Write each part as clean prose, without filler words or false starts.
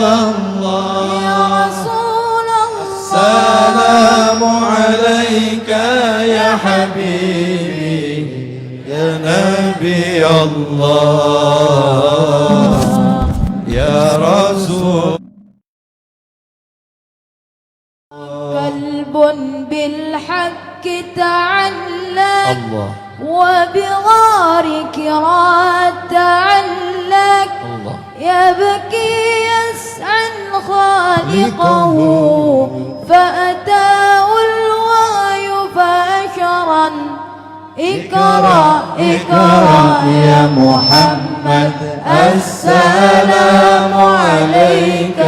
الله يا رسول الله السلام عليك يا حبيبي يا نبي الله يا رسول قلب بالحق تعلق الله وبغارك تعلق الله يبكي يسعى خالقه فأتاه الوحي فأشرا اقرأ اقرأ يا محمد السلام عليك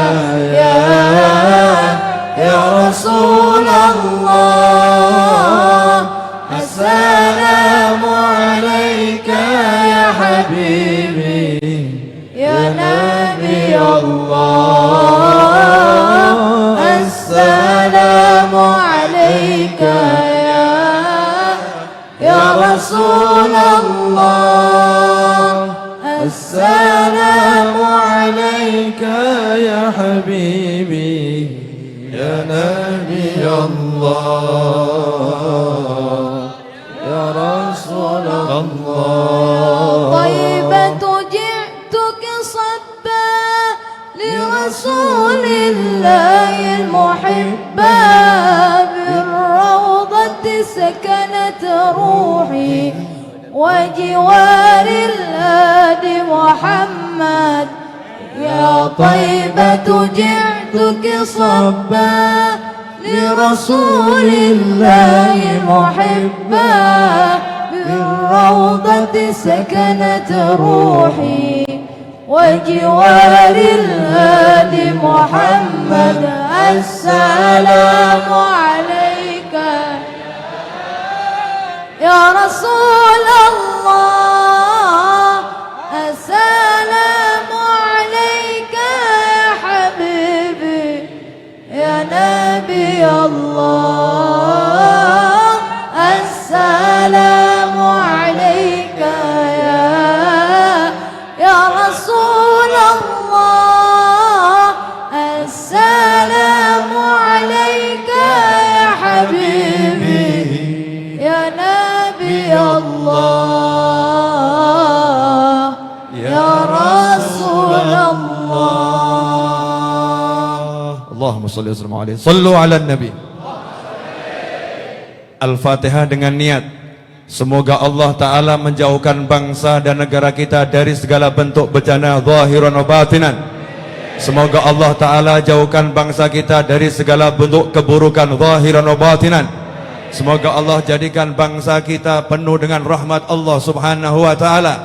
يا رسول الله السلام عليك يا حبيبي يا نبي الله السلام عليك يا رسول الله السلام عليك يا حبيبي يا نبي الله يا رسول الله طيبة جئتك صبا لرسول الله المحبة بالروضة سكنت روحي وجوار الهادي محمد يا طيبة جئتك صبا لرسول الله محبا بالروضة سكنت روحي وجوار الهادي محمد السلام عليك يا رسول الله السلام عليك يا حبيبي يا نبي الله السلام عليك يا رسول الله السلام عليك يا حبيبي يا نبي الله يا رسول الله. اللهم صل وسلم عليه. Sallu ala nabi. Al-Fatihah dengan niat semoga Allah Ta'ala menjauhkan bangsa dan negara kita dari segala bentuk bencana zahiran wa batinan. Semoga Allah Ta'ala jauhkan bangsa kita dari segala bentuk keburukan zahiran wa batinan. Semoga Allah jadikan bangsa kita penuh dengan rahmat Allah Subhanahu wa Ta'ala.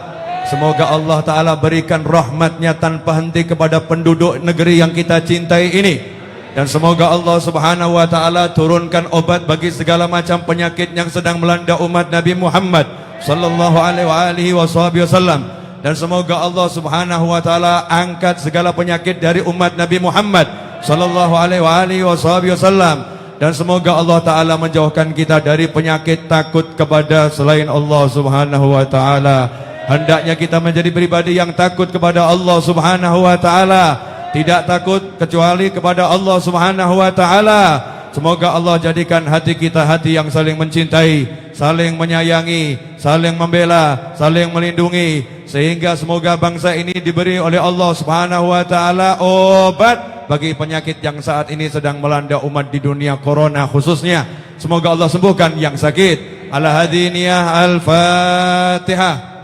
Semoga Allah Ta'ala berikan rahmatnya tanpa henti kepada penduduk negeri yang kita cintai ini. Dan semoga Allah Subhanahu wa Ta'ala turunkan obat bagi segala macam penyakit yang sedang melanda umat Nabi Muhammad sallallahu alaihi wasallam. Dan semoga Allah Subhanahu wa Ta'ala angkat segala penyakit dari umat Nabi Muhammad sallallahu alaihi wasallam. Dan semoga Allah Ta'ala menjauhkan kita dari penyakit takut kepada selain Allah Subhanahu wa Ta'ala. Hendaknya kita menjadi pribadi yang takut kepada Allah Subhanahu wa Ta'ala, tidak takut kecuali kepada Allah Subhanahu wa Ta'ala. Semoga Allah jadikan hati kita hati yang saling mencintai, saling menyayangi, saling membela, saling melindungi, sehingga semoga bangsa ini diberi oleh Allah Subhanahu wa Ta'ala obat bagi penyakit yang saat ini sedang melanda umat di dunia, corona khususnya. Semoga Allah sembuhkan yang sakit. Ala hadiniyah al-Fatihah.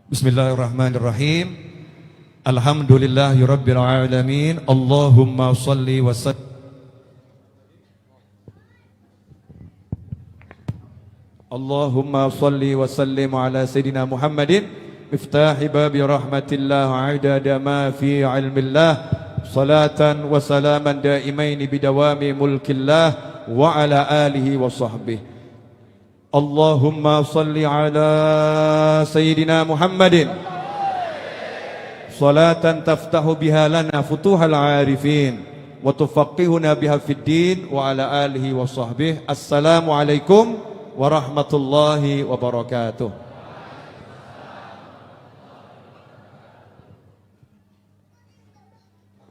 Bismillahirrahmanirrahim. Alhamdulillahirabbil alamin. Allahumma shalli wa sallim. Allahumma shalli wa sallim ala sayyidina Muhammadin miftahi babi rahmatillah adada ma fi ilmillah salatan wa salaman daimaini bidawami mulkillah wa ala alihi wa sahbihi. Allahumma salli ala sayyidina Muhammadin salatan taftahu biha lana futuhal arifin wa tufaqihuna biha fid din wa ala alihi wa sahbihi. Assalamualaikum warahmatullahi wabarakatuh.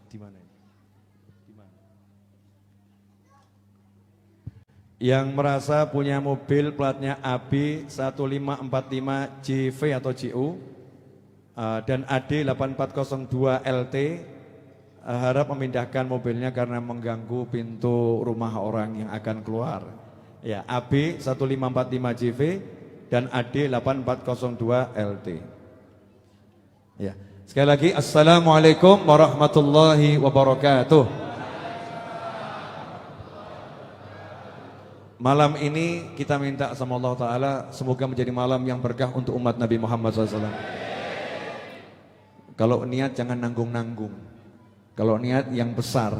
Di mana ini? Di mana? Yang merasa punya mobil platnya AB 1545 JV atau JU dan AD 8402 LT harap memindahkan mobilnya karena mengganggu pintu rumah orang yang akan keluar. Ya, AB 1545 JV dan AD 8402 LT. Ya. Sekali lagi, assalamualaikum warahmatullahi wabarakatuh. Malam ini kita minta sama Allah Ta'ala semoga menjadi malam yang berkah untuk umat Nabi Muhammad SAW. Kalau niat jangan nanggung-nanggung. Kalau niat yang besar,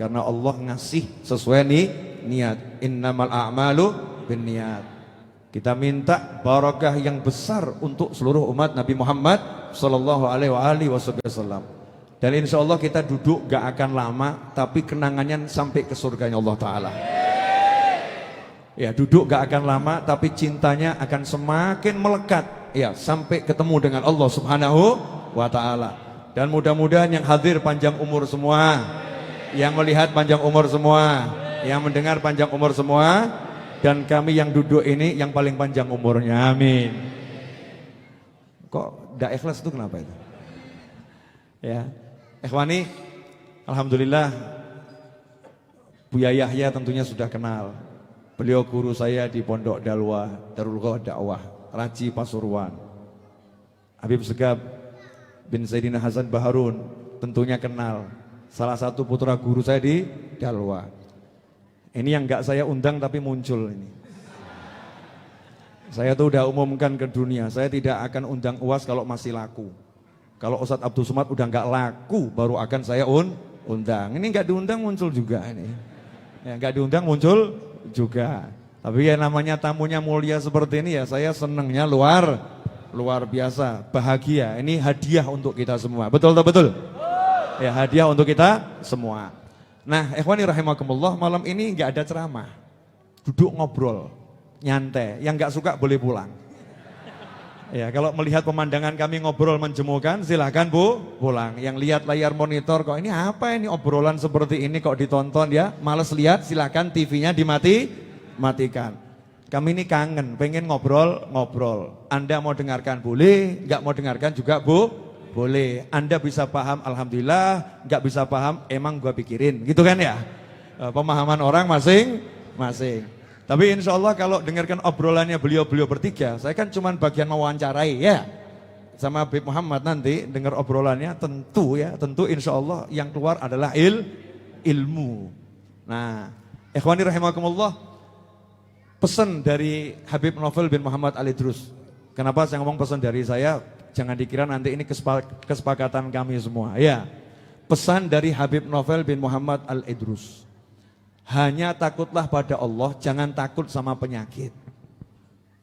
karena Allah ngasih sesuai niat. Innamal a'malu binniyat. Kita minta barakah yang besar untuk seluruh umat Nabi Muhammad sallallahu alaihi wasallam. Dan insya Allah kita duduk gak akan lama, tapi kenangannya sampai ke surganya Allah Ta'ala. Ya, duduk gak akan lama, tapi cintanya akan semakin melekat. Ya, sampai ketemu dengan Allah Subhanahu wa Ta'ala. Dan mudah-mudahan yang hadir panjang umur semua, yang melihat panjang umur semua, yang mendengar panjang umur semua, dan kami yang duduk ini yang paling panjang umurnya. Amin. Kok tidak ikhlas itu kenapa itu? Ya, ikhwani, alhamdulillah Buya Yahya tentunya sudah kenal. Beliau guru saya di Pondok Dalwa, Darul Dakwah, Raji Pasuruan. Habib Segaf bin Sayyidina Hasan Baharun tentunya kenal. Salah satu putra guru saya di Dalwa. Ini yang enggak saya undang tapi muncul ini. Saya tuh udah umumkan ke dunia, saya tidak akan undang UAS kalau masih laku. Kalau Ustadz Abdul Somad udah enggak laku, baru akan saya undang. Ini enggak diundang muncul juga ini. Ya, enggak diundang muncul juga. Tapi ya namanya tamunya mulia seperti ini ya saya senengnya luar biasa, bahagia. Ini hadiah untuk kita semua. Betul tak betul? Ya, hadiah untuk kita semua. Nah, ikhwani rahimakumullah, malam ini enggak ada ceramah. Duduk ngobrol, nyantai. Yang enggak suka boleh pulang. Ya, kalau melihat pemandangan kami ngobrol menjemukan, silahkan pulang. Yang lihat layar monitor kok ini apa ini obrolan seperti ini kok ditonton ya, males lihat, silahkan TV-nya matikan. Kami ini kangen, pengen ngobrol. Anda mau dengarkan boleh, enggak mau dengarkan juga boleh. Anda bisa paham, alhamdulillah. Enggak bisa paham, emang gua pikirin, gitu kan ya? Pemahaman orang masing-masing. Tapi insya Allah kalau dengarkan obrolannya beliau-beliau bertiga, saya kan cuma bagian mewawancarai ya. Sama Habib Muhammad nanti dengar obrolannya tentu insya Allah yang keluar adalah ilmu. Nah, ikhwani rahimakumullah. Pesan dari Habib Novel bin Muhammad Al-Idrus. Kenapa saya ngomong pesan dari saya? Jangan dikira nanti ini kesepakatan kami semua. Ya, pesan dari Habib Novel bin Muhammad Al-Idrus. Hanya takutlah pada Allah, jangan takut sama penyakit.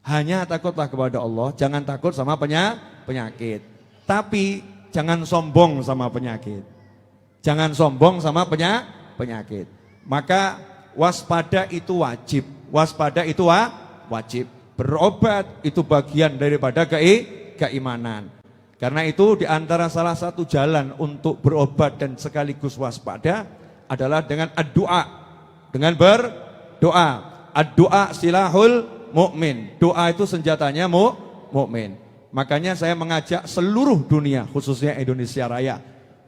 Hanya takutlah kepada Allah, jangan takut sama penyakit. Tapi jangan sombong sama penyakit. Jangan sombong sama penyakit. Maka waspada itu wajib. Waspada itu wajib. Berobat itu bagian daripada keimanan. Karena itu di antara salah satu jalan untuk berobat dan sekaligus waspada adalah dengan ad-doa. Dengan berdoa. Ad-doa silahul mu'min. Doa itu senjatanya mu'min. Makanya saya mengajak seluruh dunia, khususnya Indonesia Raya.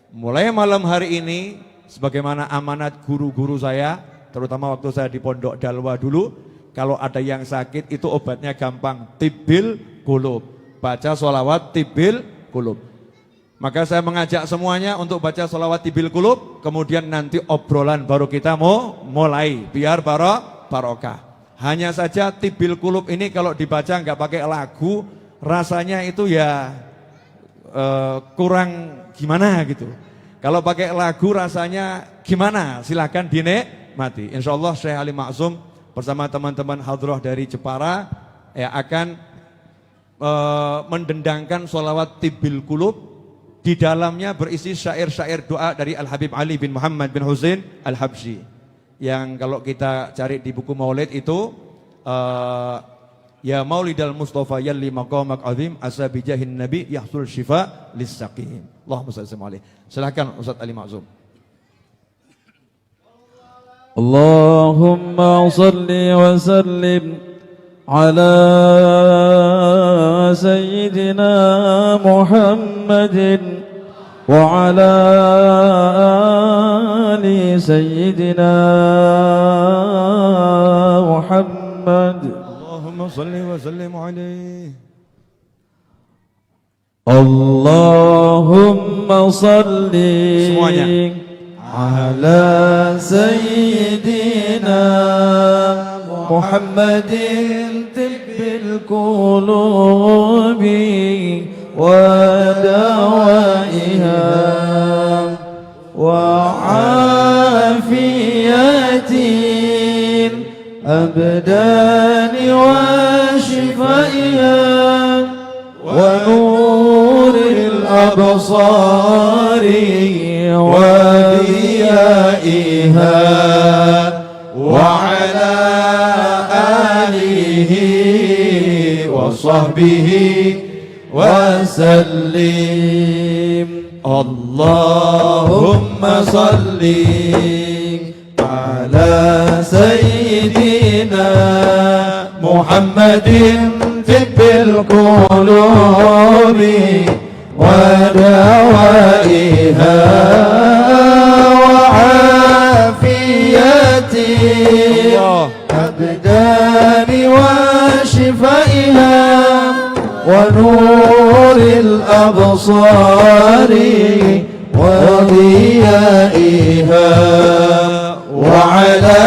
Mulai malam hari ini, sebagaimana amanat guru-guru saya, terutama waktu saya di Pondok Dalwa dulu, kalau ada yang sakit itu obatnya gampang, tibil qulub. Baca sholawat tibil qulub. Maka saya mengajak semuanya untuk baca sholawat tibil qulub, kemudian nanti obrolan baru kita mau mulai, biar barokah. Hanya saja tibil qulub ini kalau dibaca nggak pakai lagu, rasanya itu ya kurang gimana gitu. Kalau pakai lagu rasanya gimana, silahkan dinikmati. Insya Allah Syekh Ali Maksum bersama teman-teman hadroh dari Jepara ya akan mendendangkan sholawat tibil qulub Di dalamnya berisi syair-syair doa dari Al-Habib Ali bin Muhammad bin Husain Al-Habsyi. Yang kalau kita cari di buku Maulid itu ya Maulidal Mustafa yalli maqamak azim asa bijahin nabi yahsul syifa lis-saqim. Allahumma shalli alaihi. Silakan Ustaz Ali Ma'zum. Allahumma salli wa sallim على سيدنا محمد وعلى آل سيدنا محمد اللهم صل وسلم عليه. اللهم صل Semuanya. على سيدنا محمد طب القلوب ودوائها وعافية الأبدان وشفائها ونور الأبصار وضيائها وعلى آله وصحبه وسلم. اللهم صل على سيدنا محمد طب القلوب ودوائها وعافية الأبدان وشفائها ونور الأبصار وضيائها وعلى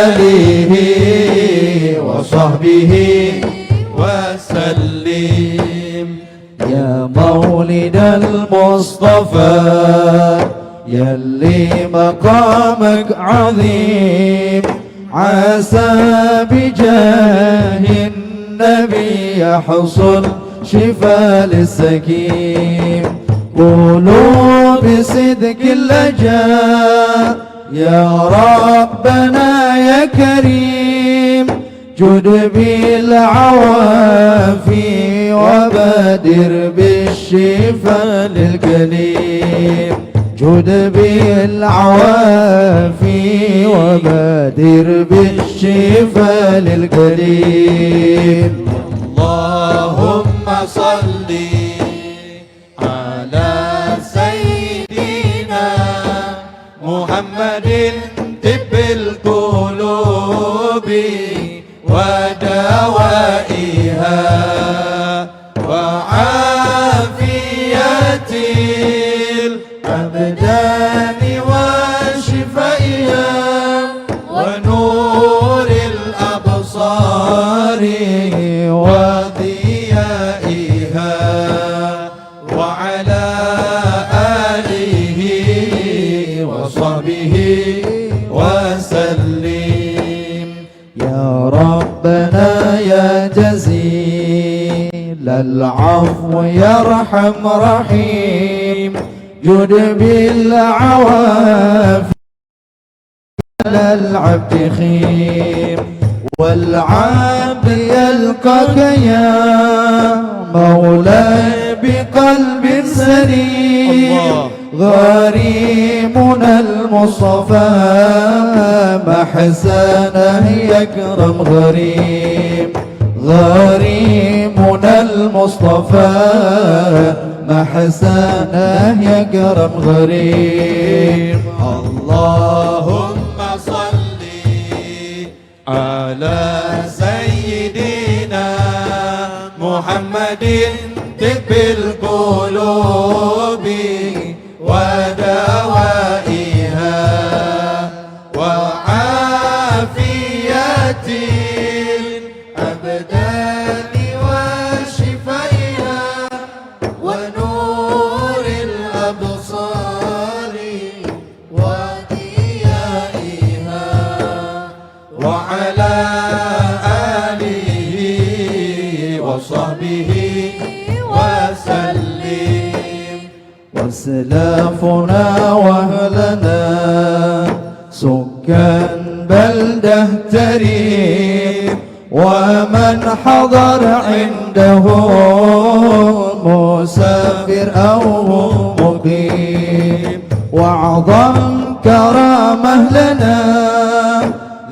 آله وصحبه وسلم. يا مولد المصطفى يلي مقامك عظيم عسى بجاه النبي يحصل شفاء للسكين. قولوا بصدق اللجاء يا ربنا يا كريم جد بالعوافي وبادر بالشفاء للكليم. جد بالعوافي وبادر بالشفاء للكريم. اللهم صل على سيدنا محمد طب القلوب ودوائها وعافية الأبدان وشفائها ونور الأبصار وضيائها وعلى آله وصحبه وسلم. يا ربنا يا جزيل العفو يرحم رحيم جد بالعوافي على العبد خيم والعبد يلقاك يا مولاي بقلب سليم. غريمنا المصطفى محسنه يكرم غريم. غريمنا المصطفى محسنه يكرم غريم. اللهم صل على سيدنا محمد طب القلوب ودوائها وعافية الأبدان وشفائها ونور الأبصار أسلافنا وأهلنا سكان بلدة تريم ومن حضر عنده مسافر أو مقيم وأعظم كرامة لنا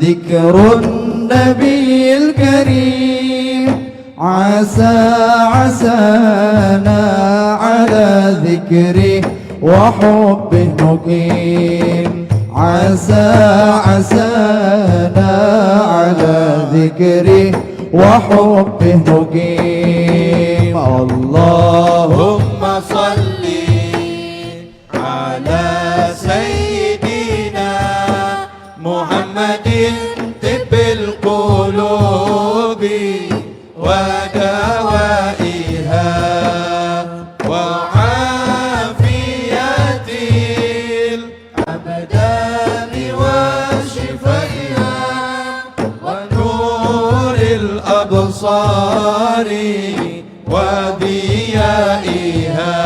ذكر النبي الكريم عسانا على ذكره وحبه نقيم عسانا على ذكره وحبه نقيم اللهم صل على سيدنا محمد طب القلوب ودوائها وعافية الأبدان وشفائها ونور الأبصار وضيائها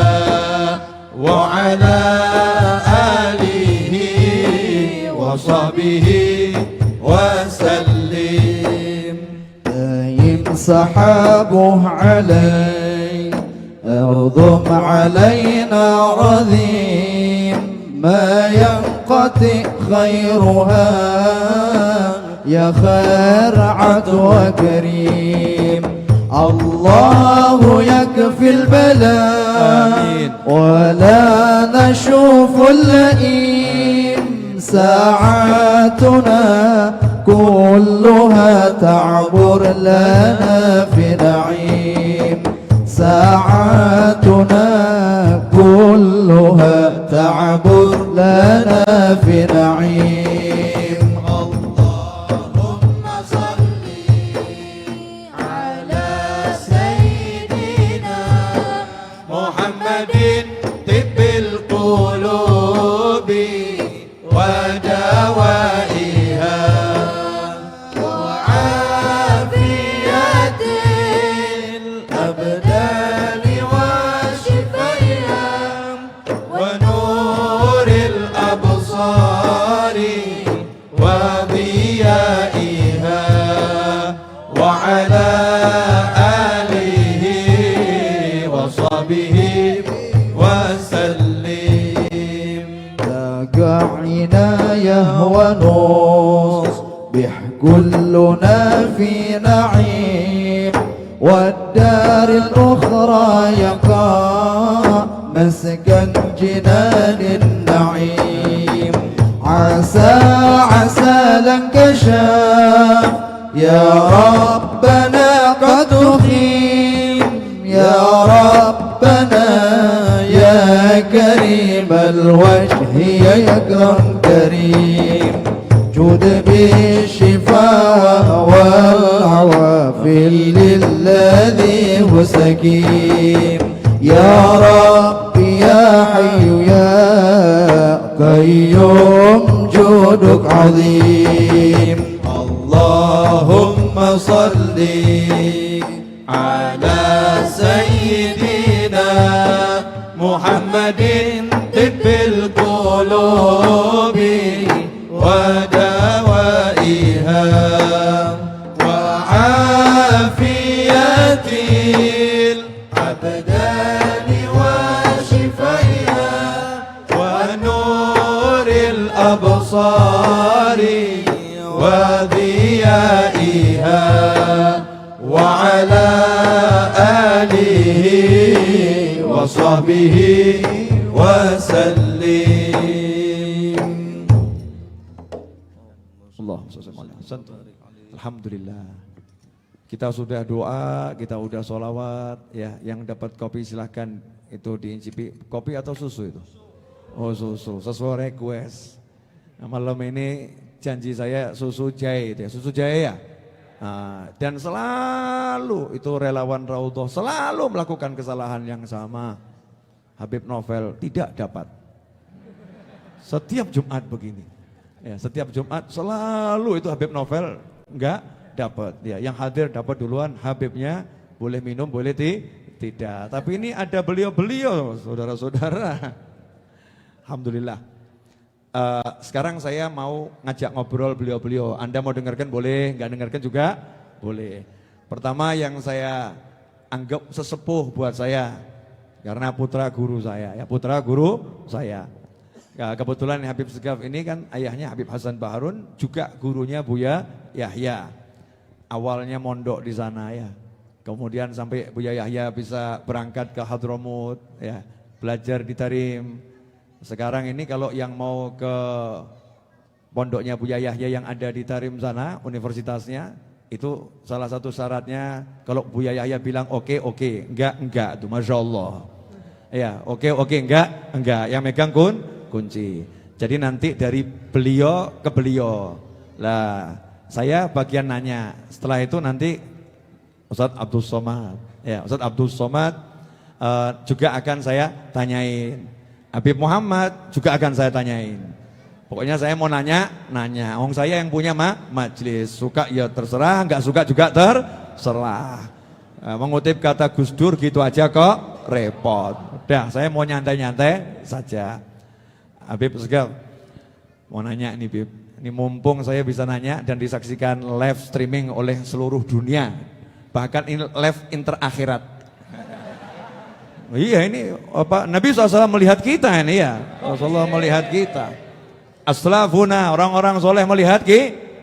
وعلى آله وصحبه وسلم دايم سحابه علي أرضم علينا رذيم ما ينقطع خيرها يا خيرعة وكريم الله يكفي البلاء ولا نشوف اللئيم ساعاتنا كلها تعبر لنا في نعيم ساعاتنا كلها تعبر لنا في نعيم اللهم صل على سيدنا محمد طب القلوب ودوائها وعافية الأبدان وشفائها ونور الأبصار وضيائها وعلى آله وصحبه وسلم لك عناية ونصبح كلنا في نعيم والدار الأخرى يقع مسكن جنان النعيم عسى لانكشاف يا ربنا قد أخيم يا ربنا يا كريم الوجه يا أكرم كريم جود بالشفاء والعوافي للذي هو سكيم يا ربي يا حي يا قيوم جودك عظيم اللهم صل على سيدنا محمد طب القلوب ودوائها وعافية الأبدان وشفائها ونور الأبصار وضيائها وعلى آله وصحبه وسلم. Alhamdulillah. Kita sudah doa, kita sudah sholawat. Ya, yang dapat kopi silahkan itu diincipi. Kopi atau susu itu? Oh susu, sesuai request. Nah, malam ini janji saya susu jahe, ya. Susu jahe ya. Nah, dan selalu itu relawan Raudhah selalu melakukan kesalahan yang sama. Habib Novel tidak dapat. Setiap Jumat begini. Ya, setiap Jumat selalu itu Habib Novel enggak dapat. Ya, yang hadir dapat duluan, Habibnya boleh minum, boleh tidak. Tapi ini ada beliau-beliau, saudara-saudara. Alhamdulillah. Sekarang saya mau ngajak ngobrol beliau-beliau. Anda mau dengarkan boleh, nggak dengarkan juga boleh. Pertama yang saya anggap sesepuh buat saya, karena putra guru saya, ya putra guru saya. Ya, kebetulan Habib Segaf ini kan ayahnya Habib Hasan Baharun, juga gurunya Buya Yahya. Awalnya mondok di sana ya. Kemudian sampai Buya Yahya bisa berangkat ke Hadramut ya, belajar di Tarim. Sekarang ini kalau yang mau ke pondoknya Buya Yahya yang ada di Tarim sana, universitasnya, itu salah satu syaratnya kalau Buya Yahya bilang oke, enggak tuh Masya Allah. Ya, oke, enggak, yang megang kunci. Jadi nanti dari beliau ke beliau. Lah, saya bagian nanya. Setelah itu nanti Ustadz Abdul Somad. Ya, Ustadz Abdul Somad juga akan saya tanyain. Habib Muhammad juga akan saya tanyain. Pokoknya saya mau nanya. Wong saya yang punya majelis. Suka ya terserah, enggak suka juga terserah. Mengutip kata Gus Dur gitu aja kok repot. Udah, saya mau nyantai-nyantai saja. Habib Segaf, mau nanya nih Bib. Ini mumpung saya bisa nanya dan disaksikan live streaming oleh seluruh dunia. Bahkan live interakhirat. Iya ini apa Nabi SAW melihat kita ini ya. Rasulullah melihat kita. Aslafuna, orang-orang soleh melihat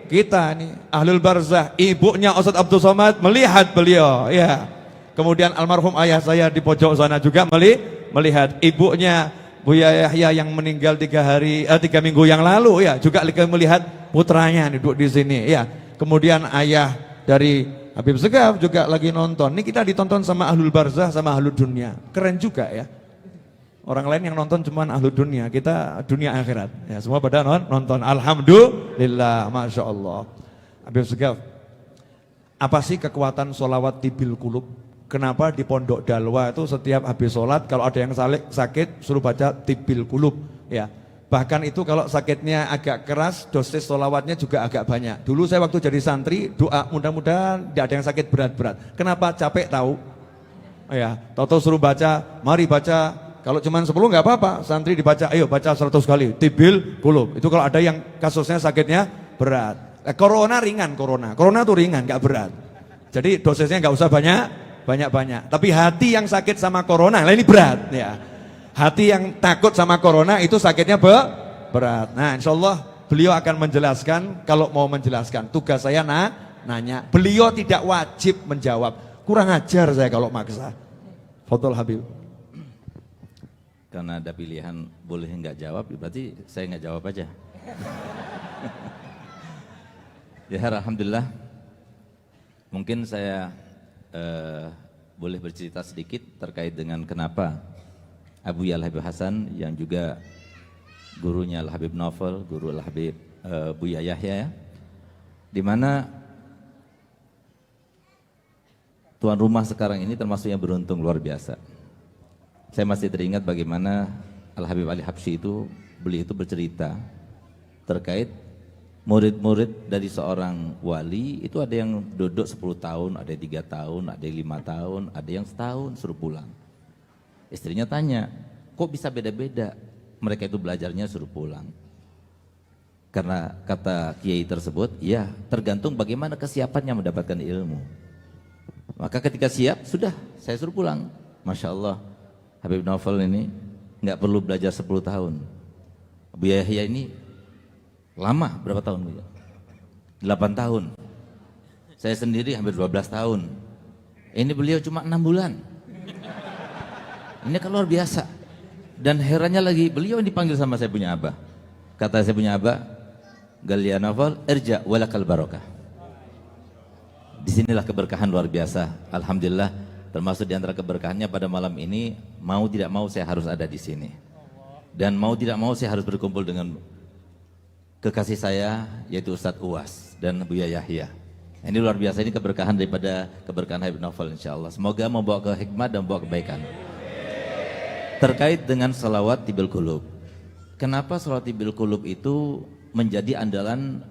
kita ini. Ahlul Barzah, ibunya Ustadz Abdul Somad melihat beliau. Ya. Kemudian almarhum ayah saya di pojok sana juga melihat ibunya Buya Yahya yang meninggal 3 minggu yang lalu ya, juga melihat putranya nih duduk di sini ya. Kemudian ayah dari Habib Segaf juga lagi nonton. Ini kita ditonton sama Ahlul Barzah sama Ahlul Dunia. Keren juga ya. Orang lain yang nonton cuma Ahlul Dunia, kita dunia akhirat. Ya, semua pada nonton. Alhamdulillah, Masya Allah. Habib Segaf, apa sih kekuatan sholawat tibil kulub? Kenapa di Pondok Dalwa itu setiap habis sholat kalau ada yang sakit suruh baca tibil kulub ya. Bahkan itu kalau sakitnya agak keras dosis sholawatnya juga agak banyak. Dulu saya waktu jadi santri doa mudah-mudahan tidak ada yang sakit berat-berat. Kenapa? Capek tahu. Ya, tahu suruh baca, mari baca. Kalau cuma 10 nggak apa-apa, santri dibaca, ayo baca 100 kali tibil kulub. Itu kalau ada yang kasusnya sakitnya berat. Corona ringan, corona tuh ringan, nggak berat. Jadi dosisnya nggak usah banyak. Tapi hati yang sakit sama corona, lah ini berat ya. Hati yang takut sama corona itu sakitnya berat. Nah, insya Allah beliau akan menjelaskan. Kalau mau menjelaskan, tugas saya nanya. Beliau tidak wajib menjawab. Kurang ajar saya kalau maksa. Fadhol Habib. Karena ada pilihan boleh nggak jawab, berarti saya nggak jawab aja. Ya, alhamdulillah. Mungkin saya boleh bercerita sedikit terkait dengan kenapa Abu Al Habib Hasan yang juga gurunya Al Habib Novel, guru Al Habib Buya Yahya, di mana tuan rumah sekarang ini termasuk yang beruntung luar biasa. Saya masih teringat bagaimana Al Habib Ali Habsyi itu beliau itu bercerita terkait murid-murid dari seorang wali itu ada yang duduk 10 tahun, ada yang 3 tahun, ada yang 5 tahun, ada yang setahun suruh pulang. Istrinya tanya, kok bisa beda-beda? Mereka itu belajarnya suruh pulang. Karena kata kiai tersebut, ya tergantung bagaimana kesiapannya mendapatkan ilmu. Maka ketika siap, sudah saya suruh pulang. Masya Allah, Habib Novel ini nggak perlu belajar 10 tahun. Abu Yahya ini lama, berapa tahun? 8 tahun. Saya sendiri hampir 12 tahun. Ini beliau cuma 6 bulan. Ini kan luar biasa. Dan herannya lagi, beliau yang dipanggil sama saya punya abah. Kata saya punya abah, Galia Novel, irja walakal barokah. Disinilah keberkahan luar biasa. Alhamdulillah, termasuk di antara keberkahannya pada malam ini, mau tidak mau saya harus ada di sini. Dan mau tidak mau saya harus berkumpul dengan kekasih saya, yaitu Ustadz Uwas dan Buya Yahya. Ini luar biasa, ini keberkahan daripada keberkahan Habib Novel insya Allah. Semoga membawa ke hikmah dan membawa kebaikan. Terkait dengan salawat tibil kulub. Kenapa salawat tibil kulub itu menjadi andalan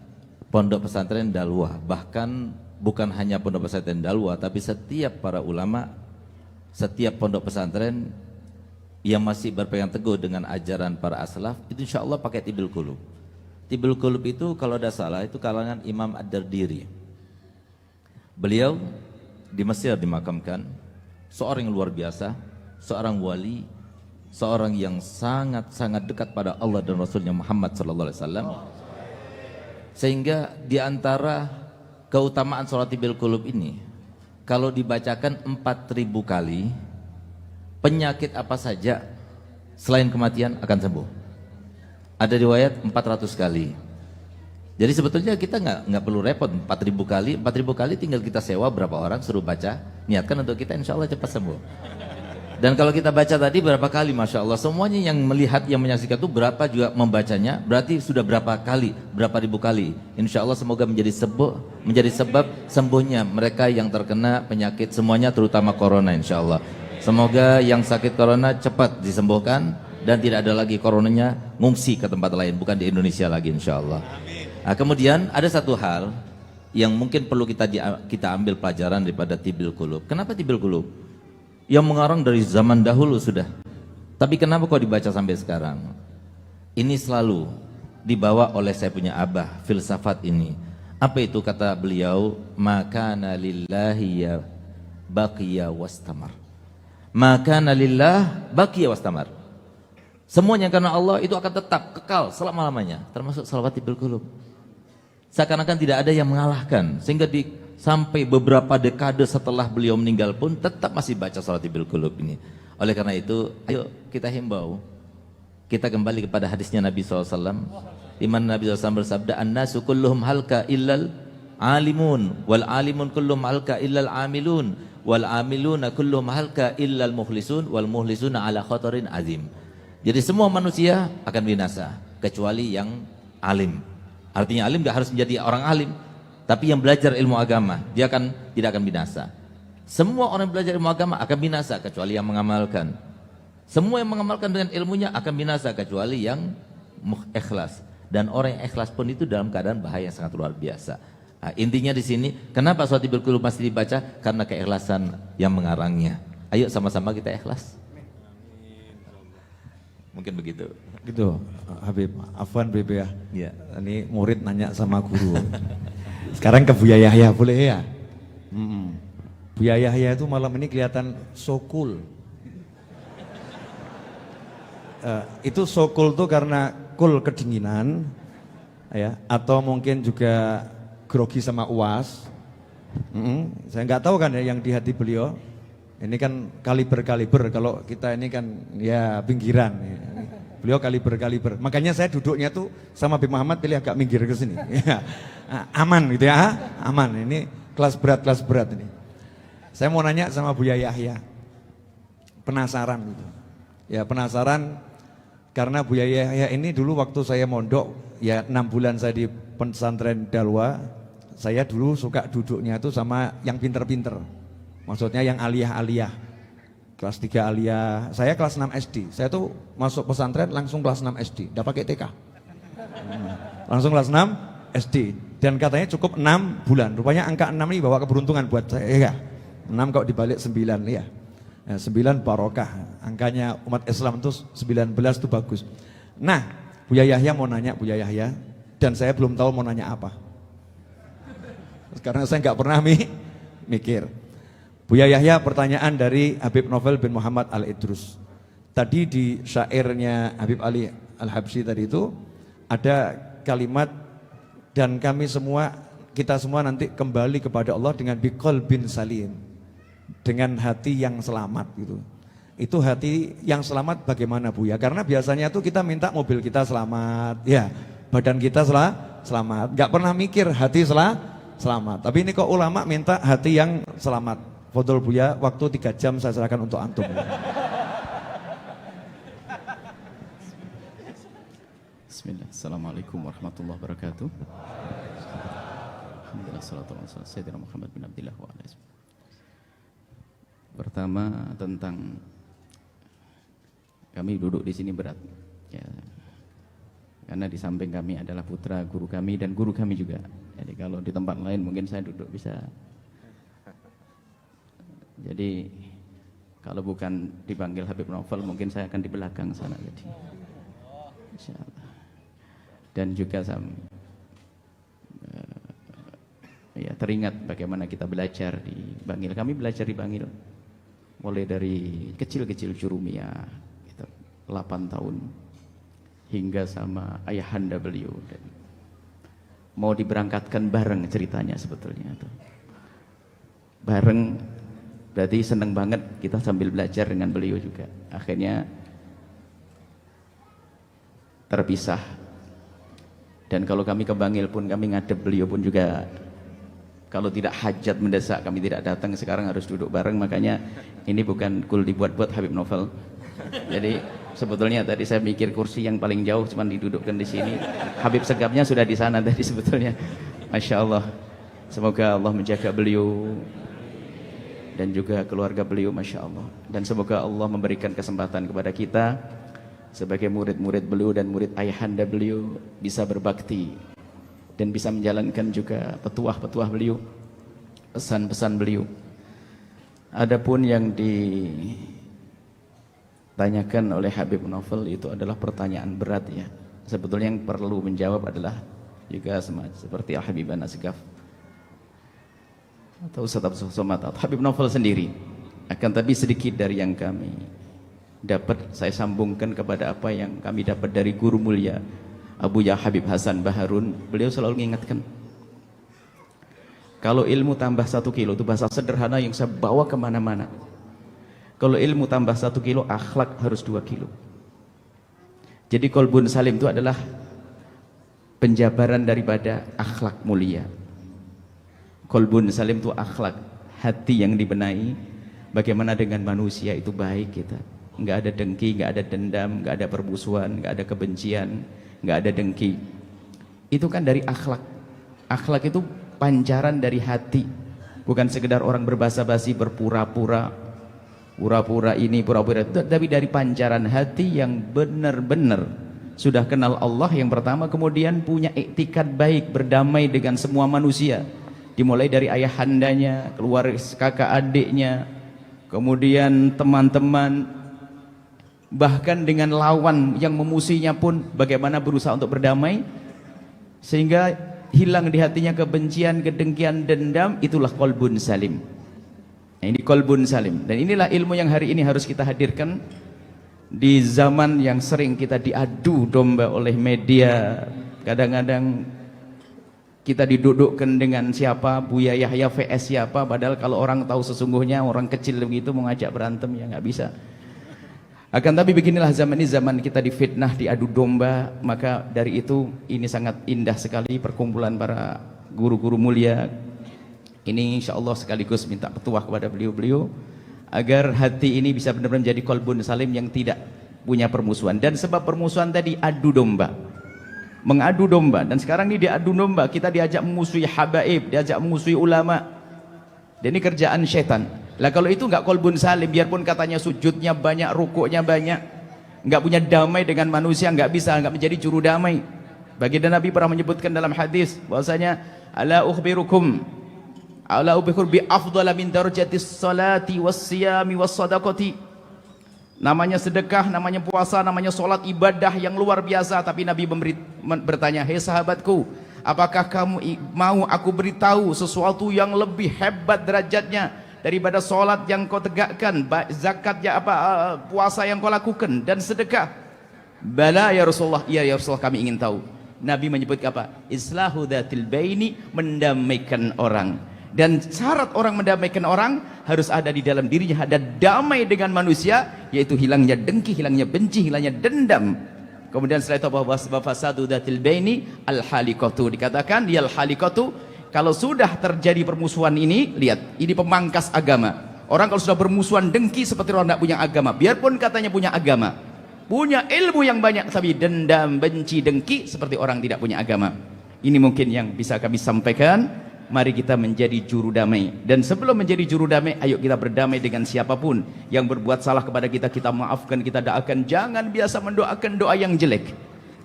pondok pesantren Dalwa? Bahkan bukan hanya pondok pesantren Dalwa, tapi setiap para ulama, setiap pondok pesantren yang masih berpegang teguh dengan ajaran para aslaf, itu insya Allah pakai tibul qulub. Tibul qulub itu kalau tidak salah itu kalangan Imam Ad-Dardiri. Beliau di Mesir dimakamkan, seorang yang luar biasa, seorang wali, seorang yang sangat-sangat dekat pada Allah dan Rasulnya Muhammad SAW. Sehingga di antara keutamaan sholat tibul qulub ini, kalau dibacakan 4.000 kali, penyakit apa saja selain kematian akan sembuh. Ada riwayat 400 kali. Jadi sebetulnya kita nggak perlu repot 4.000 kali tinggal kita sewa berapa orang suruh baca, niatkan untuk kita, insya Allah cepat sembuh. Dan kalau kita baca tadi berapa kali, masya Allah, semuanya yang melihat, yang menyaksikan itu berapa juga membacanya, berarti sudah berapa kali, berapa ribu kali. Insya Allah semoga menjadi sebab sembuhnya mereka yang terkena penyakit semuanya, terutama corona, insya Allah. Semoga yang sakit corona cepat disembuhkan dan tidak ada lagi coronanya ngungsi ke tempat lain, bukan di Indonesia lagi, insya Allah. Nah, kemudian ada satu hal yang mungkin perlu kita ambil pelajaran daripada tibul qulub. Kenapa tibul qulub? Yang mengarang dari zaman dahulu sudah. Tapi kenapa kok dibaca sampai sekarang? Ini selalu dibawa oleh saya punya abah, filsafat ini. Apa itu kata beliau? Makana lillahi ya baqiya wastamar. Makana lillah baqiya wastamar. Semuanya karena Allah itu akan tetap kekal selama-lamanya, termasuk salawat tibul qulub. Seakan-akan tidak ada yang mengalahkan, sehingga sampai beberapa dekade setelah beliau meninggal pun tetap masih baca salat tibul qulub ini. Oleh karena itu, ayo kita himbau, kita kembali kepada hadisnya Nabi SAW, di mana Nabi SAW bersabda, "An-nasu kulluhum halka illal alimun, wal alimun kulluhum halka illal amilun, wal amiluna kulluhum halka illal mukhlisun, wal mukhlisuna ala khatarin azim." Jadi semua manusia akan binasa kecuali yang alim. Artinya alim gak harus menjadi orang alim, tapi yang belajar ilmu agama dia tidak akan binasa. Semua orang yang belajar ilmu agama akan binasa kecuali yang mengamalkan. Semua yang mengamalkan dengan ilmunya akan binasa kecuali yang ikhlas. Dan orang yang ikhlas pun itu dalam keadaan bahaya yang sangat luar biasa. Nah, intinya di sini, kenapa salat tibul qulub masih dibaca? Karena keikhlasan yang mengarangnya. Ayo sama-sama kita ikhlas. Mungkin begitu. Gitu, Habib. Afwan Bebe ya. Iya. Ini murid nanya sama guru. Sekarang ke Buya Yahya, boleh ya? Buya Yahya itu malam ini kelihatan so cool. Itu so cool tuh karena cool kedinginan, ya, atau mungkin juga grogi sama UAS. Saya nggak tahu kan ya yang di hati beliau. Ini kan kaliber-kaliber, kalau kita ini kan ya pinggiran. Beliau kaliber-kaliber. Makanya saya duduknya tuh sama Habib Muhammad pilih agak minggir ke sini. Aman gitu ya, aman. Ini kelas berat ini. Saya mau nanya sama Buya Yahya. Penasaran gitu. Ya penasaran karena Buya Yahya ini dulu waktu saya mondok, ya 6 bulan saya di pesantren Dalwa, saya dulu suka duduknya tuh sama yang pinter-pinter. Maksudnya yang aliyah-aliyah. Kelas 3 aliyah, saya kelas 6 SD. Saya tuh masuk pesantren langsung kelas 6 SD, enggak pakai TK. Langsung kelas 6 SD. Dan katanya cukup 6 bulan. Rupanya angka 6 ini bawa keberuntungan buat saya ya. 6 kok dibalik 9 ya. 9 barokah. Angkanya umat Islam itu 19 itu bagus. Nah, Buya Yahya mau nanya, Buya Yahya, dan saya belum tahu mau nanya apa. Karena saya enggak pernah mikir. Buya Yahya, pertanyaan dari Habib Novel bin Muhammad Al-Idrus. Tadi di syairnya Habib Ali Al-Habsyi tadi itu ada kalimat, dan kita semua nanti kembali kepada Allah dengan biqalbin salim, dengan hati yang selamat gitu. Itu hati yang selamat bagaimana Buya? Karena biasanya tuh kita minta mobil kita selamat, ya, badan kita selamat, nggak pernah mikir hati selamat. Tapi ini kok ulama minta hati yang selamat. Fadhol Buya, waktu 3 jam saya serahkan untuk antum. Bismillah. Assalamualaikum warahmatullahi wabarakatuh. Alhamdulillah, salatu wassalamu ala Sayyidina Muhammad bin Abdillah wa alihi. Pertama tentang kami duduk di sini berat, ya, karena di samping kami adalah putra guru kami dan guru kami juga. Jadi kalau di tempat lain mungkin saya duduk bisa. Jadi Kalau bukan dipanggil Habib Novel, mungkin saya akan di belakang sana jadi. Insyaallah. Dan juga ya teringat bagaimana kita belajar di Bangil. Kami belajar di Bangil mulai dari kecil-kecil Jurumiyah, gitu, 8 tahun hingga sama ayahanda beliau. Dan mau diberangkatkan bareng ceritanya sebetulnya tuh. Bareng berarti seneng banget kita sambil belajar dengan beliau juga. Akhirnya terpisah. Dan kalau kami ke Bangil pun kami ngadep beliau pun juga, kalau tidak hajat mendesak kami tidak datang. Sekarang harus duduk bareng. Makanya ini bukan kul dibuat-buat Habib Novel. Jadi sebetulnya tadi saya mikir kursi yang paling jauh cuma didudukkan di sini. Habib segapnya sudah di sana tadi sebetulnya. Masya Allah. Semoga Allah menjaga beliau dan juga keluarga beliau, Masya Allah. Dan semoga Allah memberikan kesempatan kepada kita sebagai murid-murid beliau dan murid ayahanda beliau bisa berbakti dan bisa menjalankan juga petuah-petuah beliau, pesan-pesan beliau. Adapun yang ditanyakan oleh Habib Novel itu adalah pertanyaan berat ya. Sebetulnya yang perlu menjawab adalah juga seperti Al-Habibana Segaf atau Ustaz Abdul Somad atau Habib Novel sendiri. Akan tapi sedikit dari yang kami dapat saya sambungkan kepada apa yang kami dapat dari guru mulia Abu Ya Habib Hasan Baharun. Beliau selalu mengingatkan, kalau ilmu tambah 1 kilo, itu bahasa sederhana yang saya bawa kemana-mana. Kalau ilmu tambah 1 kilo, akhlak harus 2 kilo. Jadi kolbun salim itu adalah penjabaran daripada akhlak mulia. Kolbun salim itu akhlak, hati yang dibenahi. Bagaimana dengan manusia itu baik kita, nggak ada dengki, nggak ada dendam, nggak ada permusuhan, nggak ada kebencian, nggak ada dengki. Itu kan dari akhlak. Akhlak itu pancaran dari hati, bukan sekedar orang berbasa-basi berpura-pura, pura-pura ini, pura-pura itu, tapi dari pancaran hati yang benar-benar sudah kenal Allah yang pertama, kemudian punya iktikad baik, berdamai dengan semua manusia. Dimulai dari ayahandanya, keluarga kakak adiknya, kemudian teman-teman, bahkan dengan lawan yang memusuhinya pun bagaimana berusaha untuk berdamai sehingga hilang di hatinya kebencian, kedengkian, dendam. Itulah kolbun salim. Nah, ini kolbun salim. Dan inilah ilmu yang hari ini harus kita hadirkan di zaman yang sering kita diadu domba oleh media. Kadang-kadang kita didudukkan dengan siapa, Buya Yahya vs siapa, padahal kalau orang tahu sesungguhnya orang kecil begitu mau ngajak berantem ya nggak bisa. Akan tapi beginilah zaman ini, zaman kita difitnah, diadu domba. Maka dari itu ini sangat indah sekali perkumpulan para guru-guru mulia ini. Insya Allah sekaligus minta petuah kepada beliau-beliau agar hati ini bisa benar-benar menjadi kolbun salim yang tidak punya permusuhan. Dan sebab permusuhan tadi adu domba, mengadu domba. Dan sekarang ini diadu domba, kita diajak memusuhi habaib, diajak memusuhi ulama. Dan ini kerjaan syaitan. Lah kalau itu nggak kolbun salim, biarpun katanya sujudnya banyak, rukuknya banyak, nggak punya damai dengan manusia, nggak bisa, nggak menjadi juru damai. Baginda Nabi pernah menyebutkan dalam hadis bahwasanya ala ukhbirukum bi afdhala min darajatis salati wassiyami wassadaqati. Namanya sedekah, namanya puasa, namanya sholat, ibadah yang luar biasa. Tapi Nabi bertanya, hei sahabatku, apakah kamu mau aku beritahu sesuatu yang lebih hebat derajatnya daripada sholat yang kau tegakkan, zakat ya puasa yang kau lakukan, dan sedekah? Bala ya Rasulullah, iya ya Rasulullah, kami ingin tahu. Nabi menyebut apa? Islahu dzatil baini, mendamaikan orang. Dan syarat orang mendamaikan orang harus ada di dalam dirinya, ada damai dengan manusia, yaitu hilangnya dengki, hilangnya benci, hilangnya dendam. Kemudian setelah itu bahwa fasadu dzatil baini al-halikatu, dikatakan dia al-halikatu. Kalau sudah terjadi permusuhan ini, lihat, ini pemangkas agama. Orang kalau sudah bermusuhan dengki seperti orang tidak punya agama. Biarpun katanya punya agama, punya ilmu yang banyak, tapi dendam, benci, dengki seperti orang tidak punya agama. Ini mungkin yang bisa kami sampaikan. Mari kita menjadi juru damai. Dan sebelum menjadi juru damai, ayo kita berdamai dengan siapapun yang berbuat salah kepada kita, kita maafkan, kita doakan. Jangan biasa mendoakan doa yang jelek.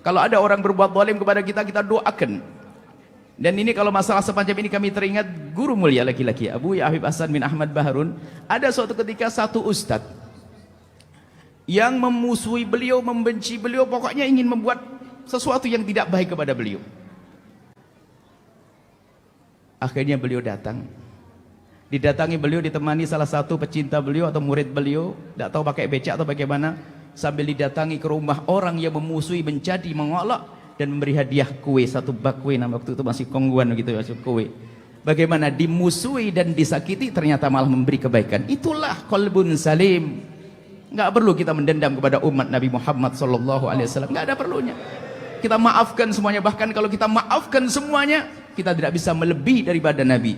Kalau ada orang berbuat zalim kepada kita, kita doakan. Dan ini kalau masalah semacam ini kami teringat guru mulia laki-laki Abu Habib Hasan bin Ahmad Baharun. Ada suatu ketika satu ustadz yang memusuhi beliau, membenci beliau, pokoknya ingin membuat sesuatu yang tidak baik kepada beliau. Akhirnya beliau datang. Didatangi beliau, ditemani salah satu pecinta beliau atau murid beliau, tidak tahu pakai becak atau bagaimana, sambil didatangi ke rumah orang yang memusuhi, menjadi mengolok, dan memberi hadiah kue, satu bak kue, nama waktu itu masih kongguan gitu, masih kue. Bagaimana dimusuhi dan disakiti, ternyata malah memberi kebaikan. Itulah qalbun salim. Nggak perlu kita mendendam kepada umat Nabi Muhammad SAW. Nggak ada perlunya. Kita maafkan semuanya. Bahkan kalau kita maafkan semuanya, kita tidak bisa melebihi daripada Nabi.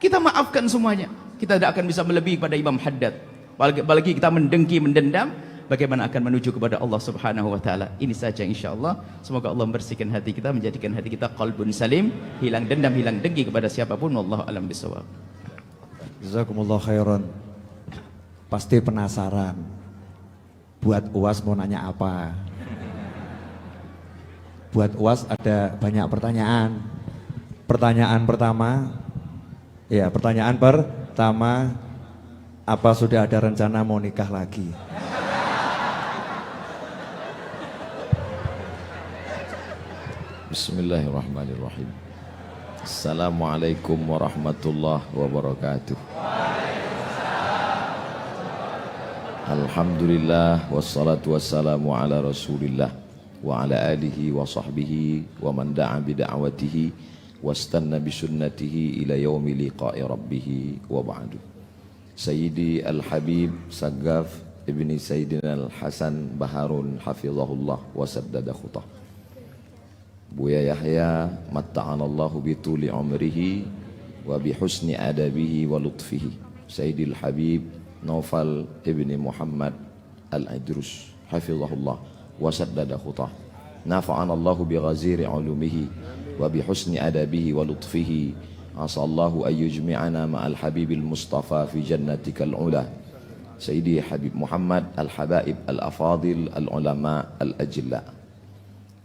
Kita maafkan semuanya, kita tidak akan bisa melebihi pada Imam Haddad. Apalagi kita mendengki, mendendam, bagaimana akan menuju kepada Allah Subhanahu wa taala. Ini saja insyaallah. Semoga Allah membersihkan hati kita, menjadikan hati kita qalbun salim, hilang dendam, hilang dengki kepada siapapun. Wallahu a'lam bishawab. Jazakumullah khairan. Pasti penasaran. Buat UAS mau nanya apa? Buat UAS ada banyak pertanyaan. Pertanyaan pertama, apa sudah ada rencana mau nikah lagi? Bismillahirrahmanirrahim. Assalamualaikum warahmatullahi wabarakatuh. Alhamdulillah wassalatu wassalamu ala Rasulillah wa ala alihi wa sahbihi wa man da'a bi da'watihi wastanna bi sunnatihi ila yaumi liqa'i rabbih wa ba'du. Sayyidi Al-Habib Saggaf ibni Sayyidina Al-Hasan Baharun hafizahullah wa saddada khutah. Buya Yahya matta'anallahu bituli umrihi wa bihusni adabihi wa lutfihi. Sayyidil Habib Naufal ibni Muhammad Al-Idrus hafizahullah wa saddada khutah. Nafa'anallahu bi ghaziri ulumihi wa bihusni adabihi wa lutfihi. Asallahu an yujmi'ana ma'al habibil mustafa fi jannatikal ula. Sayyidi Habib Muhammad Al-Habaib Al-Afadil Al-Ulama Al-Ajilla.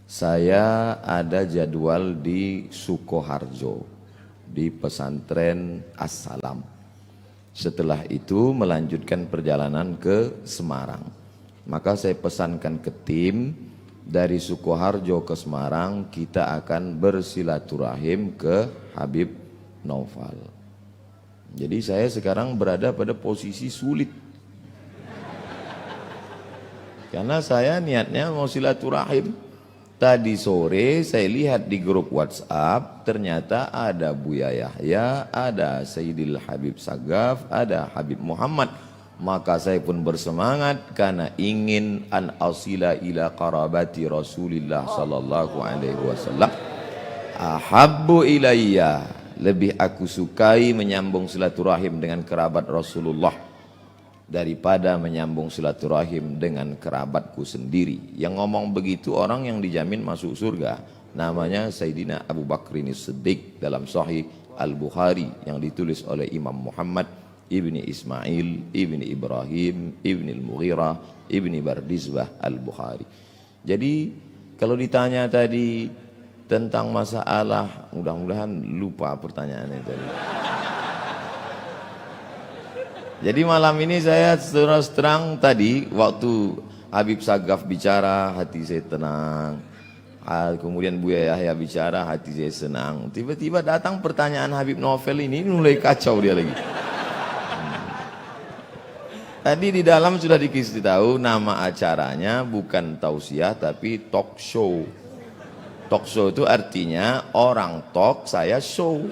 Saya ada jadwal di Sukoharjo, di pesantren As-Salam. Setelah itu melanjutkan perjalanan ke Semarang. Maka saya pesankan ke tim, dari Sukoharjo ke Semarang kita akan bersilaturahim ke Habib Naufal. Jadi saya sekarang berada pada posisi sulit. Karena saya niatnya mau silaturahim. Tadi sore saya lihat di grup WhatsApp, ternyata ada Buya Yahya, ada Sayyidil Habib Saggaf, ada Habib Muhammad. Maka saya pun bersemangat karena ingin an asila ila qarabati Rasulillah sallallahu alaihi wasallam. Ahabbu ilayya, lebih aku sukai menyambung silaturahim dengan kerabat Rasulullah daripada menyambung silaturahim dengan kerabatku sendiri. Yang ngomong begitu orang yang dijamin masuk surga. Namanya Sayyidina Abu Bakrin Siddiq dalam Sahih Al-Bukhari yang ditulis oleh Imam Muhammad ibni Ismail ibni Ibrahim ibni Al-Mughirah ibni Bardizbah Al-Bukhari. Jadi kalau ditanya tadi tentang masalah, mudah-mudahan lupa pertanyaannya tadi. Jadi malam ini saya terus terang, tadi waktu Habib Saggaf bicara hati saya tenang, kemudian Buya Yahya bicara hati saya senang. Tiba-tiba datang pertanyaan Habib Naufal ini mulai kacau dia lagi. Tadi di dalam sudah dikasih tahu nama acaranya bukan tausiah tapi talk show. Talk show itu artinya orang talk, saya show.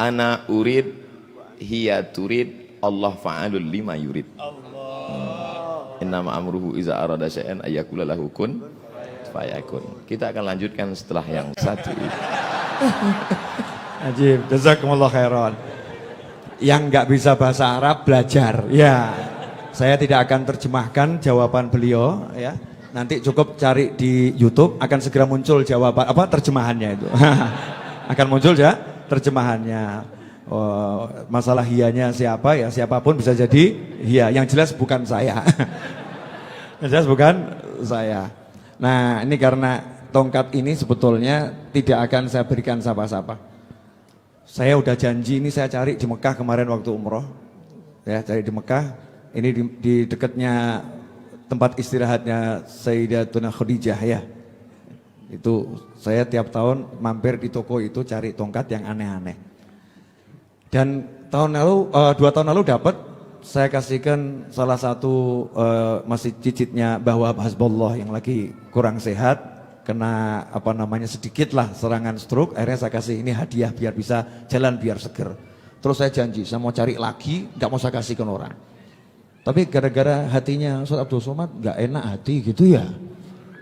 Ana urid, hiya turid, Allah fa'alul lima yurid. Innama amruhu iza arada syai'an ayyakula lahu kun fayakun. Kita akan lanjutkan setelah yang satu ini. Ajib, jazakumullah khairan. Yang nggak bisa bahasa Arab belajar. Ya, saya tidak akan terjemahkan jawaban beliau. Ya, nanti cukup cari di YouTube, akan segera muncul jawaban terjemahannya itu. Akan muncul ya terjemahannya. Masalah hiyanya siapa ya, siapapun bisa jadi hiya. Yang jelas bukan saya. Jelas bukan saya. Nah, ini karena tongkat ini sebetulnya tidak akan saya berikan siapa-siapa. Saya udah janji ini saya cari di Mekah kemarin waktu umroh. Ya, cari di Mekah. Ini di dekatnya tempat istirahatnya Sayyidatuna Khadijah ya. Itu saya tiap tahun mampir di toko itu cari tongkat yang aneh-aneh. Dan tahun lalu 2 tahun lalu dapat, saya kasihkan salah satu masih cicitnya bahwa Hasbullah yang lagi kurang sehat, kena sedikit lah serangan stroke, akhirnya saya kasih ini hadiah biar bisa jalan biar seger. Terus saya janji saya mau cari lagi, nggak mau saya kasihkan orang. Tapi gara-gara hatinya Ustaz Abdul Somad nggak enak hati gitu ya.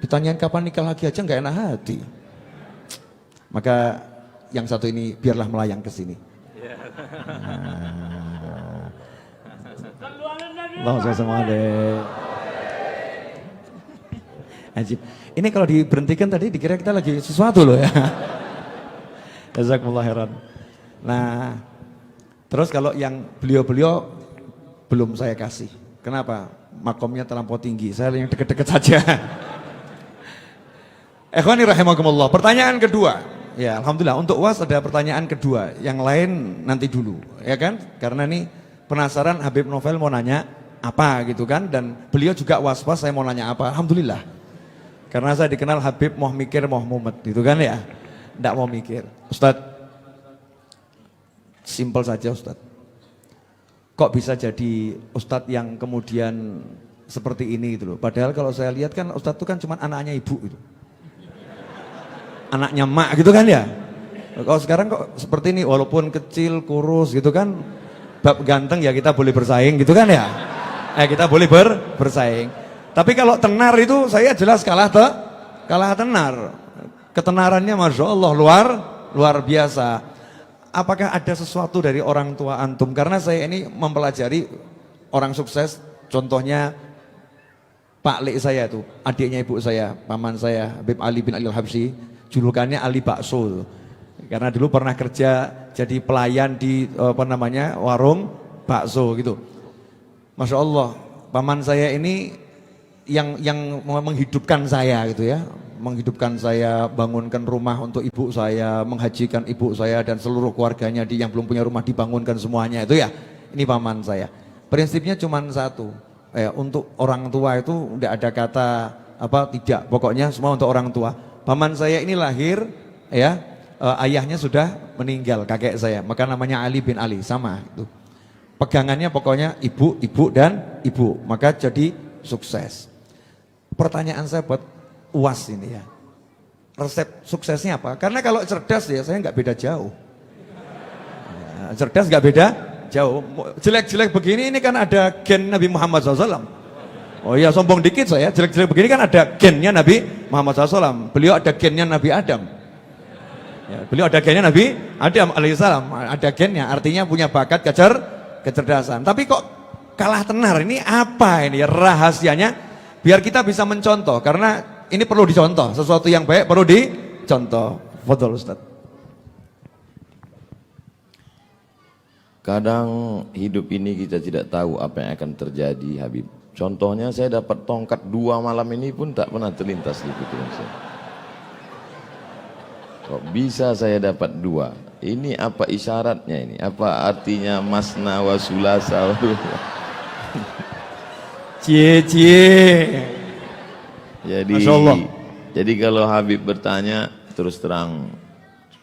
Ditanyain kapan nikah lagi aja nggak enak hati. Maka yang satu ini biarlah melayang ke sini. Allahumma sholli Ajib. Ini kalau diberhentikan tadi dikira kita lagi sesuatu loh ya. Jazakumullah khairan. Nah, terus kalau yang beliau-beliau belum saya kasih. Kenapa? Makomnya terlampau tinggi. Saya yang deket-deket saja. Ikhwani rahimakumullah. Pertanyaan kedua. Ya, alhamdulillah untuk UAS ada pertanyaan kedua. Yang lain nanti dulu, ya kan? Karena nih penasaran Habib Novel mau nanya apa gitu kan, dan beliau juga was-was saya mau nanya apa. Alhamdulillah. Karena saya dikenal Habib mau mikir mau mumet gitu kan ya. Enggak mau mikir. Ustadz, simpel saja Ustadz. Kok bisa jadi Ustadz yang kemudian seperti ini gitu loh. Padahal kalau saya lihat kan Ustadz itu kan cuma anaknya ibu gitu. Anaknya mak gitu kan ya. Kalau sekarang kok seperti ini walaupun kecil, kurus gitu kan. Bab ganteng ya kita boleh bersaing gitu kan ya. Kita boleh bersaing. Tapi kalau tenar itu saya jelas kalah tenar. Ketenarannya Masya Allah luar biasa. Apakah ada sesuatu dari orang tua antum? Karena saya ini mempelajari orang sukses. Contohnya Pak Lek saya itu, adiknya ibu saya, paman saya, Habib Ali bin Ali Al-Habsyi, julukannya Ali Bakso. Karena dulu pernah kerja jadi pelayan di warung bakso gitu. Masya Allah, paman saya ini yang menghidupkan saya gitu ya. Menghidupkan saya, bangunkan rumah untuk ibu saya, menghajikan ibu saya dan seluruh keluarganya yang belum punya rumah dibangunkan semuanya itu ya. Ini paman saya. Prinsipnya cuma satu, untuk orang tua itu tidak ada kata tidak, pokoknya semua untuk orang tua. Paman saya ini lahir ya, ayahnya sudah meninggal, kakek saya, maka namanya Ali bin Ali, sama itu. Pegangannya pokoknya ibu, ibu dan ibu, maka jadi sukses. Pertanyaan saya buat UAS ini ya, resep suksesnya apa? Karena kalau cerdas ya saya nggak beda jauh. Ya, cerdas nggak beda jauh. Jelek-jelek begini ini kan ada gen Nabi Muhammad SAW. Oh iya sombong dikit saya, jelek-jelek begini kan ada gennya Nabi Muhammad SAW. Beliau ada gennya Nabi Adam. Ya, beliau ada gennya Nabi Adam alaihissalam, ada gennya, artinya punya bakat kecerdasan. Tapi kok kalah tenar, ini apa ini rahasianya? Biar kita bisa mencontoh, karena ini perlu dicontoh, sesuatu yang baik perlu dicontoh. Fadhol Ustaz. Kadang hidup ini kita tidak tahu apa yang akan terjadi, Habib. Contohnya saya dapat tongkat 2 malam ini pun tak pernah terlintas di pikiran saya. Kok bisa saya dapat 2? Ini apa isyaratnya ini? Apa artinya masna wa sulasa? Cie. Jadi kalau Habib bertanya terus terang,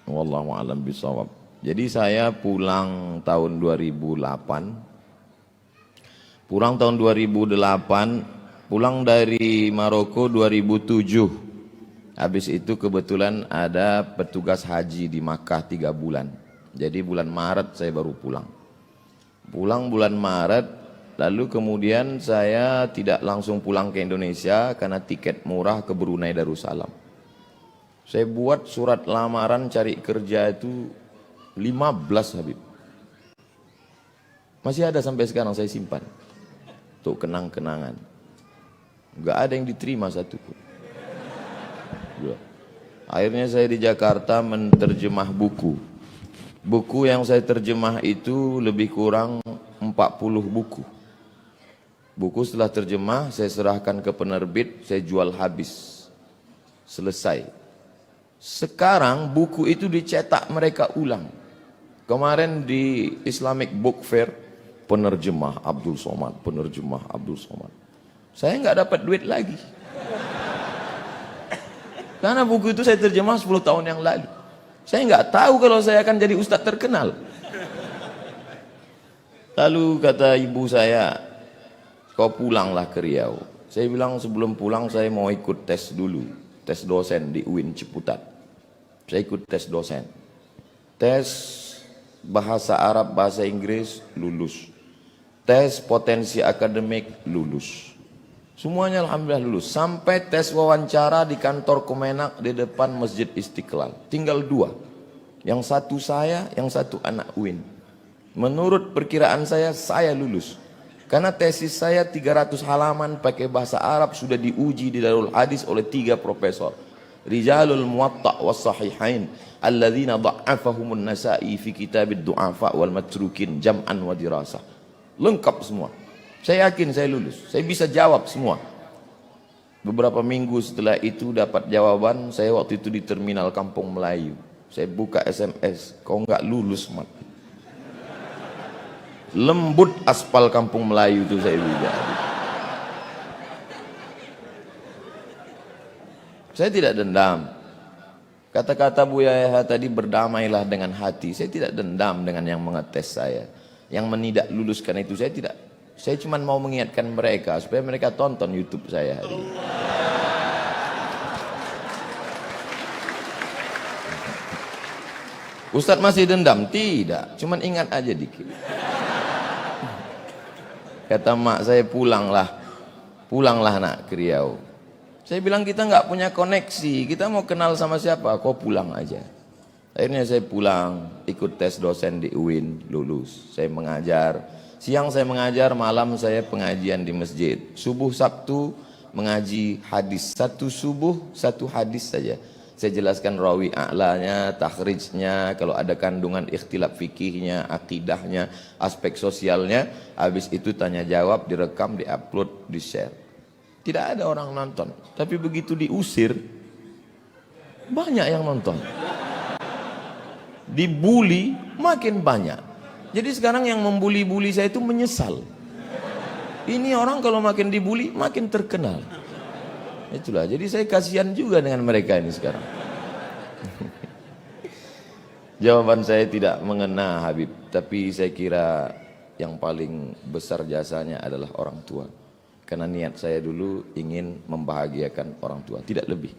wallahu a'lam bishawab. Jadi saya pulang tahun 2008. Pulang dari Maroko 2007. Habis itu kebetulan ada petugas haji di Makkah 3 bulan. Jadi bulan Maret saya baru pulang. Pulang bulan Maret, lalu kemudian saya tidak langsung pulang ke Indonesia karena tiket murah ke Brunei Darussalam. Saya buat surat lamaran cari kerja itu 15, Habib. Masih ada sampai sekarang saya simpan. Untuk kenang-kenangan. Enggak ada yang diterima satu pun. Akhirnya saya di Jakarta menerjemah buku. Buku yang saya terjemah itu lebih kurang 40 buku. Buku setelah terjemah, saya serahkan ke penerbit, saya jual habis. Selesai. Sekarang buku itu dicetak mereka ulang. Kemarin di Islamic Book Fair, penerjemah Abdul Somad, penerjemah Abdul Somad. Saya nggak dapat duit lagi. Karena buku itu saya terjemah 10 tahun yang lalu. Saya nggak tahu kalau saya akan jadi ustadz terkenal. Lalu kata ibu saya, kau pulanglah ke Riau. Saya bilang sebelum pulang saya mau ikut tes dulu. Tes dosen di UIN Ciputat. Saya ikut tes dosen. Tes bahasa Arab, bahasa Inggris, lulus. Tes potensi akademik, lulus. Semuanya alhamdulillah lulus. Sampai tes wawancara di kantor Kemenak di depan Masjid Istiqlal. Tinggal 2. Yang satu saya, yang satu anak UIN. Menurut perkiraan saya lulus. Karena tesis saya 300 halaman pakai bahasa Arab sudah diuji di Darul Hadis oleh 3 profesor. Rijalul Muwatta' was Sahihain alladzina dha'afahumun Nasa'i fi kitabid du'afa wal matrukin jam'an wa dirasah. Lengkap semua. Saya yakin saya lulus. Saya bisa jawab semua. Beberapa minggu setelah itu dapat jawaban, saya waktu itu di terminal Kampung Melayu. Saya buka SMS, kau enggak lulus, Mat. Lembut aspal Kampung Melayu itu saya bilang. Saya tidak dendam. Kata-kata Buya Yahya tadi, berdamailah dengan hati. Saya tidak dendam dengan yang mengetes saya. Yang menidak luluskan itu saya tidak. Saya cuma mau mengingatkan mereka supaya mereka tonton YouTube saya hari ini. Ustadz masih dendam? Tidak. Cuman ingat aja dikit. Kata mak saya, pulanglah nak ke Riau. Saya bilang kita nggak punya koneksi, kita mau kenal sama siapa? Kau pulang aja. Akhirnya saya pulang, ikut tes dosen di UIN, lulus. Saya mengajar, siang saya mengajar, malam saya pengajian di masjid. Subuh Sabtu mengaji hadis, 1 subuh 1 hadis saja. Saya jelaskan rawi a'lanya, takhrijnya, kalau ada kandungan ikhtilaf fikihnya, akidahnya, aspek sosialnya. Habis itu tanya jawab, direkam, diupload, di-share. Tidak ada orang nonton. Tapi begitu diusir, banyak yang nonton. Dibully, makin banyak. Jadi sekarang yang membuli-buli saya itu menyesal. Ini orang kalau makin dibully, makin terkenal. Itulah, jadi saya kasihan juga dengan mereka ini sekarang. Jawaban saya tidak mengena Habib, tapi saya kira yang paling besar jasanya adalah orang tua. Karena niat saya dulu ingin membahagiakan orang tua, tidak lebih.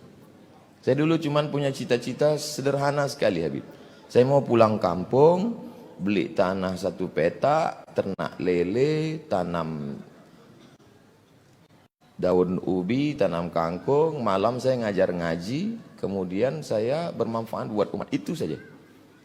Saya dulu cuman punya cita-cita sederhana sekali Habib. Saya mau pulang kampung, beli tanah 1 petak, ternak lele, tanam daun ubi, tanam kangkung, malam saya ngajar ngaji, kemudian saya bermanfaat buat umat. Itu saja.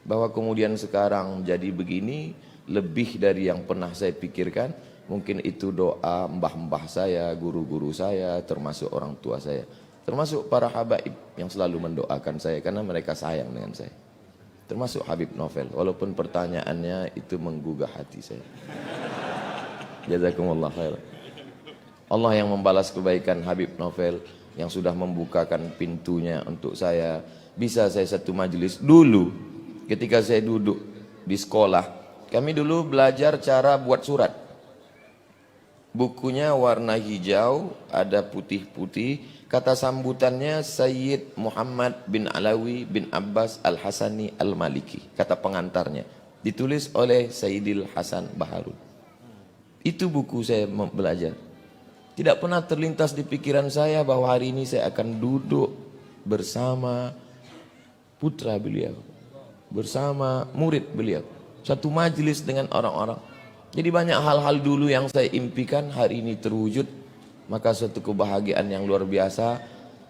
Bahwa kemudian sekarang jadi begini, lebih dari yang pernah saya pikirkan. Mungkin itu doa mbah-mbah saya, guru-guru saya, termasuk orang tua saya, termasuk para habaib yang selalu mendoakan saya karena mereka sayang dengan saya. Termasuk Habib Novel, walaupun pertanyaannya itu menggugah hati saya. Jazakumullah khair. Allah yang membalas kebaikan Habib Novel yang sudah membukakan pintunya untuk saya. Bisa saya satu majelis dulu ketika saya duduk di sekolah. Kami dulu belajar cara buat surat. Bukunya warna hijau, ada putih-putih. Kata sambutannya Sayyid Muhammad bin Alawi bin Abbas Al-Hasani Al-Maliki. Kata pengantarnya. Ditulis oleh Sayyidil Hasan Baharun. Itu buku saya belajar. Tidak pernah terlintas di pikiran saya bahwa hari ini saya akan duduk bersama putra beliau, bersama murid beliau, satu majelis dengan orang-orang. Jadi banyak hal-hal dulu yang saya impikan hari ini terwujud. Maka suatu kebahagiaan yang luar biasa.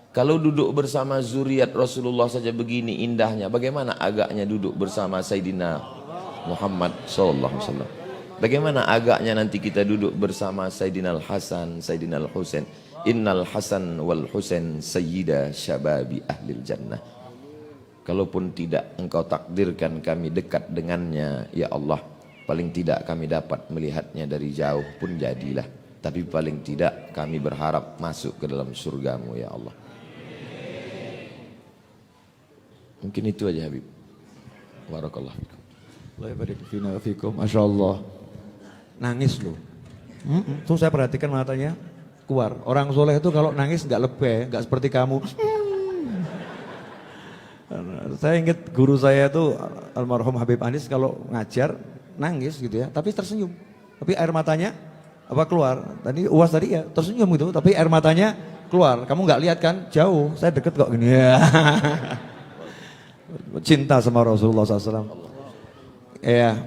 Kalau duduk bersama zuriat Rasulullah saja begini indahnya, bagaimana agaknya duduk bersama Sayyidina Muhammad SAW. Bagaimana agaknya nanti kita duduk bersama Sayyidina Al-Hasan, Sayyidina Al-Husain. Innal Hasan wal Husain sayyida syababi ahlil jannah. Kalaupun tidak engkau takdirkan kami dekat dengannya, ya Allah, paling tidak kami dapat melihatnya dari jauh pun jadilah. Tapi paling tidak kami berharap masuk ke dalam surgamu ya Allah. Mungkin itu aja Habib. Barakallahu fikum. Allah barik fina wa fikum. Masya Allah. Nangis loh. Tuh saya perhatikan matanya keluar. Orang soleh itu kalau nangis nggak lebay, nggak seperti kamu. Saya ingat guru saya itu almarhum Habib Anis kalau ngajar nangis gitu ya, tapi tersenyum. Tapi air matanya apa keluar? Tadi UAS tadi ya tersenyum gitu, tapi air matanya keluar. Kamu nggak lihat kan? Jauh. Saya deket kok gini ya. Cinta sama Rasulullah SAW. Ya.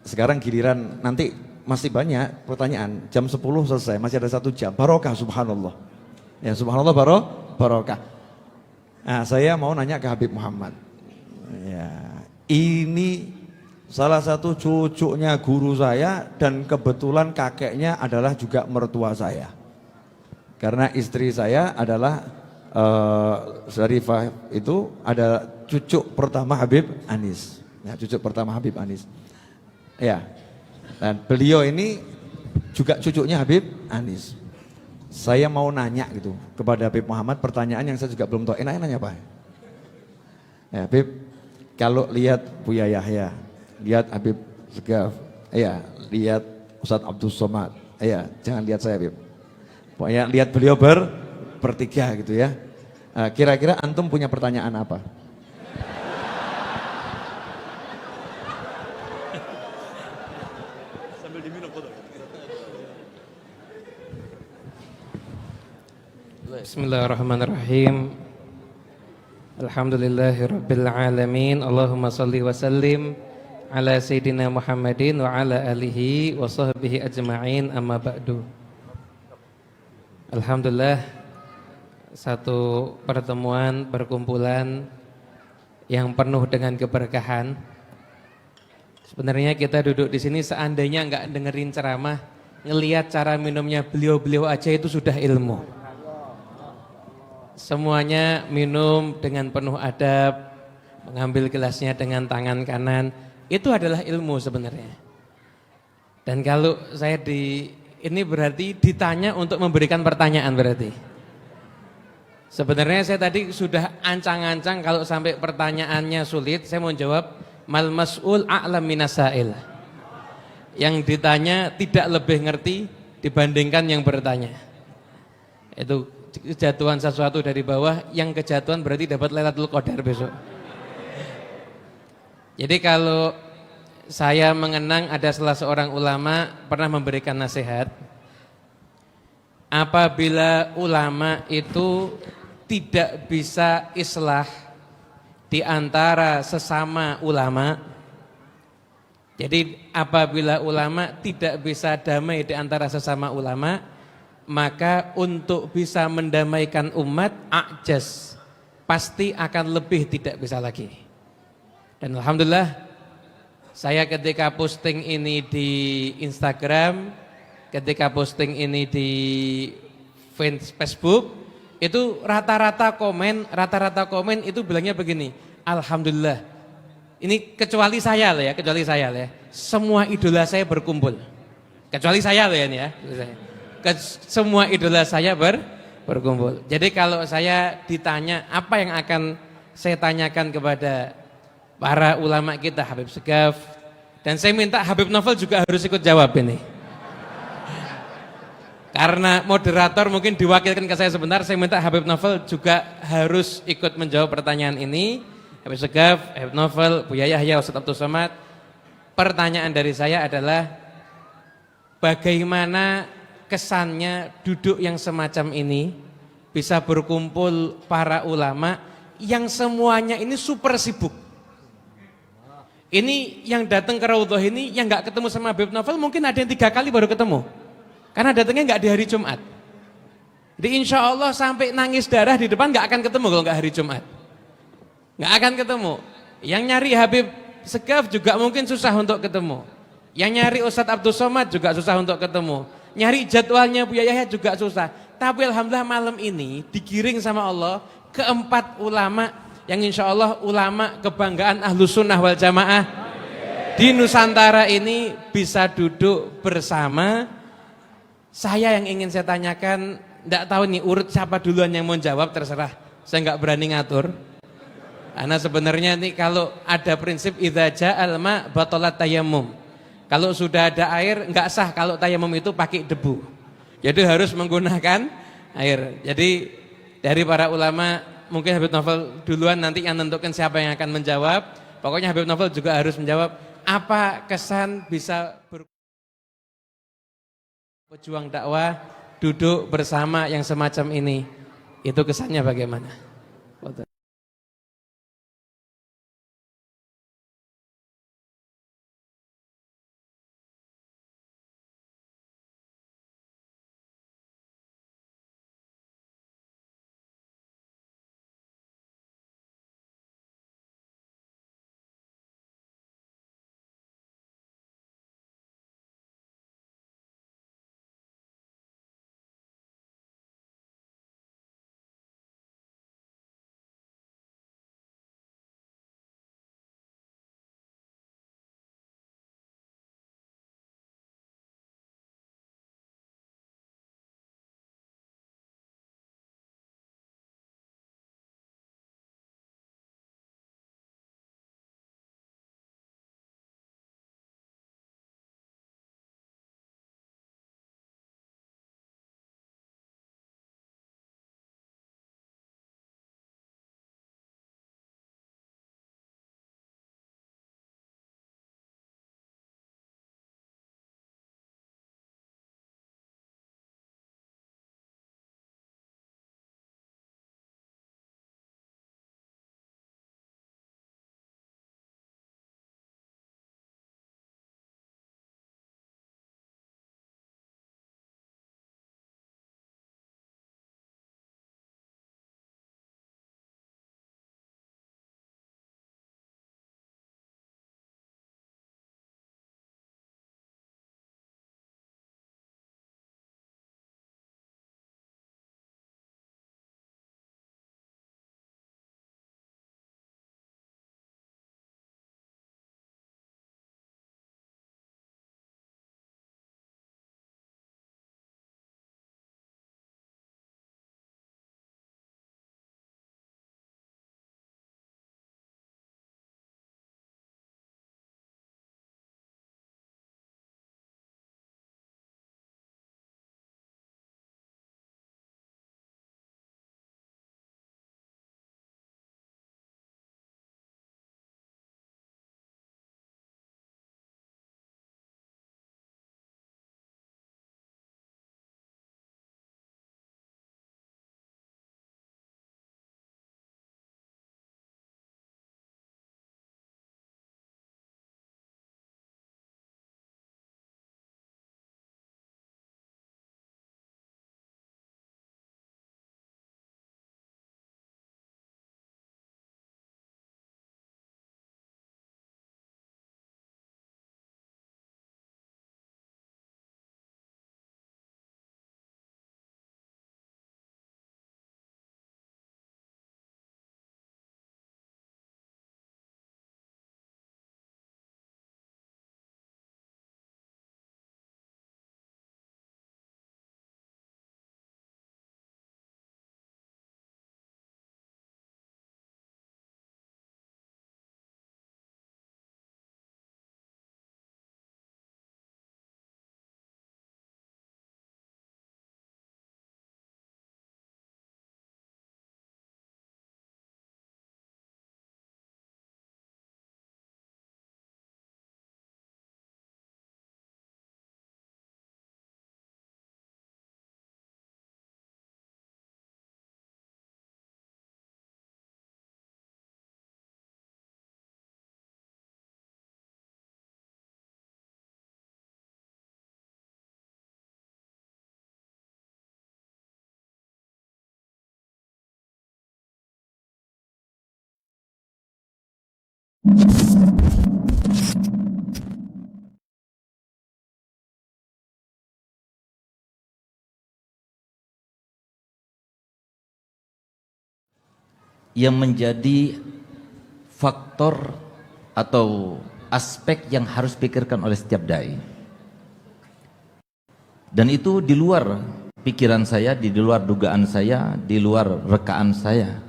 Sekarang giliran nanti masih banyak pertanyaan. Jam 10 selesai, masih ada 1 jam. Barokah subhanallah. Ya subhanallah barokah. Nah, saya mau nanya ke Habib Muhammad. Ya, ini salah satu cucunya guru saya dan kebetulan kakeknya adalah juga mertua saya. Karena istri saya adalah Syarifah itu ada cucu pertama Habib Anis. Ya, cucu pertama Habib Anis. Ya. Dan beliau ini juga cucunya Habib Anis. Saya mau nanya gitu kepada Habib Muhammad pertanyaan yang saya juga belum tahu. Enaknya nanya apa? Ya, Habib, kalau lihat Buya Yahya, lihat Habib Segaf, ya, lihat Ustadz Abdul Somad, ya, jangan lihat saya Habib. Pokoknya lihat beliau bertiga gitu ya. Kira-kira antum punya pertanyaan apa? Bismillahirrahmanirrahim. Alhamdulillahirabbil alamin. Allahumma shalli wa sallim ala sayyidina Muhammadin wa ala alihi wa sahbihi ajma'in, amma ba'du. Alhamdulillah, satu pertemuan perkumpulan yang penuh dengan keberkahan. Sebenarnya kita duduk di sini seandainya enggak dengerin ceramah, ngelihat cara minumnya beliau-beliau aja itu sudah ilmu. Semuanya minum dengan penuh adab, mengambil gelasnya dengan tangan kanan, itu adalah ilmu sebenarnya. Dan kalau saya ini berarti ditanya untuk memberikan pertanyaan berarti. Sebenarnya saya tadi sudah ancang-ancang kalau sampai pertanyaannya sulit, saya mau jawab mal mas'ul a'lam minasail. Yang ditanya tidak lebih ngerti dibandingkan yang bertanya. Itu kejatuhan sesuatu dari bawah, yang kejatuhan berarti dapat Lailatul Qadar besok. Jadi kalau saya mengenang ada salah seorang ulama pernah memberikan nasihat, apabila ulama itu tidak bisa islah di antara sesama ulama, jadi apabila ulama tidak bisa damai di antara sesama ulama, maka untuk bisa mendamaikan umat ajaz, pasti akan lebih tidak bisa lagi. Dan alhamdulillah, saya ketika posting ini di Instagram, ketika posting ini di Facebook, itu rata-rata komen itu bilangnya begini, alhamdulillah. Ini kecuali saya lah ya, semua idola saya berkumpul. Kecuali saya loh ya. Semua idola saya berkumpul. Jadi kalau saya ditanya apa yang akan saya tanyakan kepada para ulama kita, Habib Segaf, dan saya minta Habib Novel juga harus ikut jawab ini. Karena moderator mungkin diwakilkan ke saya sebentar, saya minta Habib Novel juga harus ikut menjawab pertanyaan ini. Habib Segaf, Habib Novel, Buya Yahya, Ustadz Abdul Somad. Pertanyaan dari saya adalah bagaimana kesannya duduk yang semacam ini, bisa berkumpul para ulama yang semuanya ini super sibuk. Ini yang datang ke Raudhah ini, yang gak ketemu sama Habib Novel mungkin ada yang 3 kali baru ketemu. Karena datangnya gak di hari Jumat. Jadi insya Allah sampai nangis darah di depan gak akan ketemu kalau gak hari Jumat. Gak akan ketemu. Yang nyari Habib Segaf juga mungkin susah untuk ketemu. Yang nyari Ustadz Abdul Somad juga susah untuk ketemu. Nyari jadwalnya Buya Yahya juga susah. Tapi alhamdulillah malam ini digiring sama Allah ke 4 ulama yang insya Allah ulama kebanggaan Ahlus Sunnah wal Jamaah di Nusantara ini bisa duduk bersama Saya yang ingin saya tanyakan, enggak tahu nih urut siapa duluan yang mau jawab, terserah. Saya enggak berani ngatur. Karena sebenarnya nih kalau ada prinsip idza ja'al ma batalat tayammum. Kalau sudah ada air enggak sah kalau tayamum itu pakai debu. Jadi harus menggunakan air. Jadi dari para ulama mungkin Habib Novel duluan nanti yang menentukan siapa yang akan menjawab. Pokoknya Habib Novel juga harus menjawab apa kesan bisa pejuang dakwah duduk bersama yang semacam ini. Itu kesannya bagaimana? Yang menjadi faktor atau aspek yang harus pikirkan oleh setiap dai. Dan itu di luar pikiran saya, di luar dugaan saya, di luar rekaan saya.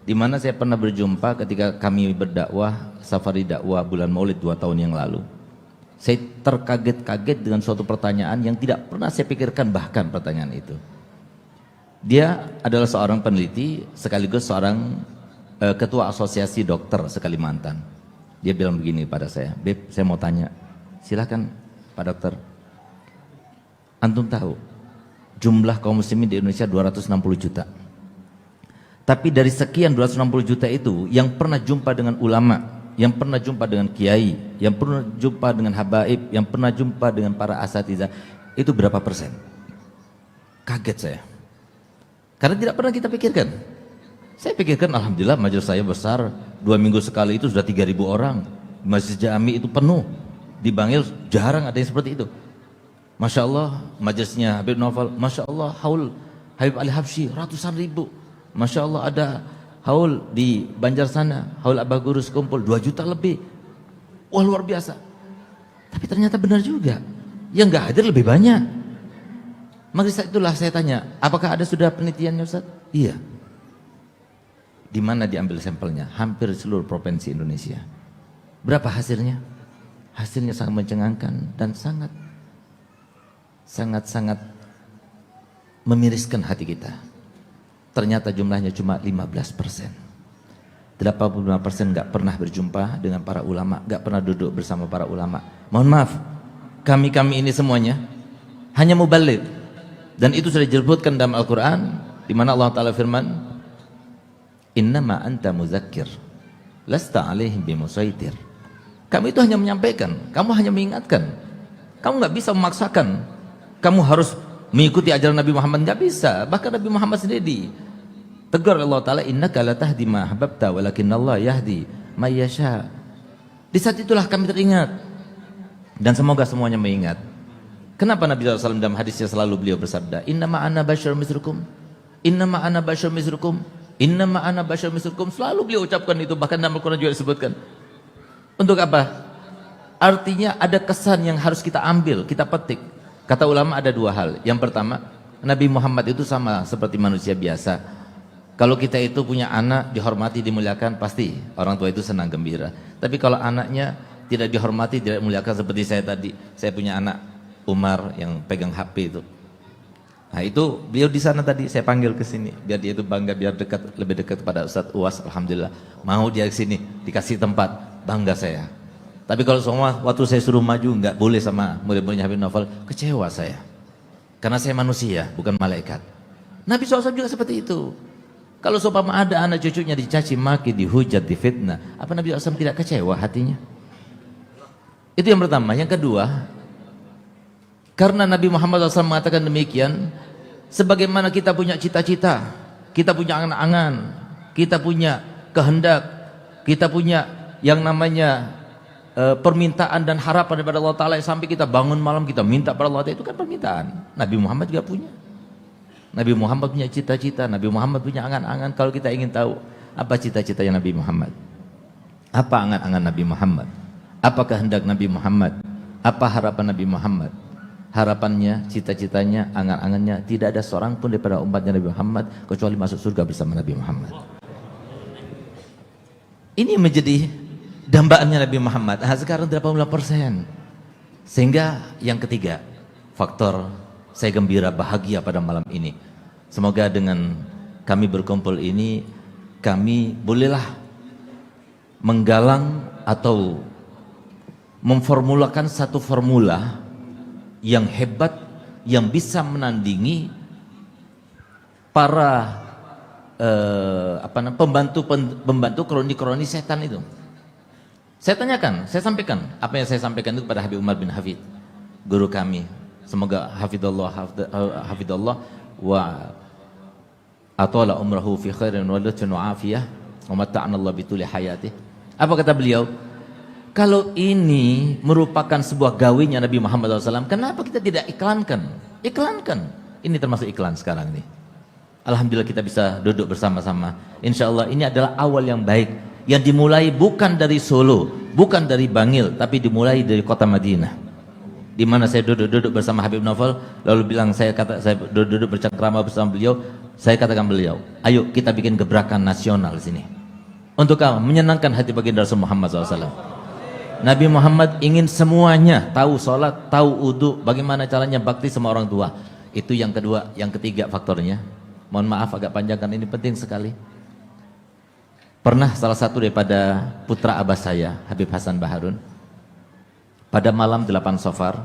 Di mana saya pernah berjumpa ketika kami berdakwah, safari dakwah bulan Maulid 2 tahun yang lalu. Saya terkaget-kaget dengan suatu pertanyaan yang tidak pernah saya pikirkan, bahkan pertanyaan itu. Dia adalah seorang peneliti sekaligus seorang ketua asosiasi dokter se-Kalimantan. Dia bilang begini pada saya, "Beb, saya mau tanya, silakan Pak Dokter. Antum tahu jumlah kaum muslimin di Indonesia 260 juta. Tapi dari sekian 260 juta itu yang pernah jumpa dengan ulama, yang pernah jumpa dengan kiai, yang pernah jumpa dengan habaib, yang pernah jumpa dengan para asatidzah, itu berapa persen?" Kaget saya. Karena tidak pernah kita pikirkan. Saya pikirkan alhamdulillah majelis saya besar, 2 minggu sekali itu sudah 3.000 orang. Masjid Jami itu penuh. Di Bangil jarang ada yang seperti itu. Masya Allah majelisnya Habib Naufal, Masya Allah haul Habib Ali Habsyi ratusan ribu. Masya Allah ada haul di Banjar sana, haul Abah Guru sekumpul 2 juta lebih. Wah, luar biasa. Tapi ternyata benar juga, yang nggak hadir lebih banyak. Maka saat itulah saya tanya, apakah ada sudah penelitiannya Ustaz? Iya. Di mana diambil sampelnya? Hampir seluruh provinsi Indonesia. Berapa hasilnya? Hasilnya sangat mencengangkan dan sangat memiriskan hati kita. Ternyata jumlahnya cuma 15%. 85% nggak pernah berjumpa dengan para ulama, nggak pernah duduk bersama para ulama. Mohon maaf, kami ini semuanya hanya muballigh. Dan itu sudah disebutkan dalam Al-Quran, di mana Allah Ta'ala firman, "Innama anta muzakkir, lasta alaihim bimusaitir." Kamu itu hanya menyampaikan, kamu hanya mengingatkan. Kamu nggak bisa memaksakan. Kamu harus mengikuti ajaran Nabi Muhammad, nggak bisa. Bahkan Nabi Muhammad sendiri tegur Allah Ta'ala, "Innaka la tahdi ma ahbabta walakinallah yahdi may yasha." Di saat itulah kami teringat. Dan semoga semuanya mengingat. Kenapa Nabi SAW dalam hadisnya selalu beliau bersabda, "Innama ana basyar misrukum, innama ana basyar misrukum, innama ana basyar misrukum." Selalu beliau ucapkan itu, bahkan dalam Al-Quran juga disebutkan. Untuk apa? Artinya ada kesan yang harus kita ambil, kita petik. Kata ulama ada 2 hal. Yang pertama, Nabi Muhammad itu sama seperti manusia biasa. Kalau kita itu punya anak, dihormati, dimuliakan, pasti orang tua itu senang gembira. Tapi kalau anaknya tidak dihormati, tidak dimuliakan, seperti saya tadi, saya punya anak Umar yang pegang HP itu. Nah itu beliau di sana tadi saya panggil ke sini biar dia itu bangga, biar dekat, lebih dekat kepada Ustadz Uwas. Alhamdulillah mau dia ke sini, dikasih tempat, bangga saya. Tapi kalau semua waktu saya suruh maju nggak boleh sama murid-muridnya Habib Naufal, kecewa saya. Karena saya manusia, bukan malaikat. Nabi SAW juga seperti itu. Kalau seumpama ada anak cucunya dicaci maki, dihujat, difitnah, apa Nabi SAW tidak kecewa hatinya? Itu yang pertama. Yang kedua, karena Nabi Muhammad SAW mengatakan demikian, sebagaimana kita punya cita-cita, kita punya angan-angan, kita punya kehendak, kita punya yang namanya permintaan dan harapan daripada Allah Ta'ala, sampai kita bangun malam kita minta pada Allah Ta'ala, itu kan permintaan. Nabi Muhammad juga punya. Nabi Muhammad punya cita-cita, Nabi Muhammad punya angan-angan. Kalau kita ingin tahu apa cita-citanya Nabi Muhammad, apa angan-angan Nabi Muhammad, apa kehendak Nabi Muhammad, apa harapan Nabi Muhammad, harapannya, cita-citanya, angan-angannya, tidak ada seorang pun daripada umatnya Nabi Muhammad kecuali masuk surga bersama Nabi Muhammad. Ini menjadi dambaannya Nabi Muhammad. Nah, sekarang 80%. Sehingga yang ketiga, faktor saya gembira, bahagia pada malam ini. Semoga dengan kami berkumpul ini, kami bolehlah menggalang atau memformulakan satu formula yang hebat, yang bisa menandingi para pembantu kroni-kroni setan itu. Saya tanyakan, saya sampaikan apa yang saya sampaikan itu kepada Habib Umar bin Hafid, guru kami. Semoga hafidallah wa atala umrahu fi khairin wa afiyah wa mata'ana Allah bituli hayatih. Apa kata beliau? Kalau ini merupakan sebuah gawinya Nabi Muhammad SAW, kenapa kita tidak iklankan? Iklankan. Ini termasuk iklan sekarang ini. Alhamdulillah kita bisa duduk bersama-sama. Insya Allah ini adalah awal yang baik, yang dimulai bukan dari Solo, bukan dari Bangil, tapi dimulai dari kota Madinah. di mana saya duduk bersama Habib Novel, lalu bilang saya duduk bercengkrama bersama beliau, saya katakan beliau, ayo kita bikin gebrakan nasional di sini. Untuk apa? Menyenangkan hati baginda Rasul Muhammad SAW. Nabi Muhammad ingin semuanya tahu sholat, tahu wudu, bagaimana caranya bakti sama orang tua. Itu yang kedua, yang ketiga faktornya. Mohon maaf agak panjang kan ini penting sekali. Pernah salah satu daripada putra abah saya, Habib Hasan Baharun, pada malam 8 Safar,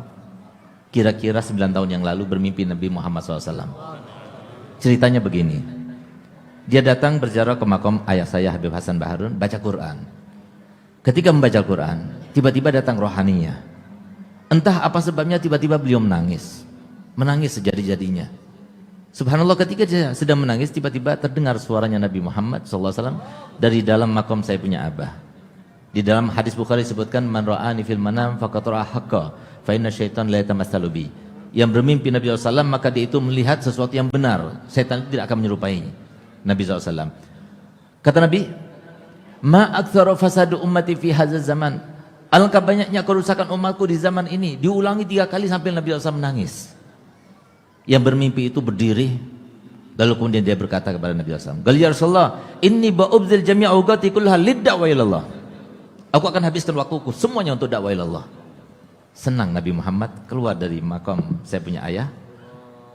kira-kira 9 tahun yang lalu bermimpi Nabi Muhammad SAW. Ceritanya begini, dia datang berziarah ke makam ayah saya Habib Hasan Baharun, baca Quran. Ketika membaca Quran, tiba-tiba datang rohaninya. Entah apa sebabnya tiba-tiba beliau menangis sejadi-jadinya. Subhanallah, ketika dia sedang menangis, tiba-tiba terdengar suaranya Nabi Muhammad SAW dari dalam makam saya punya abah. Di dalam hadis Bukhari disebutkan, man ra'ani fil manam faqad ra'a haqqa fa inna syaitan la yatamassalu bi. Yang bermimpi Nabi SAW maka dia itu melihat sesuatu yang benar. Setan itu tidak akan menyerupai Nabi SAW. Kata Nabi, ma aktsaru fasadu ummati fi hadzal zaman. Alangkah banyaknya kerusakan umatku di zaman ini. Diulangi 3 kali sampai Nabi SAW menangis. Yang bermimpi itu berdiri, lalu kemudian dia berkata kepada Nabi SAW, "Gal ya Rasulullah, inni ba'ubdzil jami'a awqati kullaha lid-da'wa ilallah." Aku akan habiskan waktuku semuanya untuk dakwah ilallah. Senang Nabi Muhammad keluar dari makam saya punya ayah.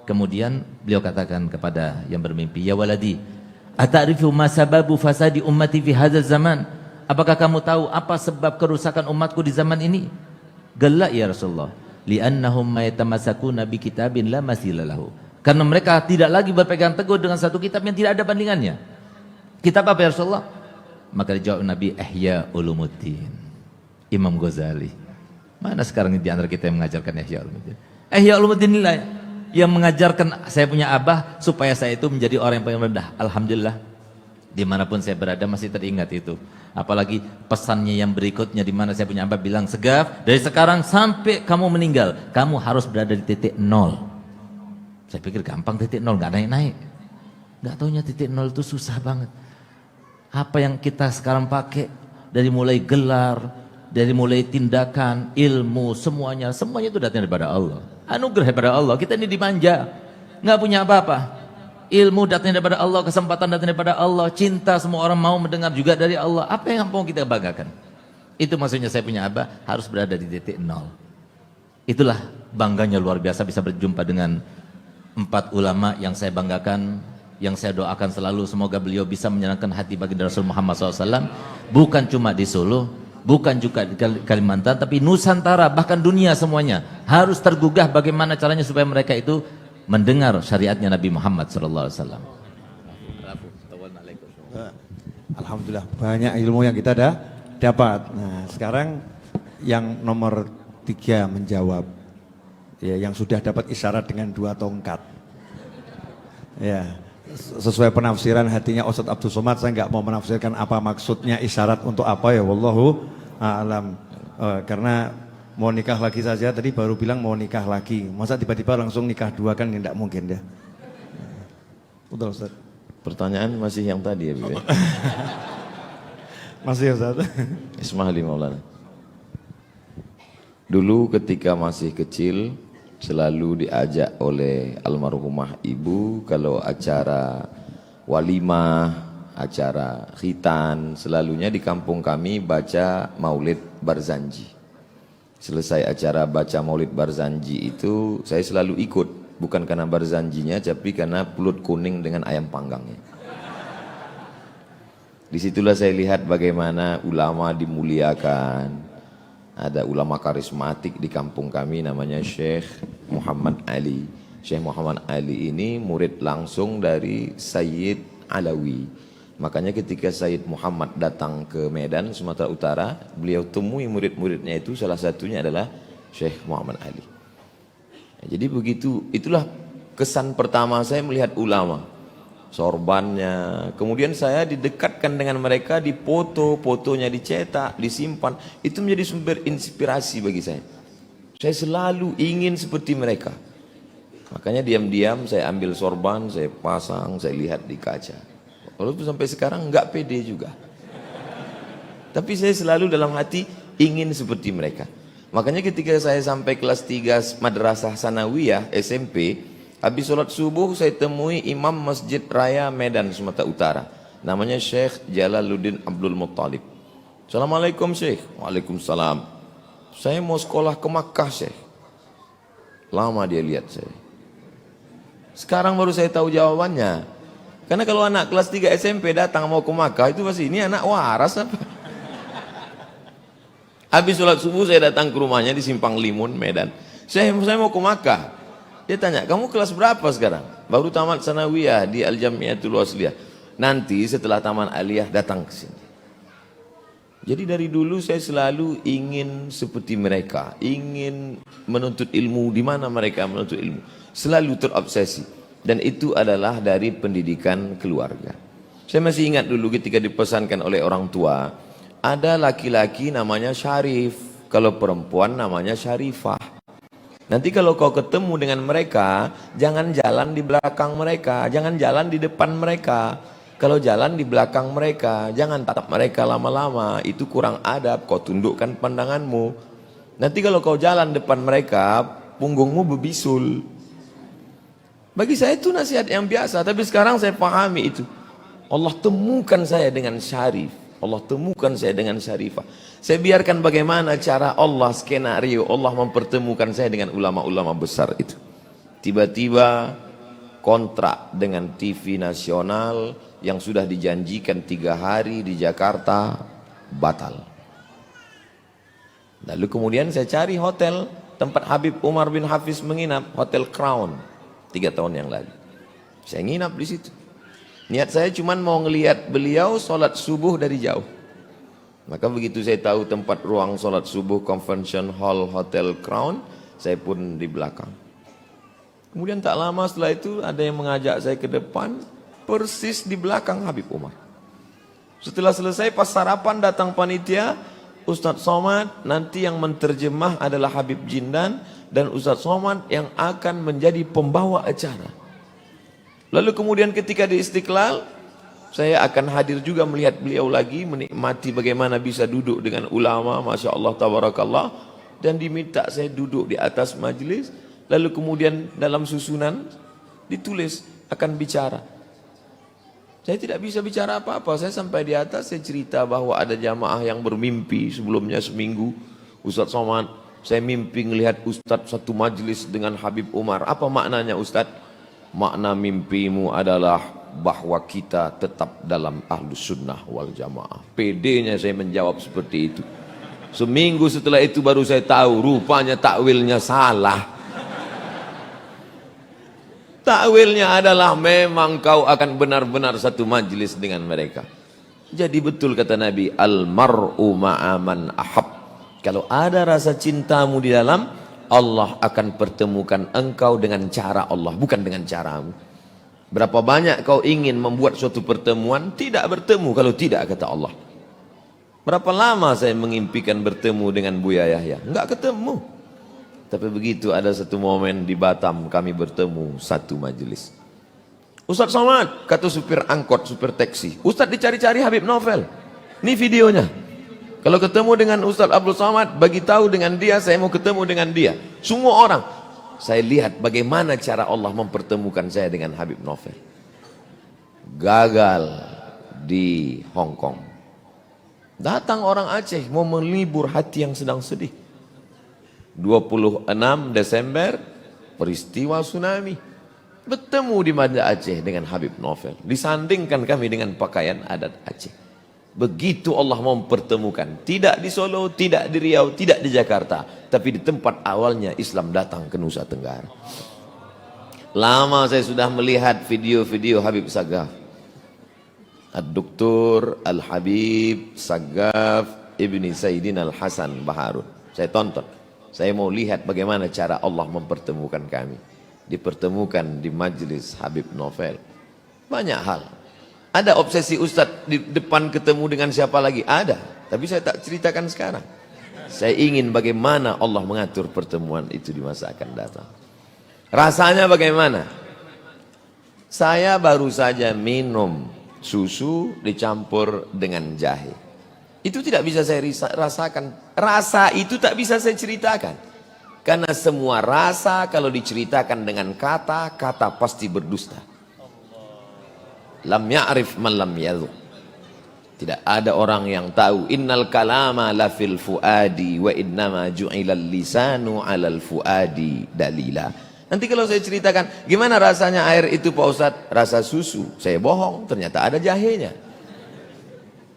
Kemudian beliau katakan kepada yang bermimpi, "Ya waladi, ata'rifu ma sababu fasadi ummati fi hadzal zaman?" Apakah kamu tahu apa sebab kerusakan umatku di zaman ini? Galla ya Rasulullah, li'annahum ma yatamassakuna bi kitabin la masila lahu. Karena mereka tidak lagi berpegang teguh dengan satu kitab yang tidak ada bandingannya. Kitab apa ya Rasulullah? Maka dijawab Nabi, Ihya Ulumuddin, Imam Ghazali. Mana sekarang di antara kita yang mengajarkan Ihya Ulumuddin? Ihya Ulumuddin inilah yang mengajarkan saya punya abah supaya saya itu menjadi orang yang paling rendah. Alhamdulillah, dimanapun saya berada masih teringat itu. Apalagi pesannya yang berikutnya, di mana saya punya abah bilang, Segaf, dari sekarang sampai kamu meninggal, kamu harus berada di titik 0. Saya pikir gampang titik 0, nggak naik-naik. Nggak taunya titik 0 itu susah banget. Apa yang kita sekarang pakai, dari mulai gelar, dari mulai tindakan, ilmu, semuanya itu datang daripada Allah. Anugerah daripada Allah. Kita ini dimanja, nggak punya apa-apa. Ilmu datang daripada Allah, kesempatan datang daripada Allah, cinta semua orang mau mendengar juga dari Allah. Apa yang mau kita banggakan? Itu maksudnya saya punya abah harus berada di titik 0. Itulah bangganya luar biasa bisa berjumpa dengan 4 ulama yang saya banggakan, yang saya doakan selalu semoga beliau bisa menyenangkan hati baginda Rasul Muhammad SAW. Bukan cuma di Solo, bukan juga di Kalimantan, tapi Nusantara, bahkan dunia semuanya harus tergugah bagaimana caranya supaya mereka itu mendengar syariatnya Nabi Muhammad SAW. Alhamdulillah banyak ilmu yang kita dapat. Nah sekarang yang nomor 3 menjawab, ya, yang sudah dapat isyarat dengan 2 tongkat. Ya, sesuai penafsiran hatinya Ustadz Abdul Somad, saya nggak mau menafsirkan apa maksudnya isyarat untuk apa ya, wallahu a'lam. Karena mau nikah lagi saja, tadi baru bilang mau nikah lagi, masa tiba-tiba langsung nikah 2 kan tidak mungkin ya. Betul Ustadz. Pertanyaan masih yang tadi ya, Bibi? Masih Ustadz. Ismaili Maulana. Dulu ketika masih kecil selalu diajak oleh almarhumah ibu kalau acara walimah, acara khitan, selalunya di kampung kami baca Maulid Barzanji. Selesai acara baca Maulid Barzanji itu saya selalu ikut, bukan karena Barzanjinya tapi karena pulut kuning dengan ayam panggangnya. Disitulah saya lihat bagaimana ulama dimuliakan. Ada ulama karismatik di kampung kami namanya Syekh Muhammad Ali. Syekh Muhammad Ali ini murid langsung dari Sayyid Alawi. Makanya ketika Sayyid Muhammad datang ke Medan, Sumatera Utara, beliau temui murid-muridnya itu, salah satunya adalah Syekh Muhammad Ali. Jadi begitu, itulah kesan pertama saya melihat ulama. Sorbannya, kemudian saya didekatkan dengan mereka, dipoto, fotonya dicetak, disimpan, itu menjadi sumber inspirasi bagi saya. Saya selalu ingin seperti mereka. Makanya diam-diam saya ambil sorban, saya pasang, saya lihat di kaca. Walaupun sampai sekarang nggak pede juga. Tapi saya selalu dalam hati ingin seperti mereka. Makanya ketika saya sampai kelas 3 Madrasah Sanawiyah SMP, habis sholat subuh saya temui Imam Masjid Raya Medan Sumatera Utara. Namanya Syekh Jalaluddin Abdul Muttalib. Assalamualaikum Syekh. Waalaikumsalam. Saya mau sekolah ke Makkah Syekh. Lama dia lihat saya. Sekarang baru saya tahu jawabannya. Karena kalau anak kelas 3 SMP datang mau ke Makkah, itu pasti ini anak waras apa? Habis sholat subuh saya datang ke rumahnya di Simpang Limun, Medan. Saya mau ke Makkah. Dia tanya, kamu kelas berapa sekarang? Baru tamat sanawiyah di Al-Jamiatul Wasliyah. Nanti setelah taman aliyah datang ke sini. Jadi dari dulu saya selalu ingin seperti mereka, ingin menuntut ilmu di mana mereka menuntut ilmu. Selalu terobsesi. Dan itu adalah dari pendidikan keluarga. Saya masih ingat dulu ketika dipesankan oleh orang tua, ada laki-laki namanya Syarif, kalau perempuan namanya Syarifah. Nanti kalau kau ketemu dengan mereka, jangan jalan di belakang mereka, jangan jalan di depan mereka. Kalau jalan di belakang mereka, jangan tatap mereka lama-lama, itu kurang adab, kau tundukkan pandanganmu. Nanti kalau kau jalan depan mereka, punggungmu berbisul. Bagi saya itu nasihat yang biasa, tapi sekarang saya pahami itu. Allah temukan saya dengan Syarif. Allah temukan saya dengan Syarifah. Saya biarkan bagaimana cara Allah, skenario Allah mempertemukan saya dengan ulama-ulama besar itu. Tiba-tiba kontrak dengan TV nasional yang sudah dijanjikan 3 hari di Jakarta batal. Lalu kemudian saya cari hotel tempat Habib Umar bin Hafiz menginap, Hotel Crown, 3 tahun yang lalu. Saya nginap di situ. Niat saya cuma mau ngelihat beliau sholat subuh dari jauh. Maka begitu saya tahu tempat ruang sholat subuh Convention Hall Hotel Crown, saya pun di belakang. Kemudian tak lama setelah itu ada yang mengajak saya ke depan, persis di belakang Habib Umar. Setelah selesai pas sarapan datang panitia, Ustadz Somad, nanti yang menterjemah adalah Habib Jindan, dan Ustadz Somad yang akan menjadi pembawa acara. Lalu kemudian ketika di Istiqlal, saya akan hadir juga melihat beliau lagi, menikmati bagaimana bisa duduk dengan ulama, Masya Allah, Tabarakallah. Dan diminta saya duduk di atas majelis, lalu kemudian dalam susunan ditulis akan bicara. Saya tidak bisa bicara apa-apa, saya sampai di atas, saya cerita bahwa ada jamaah yang bermimpi sebelumnya seminggu. Ustadz Somad, saya mimpi melihat Ustadz satu majelis dengan Habib Umar. Apa maknanya Ustadz? Makna mimpimu adalah bahwa kita tetap dalam Ahlus Sunnah wal Jamaah. Pedenya saya menjawab seperti itu. Seminggu setelah itu baru saya tahu rupanya takwilnya salah. Takwilnya adalah memang kau akan benar-benar satu majlis dengan mereka. Jadi betul kata Nabi, al-mar'u ma'aman ahab. Kalau ada rasa cintamu di dalam, Allah akan pertemukan engkau dengan cara Allah, bukan dengan caramu. Berapa banyak kau ingin membuat suatu pertemuan, tidak bertemu kalau tidak, kata Allah. Berapa lama saya mengimpikan bertemu dengan Buya Yahya, enggak ketemu. Tapi begitu ada satu momen di Batam, kami bertemu satu majelis. Ustadz Somad, kata supir angkot, supir taksi, Ustadz dicari-cari Habib Novel. Ini videonya. Kalau ketemu dengan Ustadz Abdul Somad, bagi tahu dengan dia, saya mau ketemu dengan dia. Semua orang. Saya lihat bagaimana cara Allah mempertemukan saya dengan Habib Novel. Gagal di Hong Kong. Datang orang Aceh mau melibur hati yang sedang sedih. 26 Desember, peristiwa tsunami. Bertemu di Banda Aceh dengan Habib Novel. Disandingkan kami dengan pakaian adat Aceh. Begitu Allah mempertemukan, tidak di Solo, tidak di Riau, tidak di Jakarta, tapi di tempat awalnya Islam datang ke Nusa Tenggara. Lama saya sudah melihat video-video Habib Sagaf, Ad-Doktor Al-Habib Sagaf Ibni Sayyidin Al-Hasan Baharun. Saya tonton, saya mau lihat bagaimana cara Allah mempertemukan kami. Dipertemukan di majelis Habib Novel. Banyak hal. Ada obsesi Ustadz di depan ketemu dengan siapa lagi? Ada, tapi saya tak ceritakan sekarang. Saya ingin bagaimana Allah mengatur pertemuan itu di masa akan datang. Rasanya bagaimana? Saya baru saja minum susu dicampur dengan jahe. Itu tidak bisa saya rasakan. Rasa itu tak bisa saya ceritakan. Karena semua rasa kalau diceritakan dengan kata, kata pasti berdusta. Lam ya'rif man lam yadhuq. Tidak ada orang yang tahu. Innal kalama la fil fuadi wa innama ju'ilal lisanu 'alal fuadi dalila. Nanti kalau saya ceritakan gimana rasanya air itu Pak Ustadz, rasa susu. Saya bohong, ternyata ada jahenya.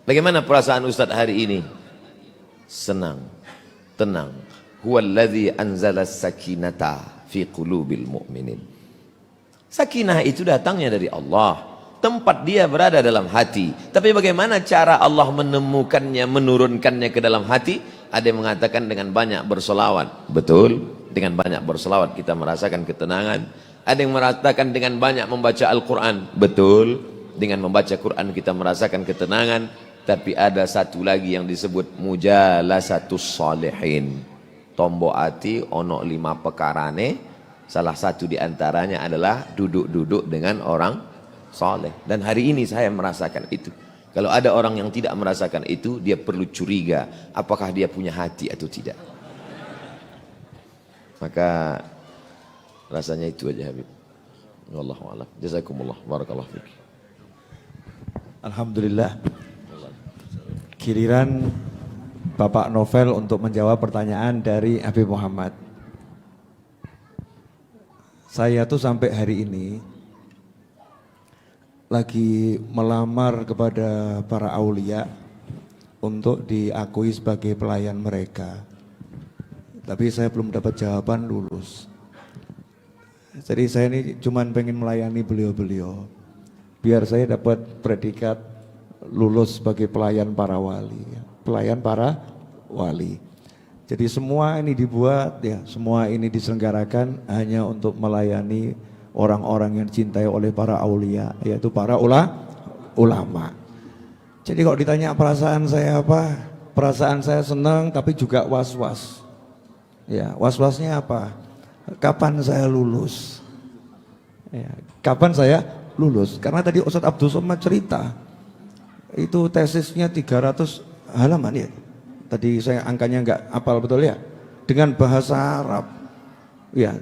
Bagaimana perasaan Ustadz hari ini? Senang, tenang. Huwallazi anzala sakinata fi qulubil mu'minin. Sakinah itu datangnya dari Allah. Tempat dia berada dalam hati. Tapi bagaimana cara Allah menemukannya, menurunkannya ke dalam hati? Ada yang mengatakan dengan banyak bersolawat. Betul, dengan banyak bersolawat kita merasakan ketenangan. Ada yang mengatakan dengan banyak membaca Al-Quran. Betul, dengan membaca Quran kita merasakan ketenangan. Tapi ada satu lagi yang disebut mujalasatus salihin. Tombo ati ono 5 pekarane. Salah satu diantaranya adalah duduk-duduk dengan orang soleh. Dan hari ini saya merasakan itu. Kalau ada orang yang tidak merasakan itu, dia perlu curiga apakah dia punya hati atau tidak. Maka rasanya itu aja Habib. Wallahu a'lam. Jazakumullah. Barakallahu fiik. Alhamdulillah. Giliran Bapak Novel untuk menjawab pertanyaan dari Habib Muhammad. Saya tuh sampai hari ini lagi melamar kepada para aulia untuk diakui sebagai pelayan mereka. Tapi saya belum dapat jawaban lulus. Jadi saya ini cuman pengen melayani beliau-beliau. Biar saya dapat predikat lulus sebagai pelayan para wali. Pelayan para wali. Jadi semua ini dibuat ya, semua ini diselenggarakan hanya untuk melayani orang-orang yang dicintai oleh para aulia, yaitu para ulama. Jadi kalau ditanya perasaan saya apa? Perasaan saya senang tapi juga was-was. Ya, was-wasnya apa? Kapan saya lulus? Ya, kapan saya lulus? Karena tadi Ustadz Abdul Somad cerita, itu tesisnya 300 halaman ya. Tadi saya angkanya enggak hafal betul ya. Dengan bahasa Arab. Ya.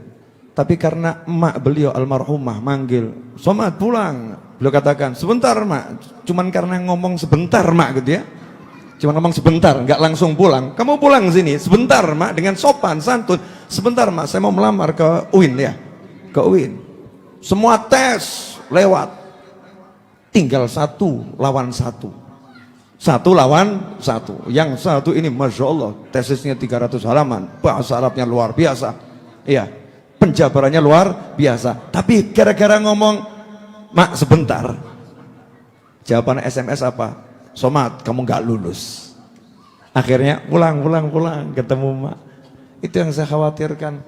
Tapi karena emak beliau almarhumah manggil, Somad pulang. Beliau katakan, sebentar mak. Cuman karena ngomong sebentar mak gitu ya. Cuman ngomong sebentar, enggak langsung pulang. Kamu pulang sini, sebentar mak, dengan sopan, santun. Sebentar mak, saya mau melamar ke UIN ya. Ke UIN. Semua tes lewat. Tinggal 1 lawan 1. 1 lawan 1. Yang satu ini Masya Allah, tesisnya 300 halaman. Bahasa Arabnya luar biasa. Iya. Penjabarannya luar biasa. Tapi gara-gara ngomong, mak sebentar. Jawaban SMS apa? Somad, kamu gak lulus. Akhirnya pulang, ketemu mak. Itu yang saya khawatirkan.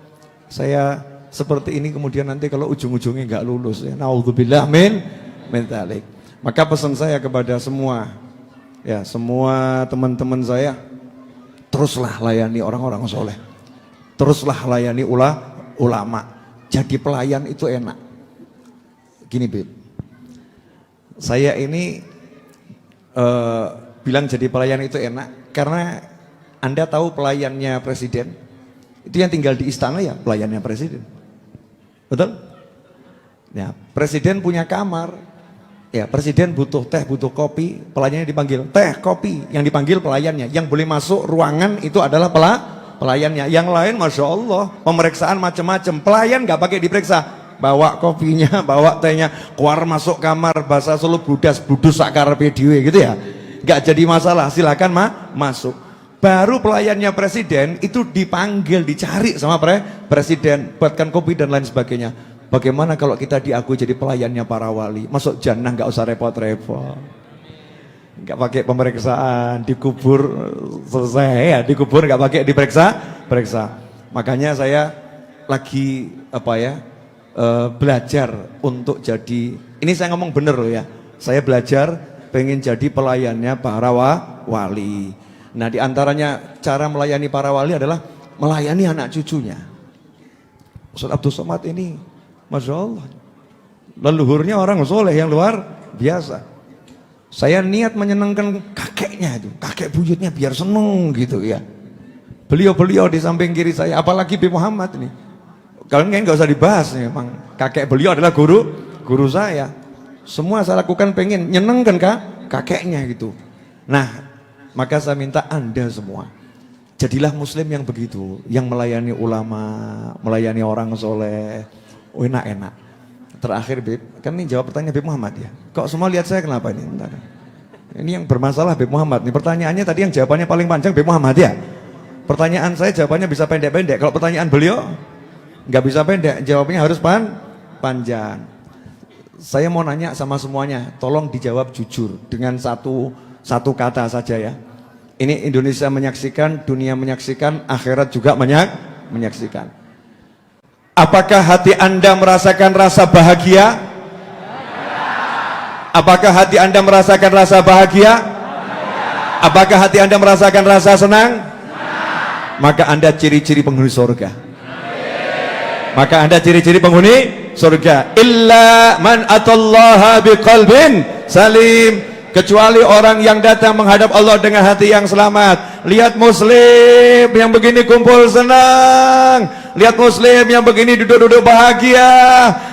Saya seperti ini kemudian nanti kalau ujung-ujungnya gak lulus. Ya. Naudzubillah min dzalik. Maka pesan saya kepada semua, ya semua teman-teman saya, teruslah layani orang-orang soleh. Teruslah layani ulama. Jadi pelayan itu enak. Gini Bib, saya ini bilang jadi pelayan itu enak karena Anda tahu pelayannya presiden itu yang tinggal di istana ya pelayannya presiden, betul? Ya, presiden punya kamar. Ya, presiden butuh teh, butuh kopi, pelayannya dipanggil teh, kopi, yang dipanggil pelayannya. Yang boleh masuk ruangan itu adalah pelayannya. Yang lain Masya Allah, pemeriksaan macam-macam. Pelayan gak pakai diperiksa, bawa kopinya, bawa tehnya, keluar masuk kamar, bahasa Solo budas, budus sakar PDW gitu ya. Gak jadi masalah, silakan masuk. Baru pelayannya presiden itu dipanggil, dicari sama presiden, buatkan kopi dan lain sebagainya. Bagaimana kalau kita diakui jadi pelayannya para wali? Masuk jannah nggak usah repot-repot, nggak pakai pemeriksaan, dikubur selesai ya, dikubur nggak pakai periksa. Makanya saya lagi belajar untuk jadi, ini saya ngomong bener loh ya, saya belajar pengen jadi pelayannya para wali. Nah diantaranya cara melayani para wali adalah melayani anak cucunya. Ustadz Abdul Somad ini Masya Allah, leluhurnya orang soleh yang luar biasa. Saya niat menyenangkan kakeknya itu, kakek buyutnya biar seneng gitu ya. Beliau-beliau di samping kiri saya, apalagi Habib Muhammad ini. Kalian nggak usah dibahas, memang kakek beliau adalah guru saya. Semua saya lakukan pengen nyenengkan kakeknya gitu. Nah, maka saya minta Anda semua, jadilah muslim yang begitu, yang melayani ulama, melayani orang soleh, enak-enak. Terakhir Beb, kan ini jawab pertanyaan Habib Muhammad ya. Kok semua lihat saya kenapa ini? Bentar. Ini yang bermasalah Habib Muhammad. Ini pertanyaannya tadi yang jawabannya paling panjang Habib Muhammad ya. Pertanyaan saya jawabannya bisa pendek-pendek. Kalau pertanyaan beliau nggak bisa pendek, jawabnya harus panjang. Saya mau nanya sama semuanya, tolong dijawab jujur dengan satu kata saja ya. Ini Indonesia menyaksikan, dunia menyaksikan, akhirat juga menyaksikan. Apakah hati Anda merasakan rasa bahagia? Apakah hati Anda merasakan rasa bahagia? Apakah hati Anda merasakan rasa senang? Maka Anda ciri-ciri penghuni surga. Maka Anda ciri-ciri penghuni surga. Illa man atallaha biqalbin salim. Kecuali orang yang datang menghadap Allah dengan hati yang selamat. Lihat muslim yang begini kumpul senang. Lihat muslim yang begini duduk-duduk bahagia.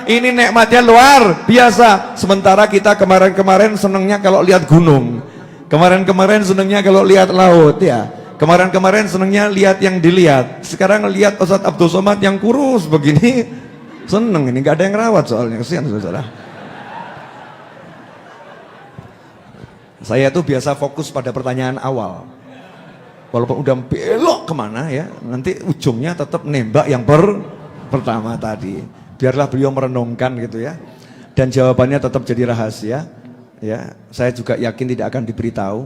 Ini nikmatnya luar biasa. Sementara kita kemarin-kemarin senangnya kalau lihat gunung. Kemarin-kemarin senangnya kalau lihat laut ya. Kemarin-kemarin senangnya lihat yang dilihat. Sekarang lihat Ustadz Abdul Somad yang kurus begini. Seneng ini, gak ada yang rawat soalnya. Kesian saudara. Saya tuh biasa fokus pada pertanyaan awal. Walaupun udah belok kemana ya, nanti ujungnya tetap nembak yang pertama tadi. Biarlah beliau merenungkan gitu ya. Dan jawabannya tetap jadi rahasia. Ya, saya juga yakin tidak akan diberitahu.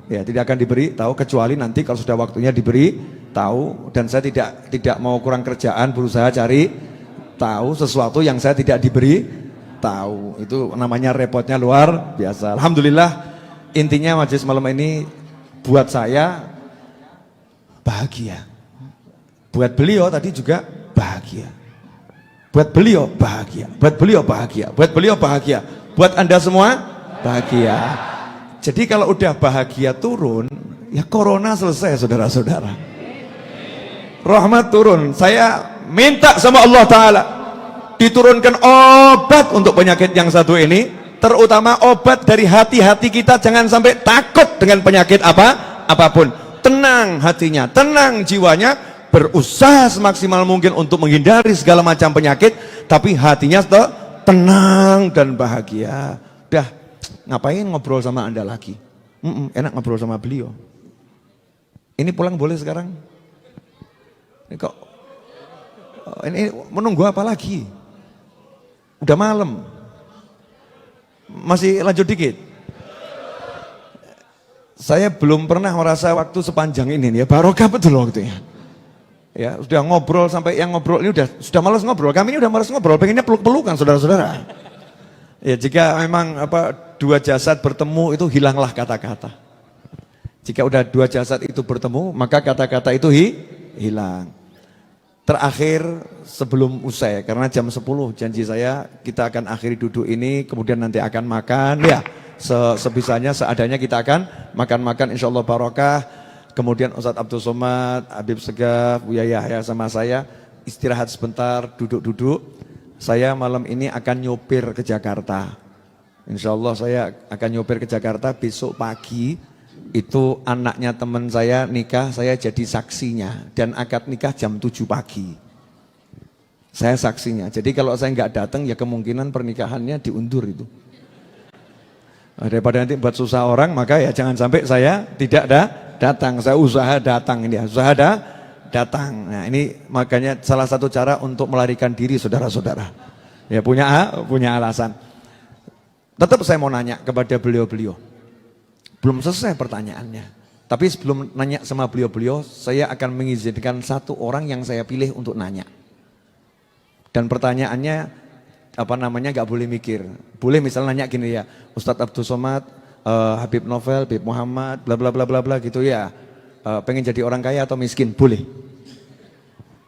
Ya, tidak akan diberitahu kecuali nanti kalau sudah waktunya diberi tahu. Dan saya tidak mau kurang kerjaan, berusaha cari tahu sesuatu yang saya tidak diberi tahu. Itu namanya repotnya luar biasa. Alhamdulillah. Intinya majelis malam ini buat saya bahagia. Buat beliau tadi juga bahagia. Buat beliau bahagia. Buat beliau bahagia. Buat beliau bahagia. Buat Anda semua bahagia. Jadi kalau udah bahagia turun, ya corona selesai saudara-saudara. Rahmat turun. Saya minta sama Allah Ta'ala diturunkan obat untuk penyakit yang satu ini. Terutama obat dari hati-hati kita, jangan sampai takut dengan penyakit apapun. Tenang hatinya, tenang jiwanya, berusaha semaksimal mungkin untuk menghindari segala macam penyakit, tapi hatinya tenang dan bahagia. Dah, ngapain ngobrol sama Anda lagi? Enak ngobrol sama beliau. Ini pulang boleh sekarang? Ini kok ini menunggu apa lagi? Udah malam. Masih lanjut dikit. Saya belum pernah merasa waktu sepanjang ini ya, barokah betul waktunya. Ya, sudah ngobrol sampai yang ngobrol ini sudah malas ngobrol. Kami ini udah malas ngobrol, pengennya peluk-pelukan saudara-saudara. Ya, jika memang dua jasad bertemu itu hilanglah kata-kata. Jika udah dua jasad itu bertemu, maka kata-kata itu hilang. Terakhir sebelum usai, karena jam 10 janji saya kita akan akhiri duduk ini, kemudian nanti akan makan ya, sebisanya seadanya kita akan makan-makan insyaallah barokah. Kemudian Ustadz Abdul Somad, Habib Segaf, Buya Yahya sama saya istirahat sebentar, duduk-duduk. Saya malam ini akan nyopir ke Jakarta. Insyaallah saya akan nyopir ke Jakarta besok pagi. Itu anaknya teman saya nikah, saya jadi saksinya, dan akad nikah jam 7 pagi. Saya saksinya. Jadi kalau saya nggak datang ya kemungkinan pernikahannya diundur itu. Daripada nanti buat susah orang, maka ya jangan sampai saya tidak datang. Saya usaha datang ini, usaha datang. Nah ini makanya salah satu cara untuk melarikan diri saudara-saudara. Ya punya alasan. Tetap saya mau nanya kepada beliau-beliau. Belum selesai pertanyaannya. Tapi sebelum nanya sama beliau-beliau, saya akan mengizinkan satu orang yang saya pilih untuk nanya. Dan pertanyaannya gak boleh mikir. Boleh misalnya nanya gini ya, Ustadz Abdul Somad, Habib Novel, Habib Muhammad, bla bla bla bla bla gitu ya. Pengen jadi orang kaya atau miskin? Boleh.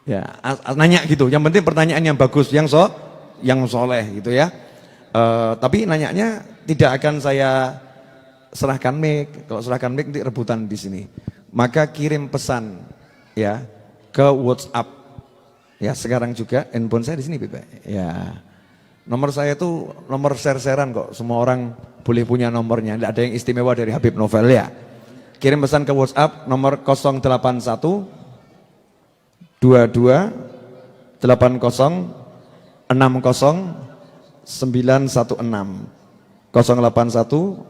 Ya, nanya gitu. Yang penting pertanyaan yang bagus, yang soleh gitu ya. Tapi nanyanya tidak akan saya serahkan mic. Kalau serahkan mic nanti rebutan di sini. Maka kirim pesan ya ke WhatsApp. Ya, sekarang juga handphone saya di sini, Bebe. Ya. Nomor saya itu nomor share-sharean kok. Semua orang boleh punya nomornya. Tidak ada yang istimewa dari Habib Novel ya. Kirim pesan ke WhatsApp nomor 081 22 80 60 916 081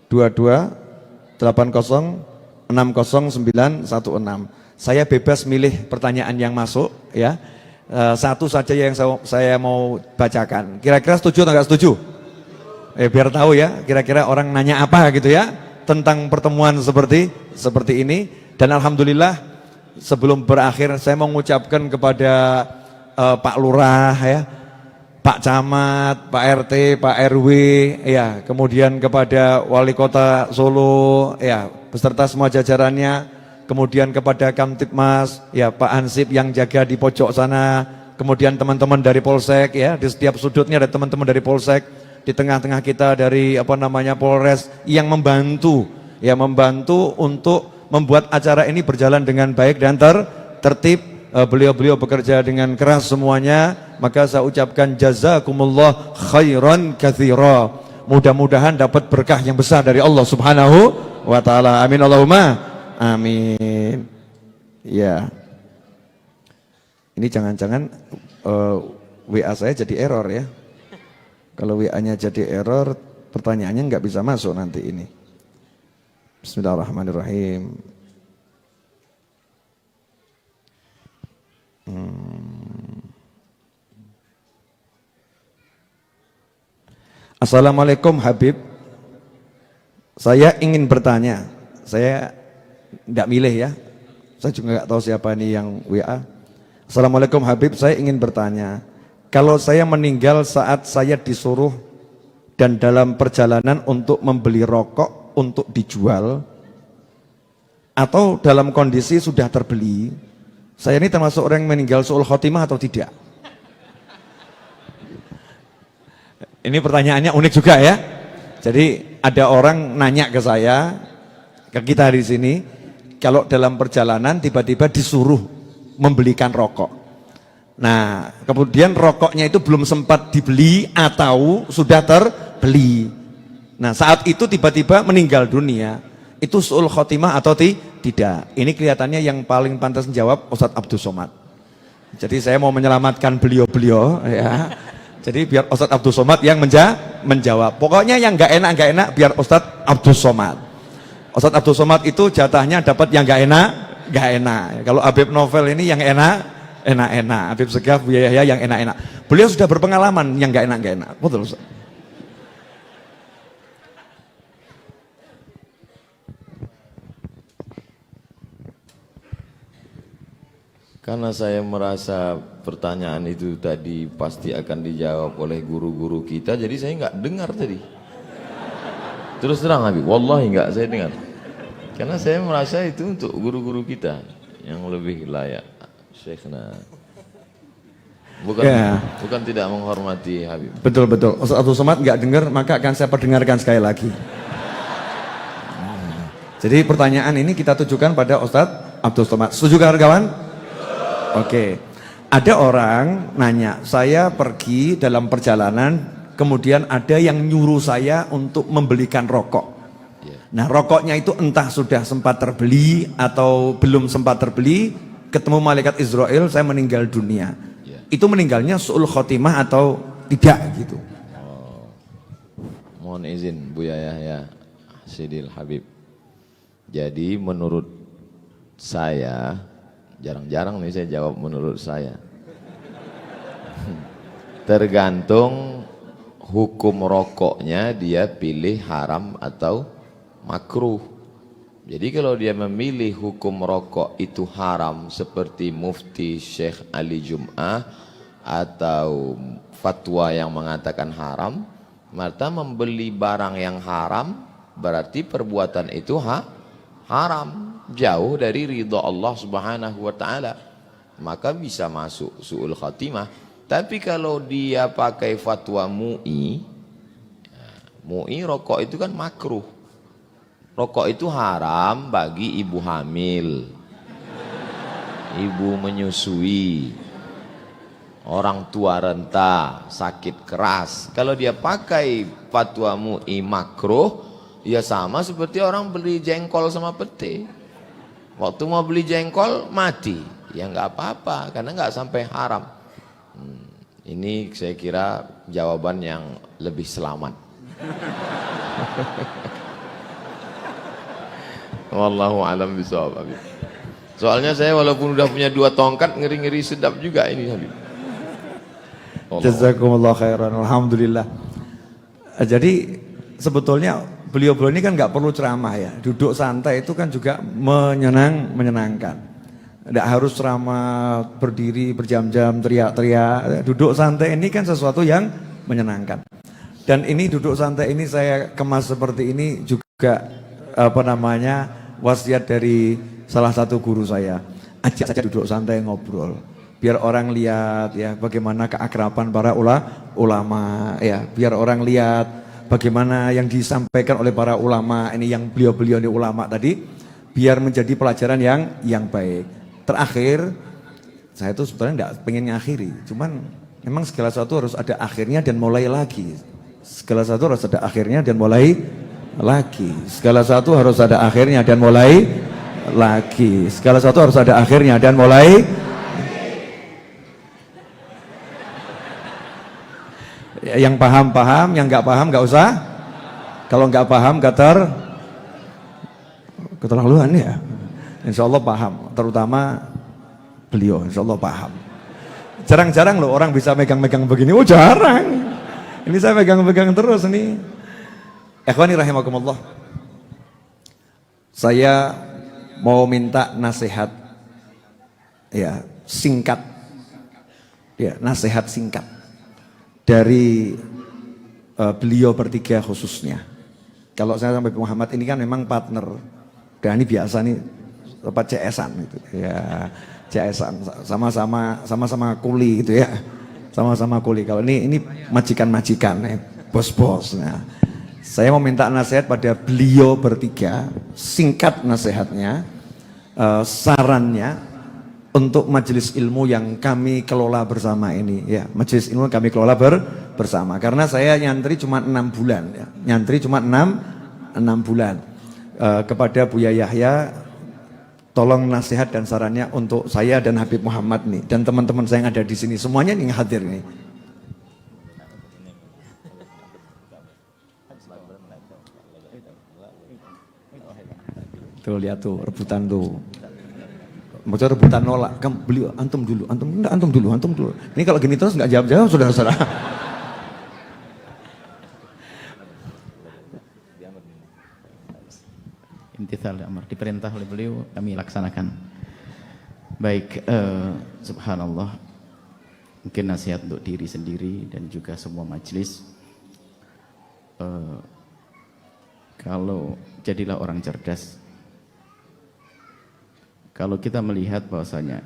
22 80 60916. Saya bebas milih pertanyaan yang masuk ya. Satu saja yang saya mau bacakan. Kira-kira setuju atau enggak setuju? Biar tahu ya, kira-kira orang nanya apa gitu ya tentang pertemuan seperti ini. Dan alhamdulillah sebelum berakhir saya mau mengucapkan kepada Pak Lurah ya, Pak Camat, Pak RT, Pak RW, ya, kemudian kepada Wali Kota Solo, ya, beserta semua jajarannya, kemudian kepada Kamtibmas, ya, Pak Hansip yang jaga di pojok sana, kemudian teman-teman dari Polsek, ya, di setiap sudutnya ada teman-teman dari Polsek, di tengah-tengah kita dari Polres yang membantu, ya, membantu untuk membuat acara ini berjalan dengan baik dan tertib. Beliau-beliau bekerja dengan keras semuanya, maka saya ucapkan jazakumullah khairan katsira. Mudah-mudahan dapat berkah yang besar dari Allah Subhanahu wa taala. Amin Allahumma amin. Ya. Ini jangan-jangan WA saya jadi error ya. Kalau WA-nya jadi error, pertanyaannya nggak bisa masuk nanti ini. Bismillahirrahmanirrahim. Assalamualaikum Habib. Saya ingin bertanya. Saya tidak milih ya. Saya juga nggak tahu siapa ini yang WA. Assalamualaikum Habib, saya ingin bertanya. Kalau saya meninggal saat saya disuruh dan dalam perjalanan untuk membeli rokok untuk dijual, atau dalam kondisi sudah terbeli, saya ini termasuk orang yang meninggal su'ul khotimah atau tidak? Ini pertanyaannya unik juga ya. Jadi ada orang nanya ke saya, ke kita di sini, kalau dalam perjalanan tiba-tiba disuruh membelikan rokok. Nah, kemudian rokoknya itu belum sempat dibeli atau sudah terbeli. Nah, saat itu tiba-tiba meninggal dunia. Itu su'ul khotimah atau tidak? Ini kelihatannya yang paling pantas menjawab Ustadz Abdul Somad. Jadi saya mau menyelamatkan beliau-beliau ya. Jadi biar Ustadz Abdul Somad yang menjawab. Pokoknya yang nggak enak biar Ustadz Abdul Somad. Ustadz Abdul Somad itu jatahnya dapat yang nggak enak. Kalau Habib Novel ini yang enak. Habib Segaf, Buya Yahya yang enak. Beliau sudah berpengalaman yang nggak enak. Betul Ustaz. Karena saya merasa pertanyaan itu tadi pasti akan dijawab oleh guru-guru kita, jadi saya nggak dengar tadi. Terus terang Habib, wallahi nggak saya dengar. Karena saya merasa itu untuk guru-guru kita yang lebih layak. Syekhna. Bukan tidak menghormati Habib. Betul. Ustaz Abdul Somad nggak dengar, maka akan saya perdengarkan sekali lagi. Jadi pertanyaan ini kita tujukan pada Ustaz Abdul Somad. Setuju kawan-kawan? Oke, ada orang nanya, saya pergi dalam perjalanan, kemudian ada yang nyuruh saya untuk membelikan rokok. Nah, rokoknya itu entah sudah sempat terbeli atau belum sempat terbeli, ketemu malaikat Israel, saya meninggal dunia. Itu meninggalnya su'ul khotimah atau tidak gitu? Mohon izin Buya Yahya Sidil Habib. Jadi menurut saya, jarang-jarang nih saya jawab menurut saya. Tergantung hukum rokoknya, dia pilih haram atau makruh. Jadi kalau dia memilih hukum rokok itu haram seperti Mufti Syekh Ali Jum'ah atau fatwa yang mengatakan haram, maka membeli barang yang haram berarti perbuatan itu haram, jauh dari ridha Allah Subhanahu wa taala, maka bisa masuk su'ul khatimah. Tapi kalau dia pakai fatwa MUI rokok itu kan makruh, Rokok itu haram bagi ibu hamil, ibu menyusui, orang tua renta, sakit keras. Kalau dia pakai fatwamu makruh, ya sama seperti orang beli jengkol sama pete. Waktu mau beli jengkol mati, ya nggak apa-apa karena nggak sampai haram. Ini saya kira jawaban yang lebih selamat. Wallahu a'lam bishawab. Soalnya saya walaupun udah punya 2 tongkat ngeri-ngeri sedap juga ini Habib. Jazakumullah khairan, alhamdulillah. Jadi sebetulnya beliau-beliau ini kan nggak perlu ceramah ya. Duduk santai itu kan juga menyenangkan. Tidak harus ceramah berdiri berjam-jam teriak-teriak. Duduk santai ini kan sesuatu yang menyenangkan. Dan ini duduk santai ini saya kemas seperti ini juga wasiat dari salah satu guru saya. Ajak saja duduk santai ngobrol. Biar orang lihat ya bagaimana keakraban para ulama ya. Biar orang lihat bagaimana yang disampaikan oleh para ulama ini, yang beliau-beliau ini ulama tadi, biar menjadi pelajaran yang baik. Terakhir, saya itu sebetulnya tidak pengen ngakhiri, cuman memang segala sesuatu harus ada akhirnya dan mulai lagi. Segala sesuatu harus ada akhirnya dan mulai lagi. Segala sesuatu harus ada akhirnya dan mulai lagi. Segala sesuatu harus ada akhirnya dan mulai. Yang paham, yang nggak paham nggak usah. Kalau nggak paham keterlaluan ya. Insya Allah paham, terutama beliau. Insya Allah paham. Jarang-jarang loh orang bisa megang-megang begini. Oh jarang. Ini saya pegang-pegang terus nih. Ikhwani rahimakumullah. Saya mau minta nasihat ya, singkat. Ya, nasihat singkat dari beliau bertiga khususnya. Kalau saya sampai Muhammad ini kan memang partner. Dan ini biasa nih CS-an gitu. Ya, CS-an sama-sama kuli gitu ya. Sama-sama kuli. Kalau ini majikan-majikan, bos-bos. Nah, saya mau minta nasihat pada beliau bertiga, singkat nasihatnya, sarannya untuk majelis ilmu yang kami kelola bersama ini. Ya, majelis ilmu kami kelola bersama. Karena saya nyantri cuma 6 bulan. Ya. Nyantri cuma 6 bulan. Kepada Buya Yahya, tolong nasihat dan sarannya untuk saya dan Habib Muhammad nih, dan teman-teman saya yang ada di sini, semuanya nih yang hadir nih. Tuh lihat tuh rebutan tuh. Maksudnya rebutan nolak. Kamu beli antum dulu. Ini kalau gini terus nggak jawab-jawab saudara-saudara. Imtithal amr, diperintah oleh beliau kami laksanakan. Baik, subhanallah. Mungkin nasihat untuk diri sendiri dan juga semua majelis. Kalau jadilah orang cerdas. Kalau kita melihat bahwasanya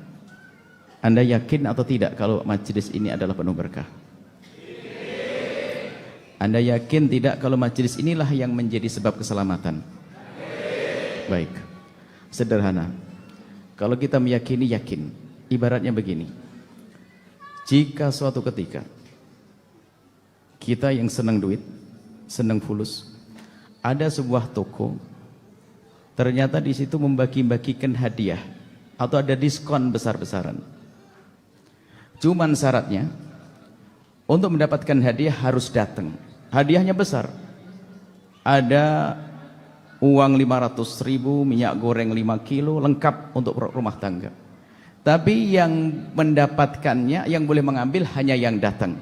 Anda yakin atau tidak kalau majelis ini adalah penuh berkah? Anda yakin tidak kalau majelis inilah yang menjadi sebab keselamatan? Baik, sederhana. Kalau kita meyakini, yakin. Ibaratnya begini. Jika suatu ketika kita yang senang duit, senang fulus, ada sebuah toko, ternyata di situ membagi-bagikan hadiah atau ada diskon besar-besaran. Cuman syaratnya untuk mendapatkan hadiah harus datang. Hadiahnya besar. Ada uang 500.000, minyak goreng 5 kilo, lengkap untuk rumah tangga. Tapi yang mendapatkannya, yang boleh mengambil hanya yang datang.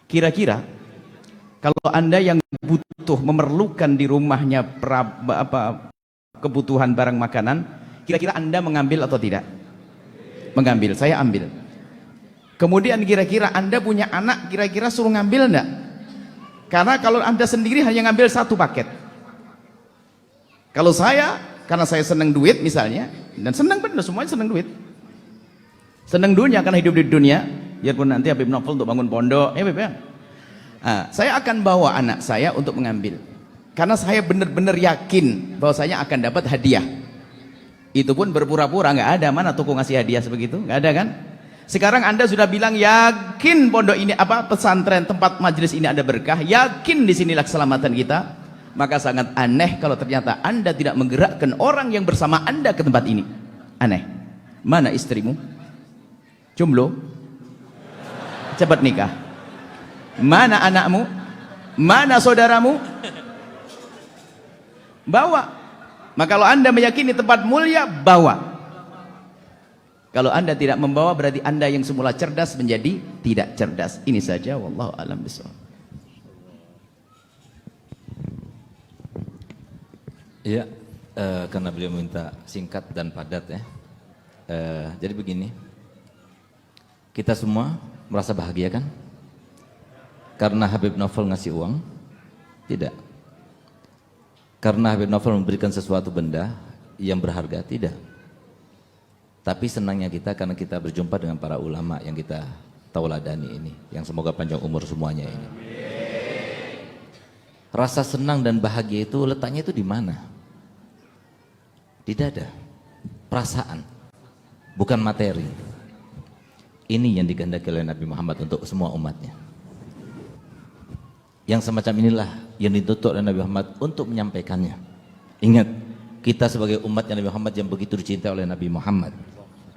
Kira-kira kalau Anda yang butuh, memerlukan di rumahnya kebutuhan barang makanan, kira-kira Anda mengambil atau tidak? Mengambil, saya ambil. Kemudian kira-kira Anda punya anak, kira-kira suruh ngambil enggak? Karena kalau Anda sendiri hanya ngambil 1 paket. Kalau saya, karena saya senang duit misalnya, dan senang benar, semuanya senang duit. Senang dunia karena hidup di dunia, biarpun nanti Habib Novel untuk bangun pondok, Habib ya. Nah, saya akan bawa anak saya untuk mengambil. Karena saya benar-benar yakin bahwasanya akan dapat hadiah. Itu pun berpura-pura, nggak ada. Mana toko ngasih hadiah sebegitu? Nggak ada kan? Sekarang Anda sudah bilang yakin pondok ini pesantren tempat majelis ini ada berkah, yakin di sinilah keselamatan kita. Maka sangat aneh kalau ternyata Anda tidak menggerakkan orang yang bersama Anda ke tempat ini. Aneh. Mana istrimu? Jomblo? Cepat nikah. Mana anakmu? Mana saudaramu? Bawa. Maka kalau Anda meyakini tempat mulia, bawa. Kalau Anda tidak membawa, berarti Anda yang semula cerdas menjadi tidak cerdas. Ini saja, wallahu a'lam bishawab. Iya, karena beliau minta singkat dan padat ya. Jadi begini, kita semua merasa bahagia kan? Karena Habib Novel ngasih uang? Tidak. Karena Habib Novel memberikan sesuatu benda yang berharga? Tidak. Tapi senangnya kita karena kita berjumpa dengan para ulama yang kita tauladani ini, yang semoga panjang umur semuanya ini. Rasa senang dan bahagia itu letaknya itu di mana? Di dada, perasaan, bukan materi. Ini yang digandaki oleh Nabi Muhammad untuk semua umatnya. Yang semacam inilah yang dituntut oleh Nabi Muhammad untuk menyampaikannya. Ingat, kita sebagai umatnya Nabi Muhammad yang begitu dicintai oleh Nabi Muhammad,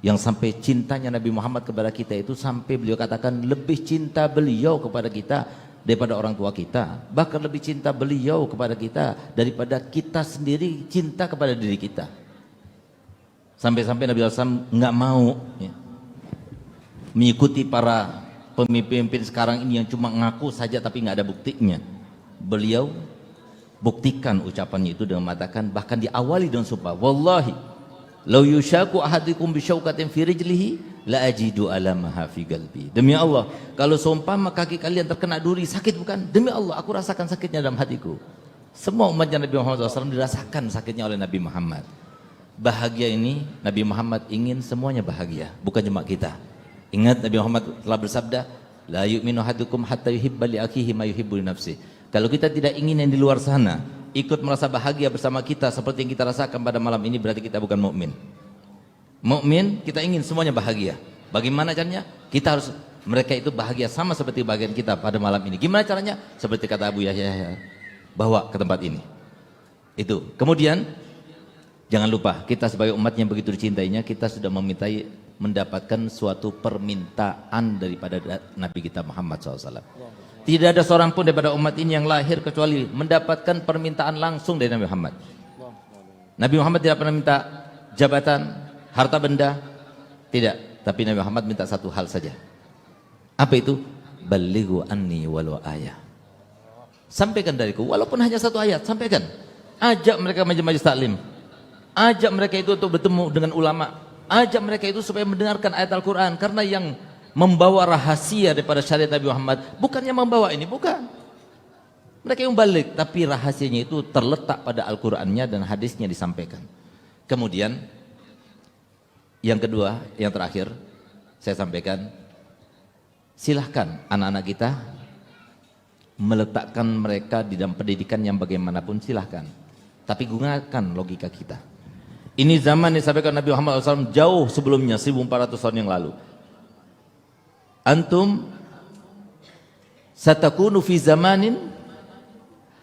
yang sampai cintanya Nabi Muhammad kepada kita itu sampai beliau katakan lebih cinta beliau kepada kita daripada orang tua kita, bahkan lebih cinta beliau kepada kita daripada kita sendiri cinta kepada diri kita. Sampai-sampai Nabi SAW nggak mau ya, mengikuti para pemimpin sekarang ini yang cuma ngaku saja tapi nggak ada buktinya. Beliau buktikan ucapannya itu dengan mengatakan, bahkan diawali dengan sumpah, wallahi law yushaku ahadukum bisyaukatin fi rijlihi la ajidu alamaha fi qalbi. Demi Allah, kalau seumpama kaki kalian terkena duri, sakit bukan? Demi Allah, aku rasakan sakitnya dalam hatiku. Semua umatnya Nabi Muhammad SAW dirasakan sakitnya oleh Nabi Muhammad. Bahagia ini Nabi Muhammad ingin semuanya bahagia, bukan cuma kita. Ingat Nabi Muhammad telah bersabda, la yu'minu ahadukum hatta yuhibba li akhihi ma yuhibbu li nafsihi. Kalau kita tidak ingin yang di luar sana ikut merasa bahagia bersama kita seperti yang kita rasakan pada malam ini, berarti kita bukan mukmin. Mukmin kita ingin semuanya bahagia. Bagaimana caranya? Kita harus mereka itu bahagia sama seperti bagian kita pada malam ini. Gimana caranya? Seperti kata Abu Yahya, bawa ke tempat ini. Itu. Kemudian jangan lupa, kita sebagai umat yang begitu dicintainya, kita sudah mendapatkan suatu permintaan daripada Nabi kita Muhammad SAW. Tidak ada seorang pun daripada umat ini yang lahir kecuali mendapatkan permintaan langsung dari Nabi Muhammad. Nabi Muhammad tidak pernah minta jabatan, harta benda, tidak. Tapi Nabi Muhammad minta satu hal saja. Apa itu? Balighu anni walau ayah. Sampaikan dariku, walaupun hanya satu ayat, sampaikan. Ajak mereka majelis taklim. Ajak mereka itu untuk bertemu dengan ulama. Ajak mereka itu supaya mendengarkan ayat Al-Quran. Karena yang membawa rahasia daripada syariat Nabi Muhammad bukannya membawa ini, bukan. Mereka yang balik, tapi rahasianya itu terletak pada Al-Qurannya dan hadisnya disampaikan. Kemudian yang kedua, yang terakhir saya sampaikan, silahkan anak-anak kita meletakkan mereka di dalam pendidikan yang bagaimanapun, silahkan. Tapi gunakan logika kita. Ini zaman disampaikan Nabi Muhammad SAW jauh sebelumnya, 1400 tahun yang lalu. Antum satakunu fi zamanin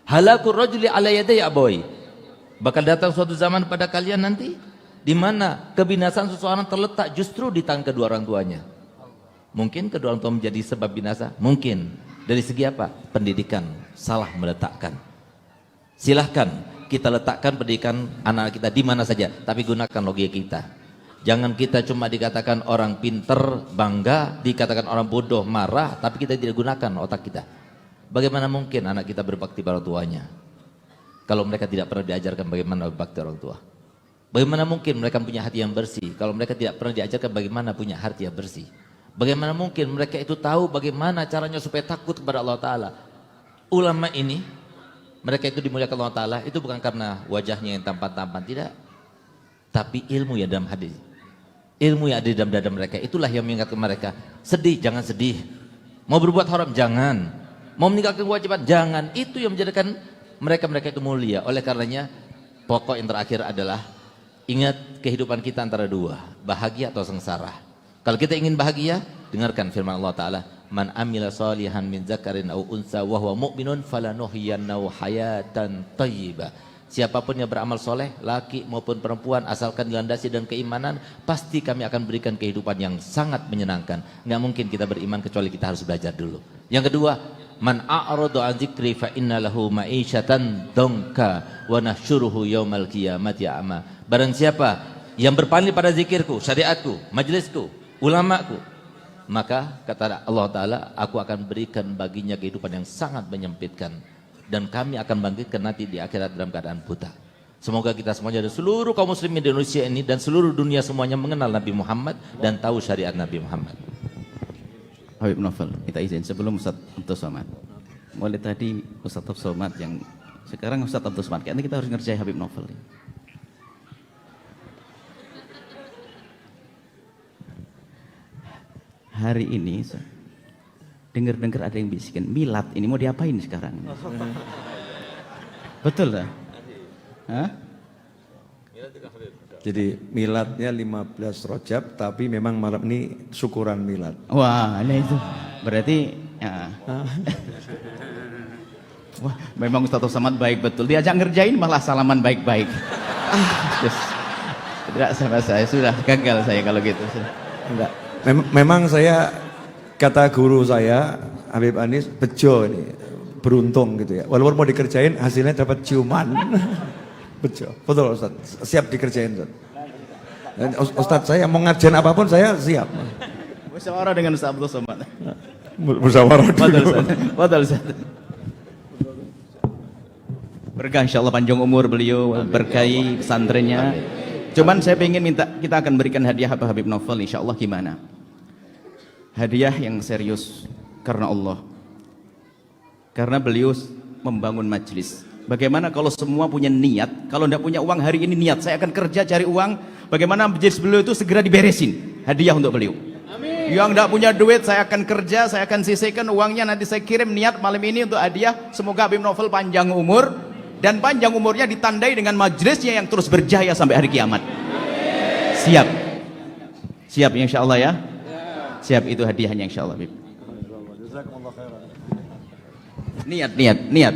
halakur rajuli ala yaday abawai. Bakal datang suatu zaman pada kalian nanti di mana kebinasaan seseorang terletak justru di tangan kedua orang tuanya. Mungkin kedua orang tua menjadi sebab binasa, mungkin. Dari segi apa? Pendidikan salah meletakkan. Silahkan kita letakkan pendidikan anak kita di mana saja, tapi gunakan logika kita. Jangan kita cuma dikatakan orang pinter bangga, dikatakan orang bodoh marah, tapi kita tidak gunakan otak kita. Bagaimana mungkin anak kita berbakti pada orang tuanya kalau mereka tidak pernah diajarkan bagaimana berbakti orang tua? Bagaimana mungkin mereka punya hati yang bersih kalau mereka tidak pernah diajarkan bagaimana punya hati yang bersih? Bagaimana mungkin mereka itu tahu bagaimana caranya supaya takut kepada Allah Ta'ala? Ulama ini, mereka itu dimuliakan Allah Ta'ala, itu bukan karena wajahnya yang tampan-tampan, tidak. Tapi ilmu yang dalam hati, ilmu yang ada di dalam dada mereka, itulah yang mengingatkan mereka. Sedih, jangan sedih. Mau berbuat haram, jangan. Mau meninggalkan kewajiban, jangan. Itu yang menjadikan mereka-mereka itu mulia. Oleh karenanya pokok yang terakhir adalah ingat kehidupan kita antara dua, bahagia atau sengsara. Kalau kita ingin bahagia, dengarkan firman Allah Ta'ala, man amila salihan min zakarin au unsa wa huwa mu'minun falanuhyiyannahu hayatan thayyibah. Siapapun yang beramal soleh, laki maupun perempuan, asalkan dilandasi dan keimanan, pasti kami akan berikan kehidupan yang sangat menyenangkan. Nggak mungkin kita beriman kecuali kita harus belajar dulu. Yang kedua, man a'radu an dzikri fa inna lahu ma'isyatan dongka wa nahsyuruhu yaumal qiyamati a'ma. Barang siapa yang berpaling pada zikirku, syariatku, majelisku, ulamaku, maka kata Allah Ta'ala, aku akan berikan baginya kehidupan yang sangat menyempitkan, dan kami akan bangkitkan nanti di akhirat dalam keadaan buta. Semoga kita semuanya dan seluruh kaum muslimin di Indonesia ini dan seluruh dunia semuanya mengenal Nabi Muhammad dan tahu syariat Nabi Muhammad. Habib Novel, kita izin sebelum Ustaz Abdul Somad. Mulai tadi Ustaz Abdul Somad yang sekarang Ustaz Abdul Somad, kayaknya kita harus ngerjain Habib Novel. Hari ini dengar-dengar ada yang bisikin milad, ini mau diapain sekarang? Betul tak? Hah? Jadi miladnya 15 Rajab, tapi memang malam ini syukuran milad. Wah, ini itu berarti ya. Wah, memang Ustaz Somad baik betul. Diajak ngerjain malah salaman baik-baik. Tidak sama saya, sudah gagal saya kalau gitu. Enggak. Memang saya, kata guru saya Habib Anis, bejo ini, beruntung gitu ya. Walaupun mau dikerjain hasilnya dapat ciuman. Bejo. Betul Ustaz, siap dikerjain Ustaz. Dan Ustaz saya mau ngerjain apapun saya siap. Musyawarah dengan Ustaz Abdul Somad. Musyawarah dulu. Betul Ustaz. Berkah insyaallah panjang umur beliau, berkahi pesantrennya. Cuman saya ingin minta, kita akan berikan hadiah apa Habib Novel insyaallah gimana? Hadiah yang serius karena Allah. Karena beliau membangun majelis. Bagaimana kalau semua punya niat, kalau tidak punya uang hari ini niat, saya akan kerja cari uang, bagaimana majelis beliau itu segera diberesin. Hadiah untuk beliau. Amin. Yang tidak punya duit, saya akan kerja, saya akan sisihkan uangnya, nanti saya kirim niat malam ini untuk hadiah. Semoga Habib Novel panjang umur, dan panjang umurnya ditandai dengan majelisnya yang terus berjaya sampai hari kiamat. Siap? Siap insya Allah ya? Siap, itu hadiahnya insya Allah. Niat.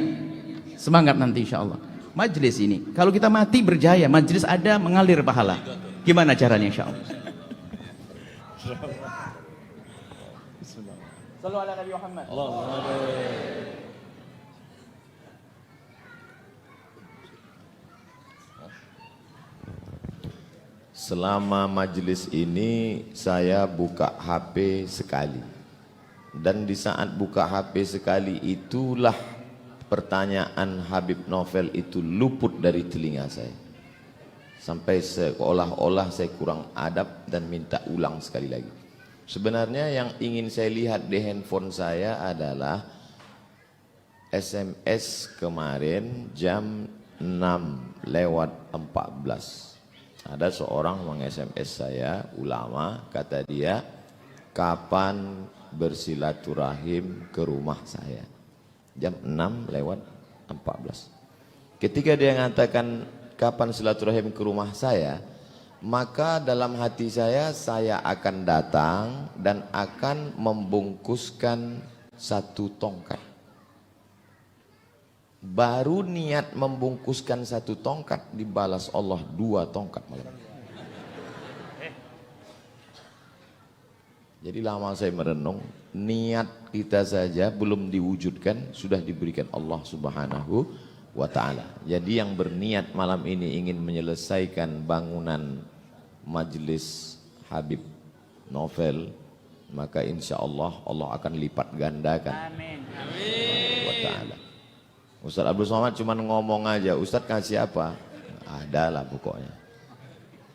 Semangat nanti insya Allah. Majelis ini, kalau kita mati berjaya, majelis ada mengalir pahala. Gimana caranya insya Allah? Sallu ala Nabi Muhammad. Selama majelis ini saya buka HP sekali. Dan di saat buka HP sekali itulah pertanyaan Habib Novel itu luput dari telinga saya. Sampai seolah-olah saya kurang adab dan minta ulang sekali lagi. Sebenarnya yang ingin saya lihat di handphone saya adalah SMS kemarin jam 6:14. Ada seorang meng-SMS saya, ulama, kata dia, kapan bersilaturahim ke rumah saya? Jam 6:14. Ketika dia mengatakan kapan silaturahim ke rumah saya, maka dalam hati saya akan datang dan akan membungkuskan satu tongkat. Baru niat membungkuskan satu tongkat dibalas Allah 2 tongkat malam. Jadi lama saya merenung, niat kita saja belum diwujudkan sudah diberikan Allah Subhanahu wa ta'ala. Jadi yang berniat malam ini ingin menyelesaikan bangunan majelis Habib Novel, maka insya Allah Allah akan lipat gandakan. Amin. Wa ta'ala. Ustaz Abdul Somad cuma ngomong aja, Ustaz kasih apa? Adalah pokoknya.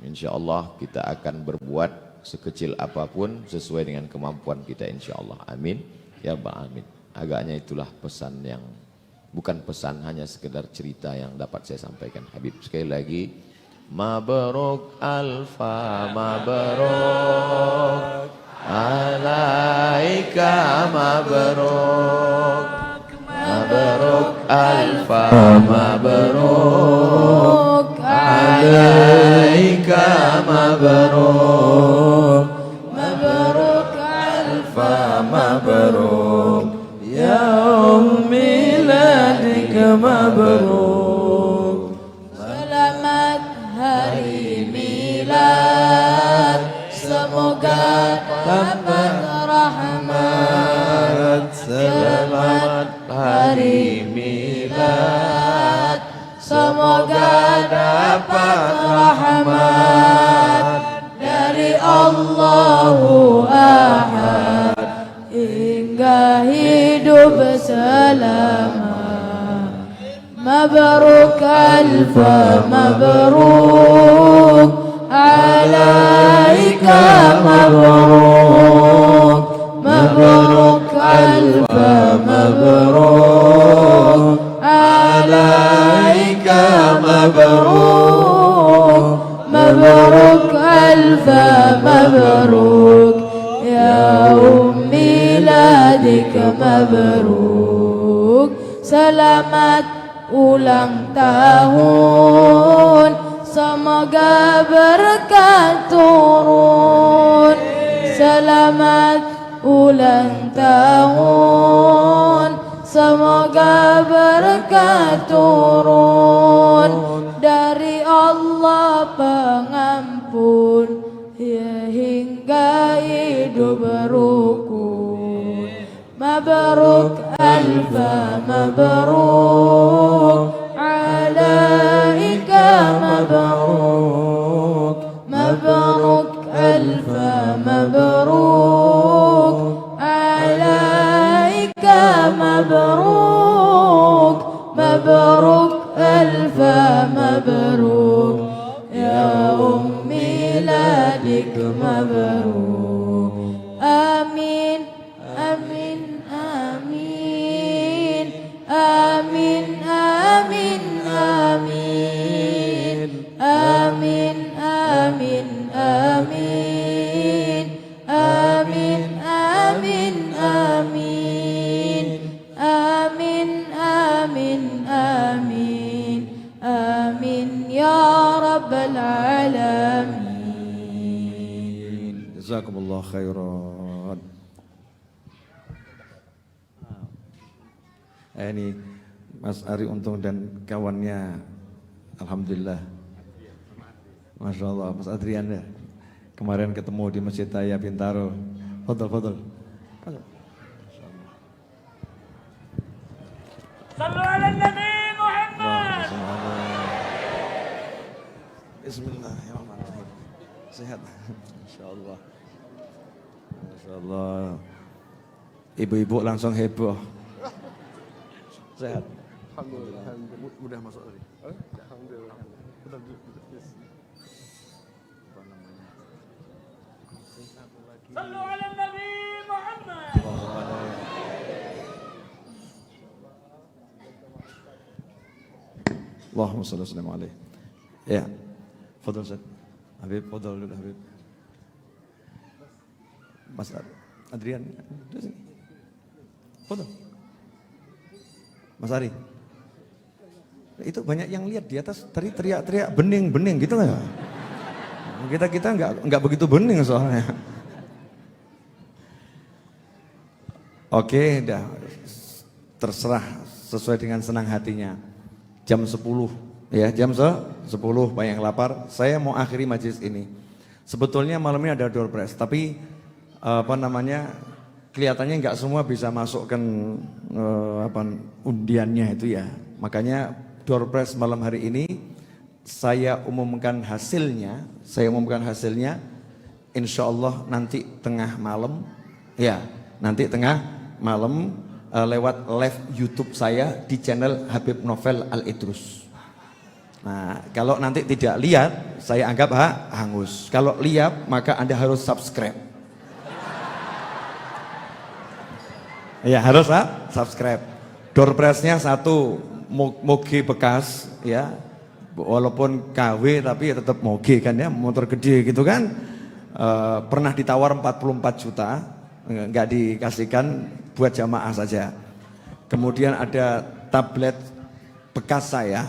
Insya Allah kita akan berbuat sekecil apapun sesuai dengan kemampuan kita insya Allah. Amin. Ya Rabbal Alamin. Agaknya itulah pesan yang, bukan pesan, hanya sekedar cerita yang dapat saya sampaikan. Habib, sekali lagi, mabruk alfa mabruk alaika mabruk mabruk alfa مبروك عليك مبروك مبروك ألف مبروك يوم ميلادك مبروك Selamat hari milad, semoga dapat rahmat. Selamat hari milad, semoga dapat rahmat dari Allahu Ahad hingga hidup selama. مبروك ألف مبروك عليك مبروك مبروك ألف مبروك عليك مبروك مبروك ألف مبروك يوم ميلادك مبروك selamat ulang tahun, semoga berkah turun. Selamat ulang tahun, semoga berkah turun dari Allah pengampun, ya hingga hidup berukun. Mabruk alfa mabruk alaika mabruk mabruk alfa mabruk alaika mabruk mabruk alfa mabruk ya miladik mabruk amin amin amin amin amin amin amin amin amin amin amin amin amin amin amin amin ya rabbal alamin. Jazakumullah khairan. Ini Mas Ari Untung dan kawannya, alhamdulillah, masya Allah. Mas Adrian ya, kemarin ketemu di Masjid Raya Bintaro. Fadol. Sallu ala Nabi Muhammad. Bismillahirrahmanirrahim. Sehat, masya Allah, masya Allah. Ibu-ibu langsung heboh. Sehat. Alhamdulillah. Mudah masuk tadi. Alhamdulillah. Sallu ala Nabi Muhammad. Allahumma salli wa sallim alaihi. Ya. Fadhal Ustaz. Habib, fadhal dulu Habib. Mas Adrian, fadhal. Mas Ari, itu banyak yang lihat di atas tadi teriak-teriak bening gitu nggak? Kita nggak begitu bening soalnya. Oke, dah terserah sesuai dengan senang hatinya. Jam 10 ya, jam 10 banyak yang lapar. Saya mau akhiri majelis ini. Sebetulnya malam ini ada door prize, tapi kelihatannya nggak semua bisa masukkan undiannya itu ya. Makanya door prize malam hari ini saya umumkan hasilnya. Insya Allah nanti tengah malam ya. Nanti tengah malam lewat live YouTube saya di channel Habib Novel Al-Idrus. Nah, kalau nanti tidak lihat, saya anggap hangus. Kalau lihat, maka Anda harus subscribe. Ya, harus subscribe. Door prize-nya 1 moge bekas ya. Walaupun KW tapi ya tetap moge kan ya, motor gede gitu kan. Pernah ditawar 44 juta, enggak dikasihkan, buat jamaah saja. Kemudian ada tablet bekas saya,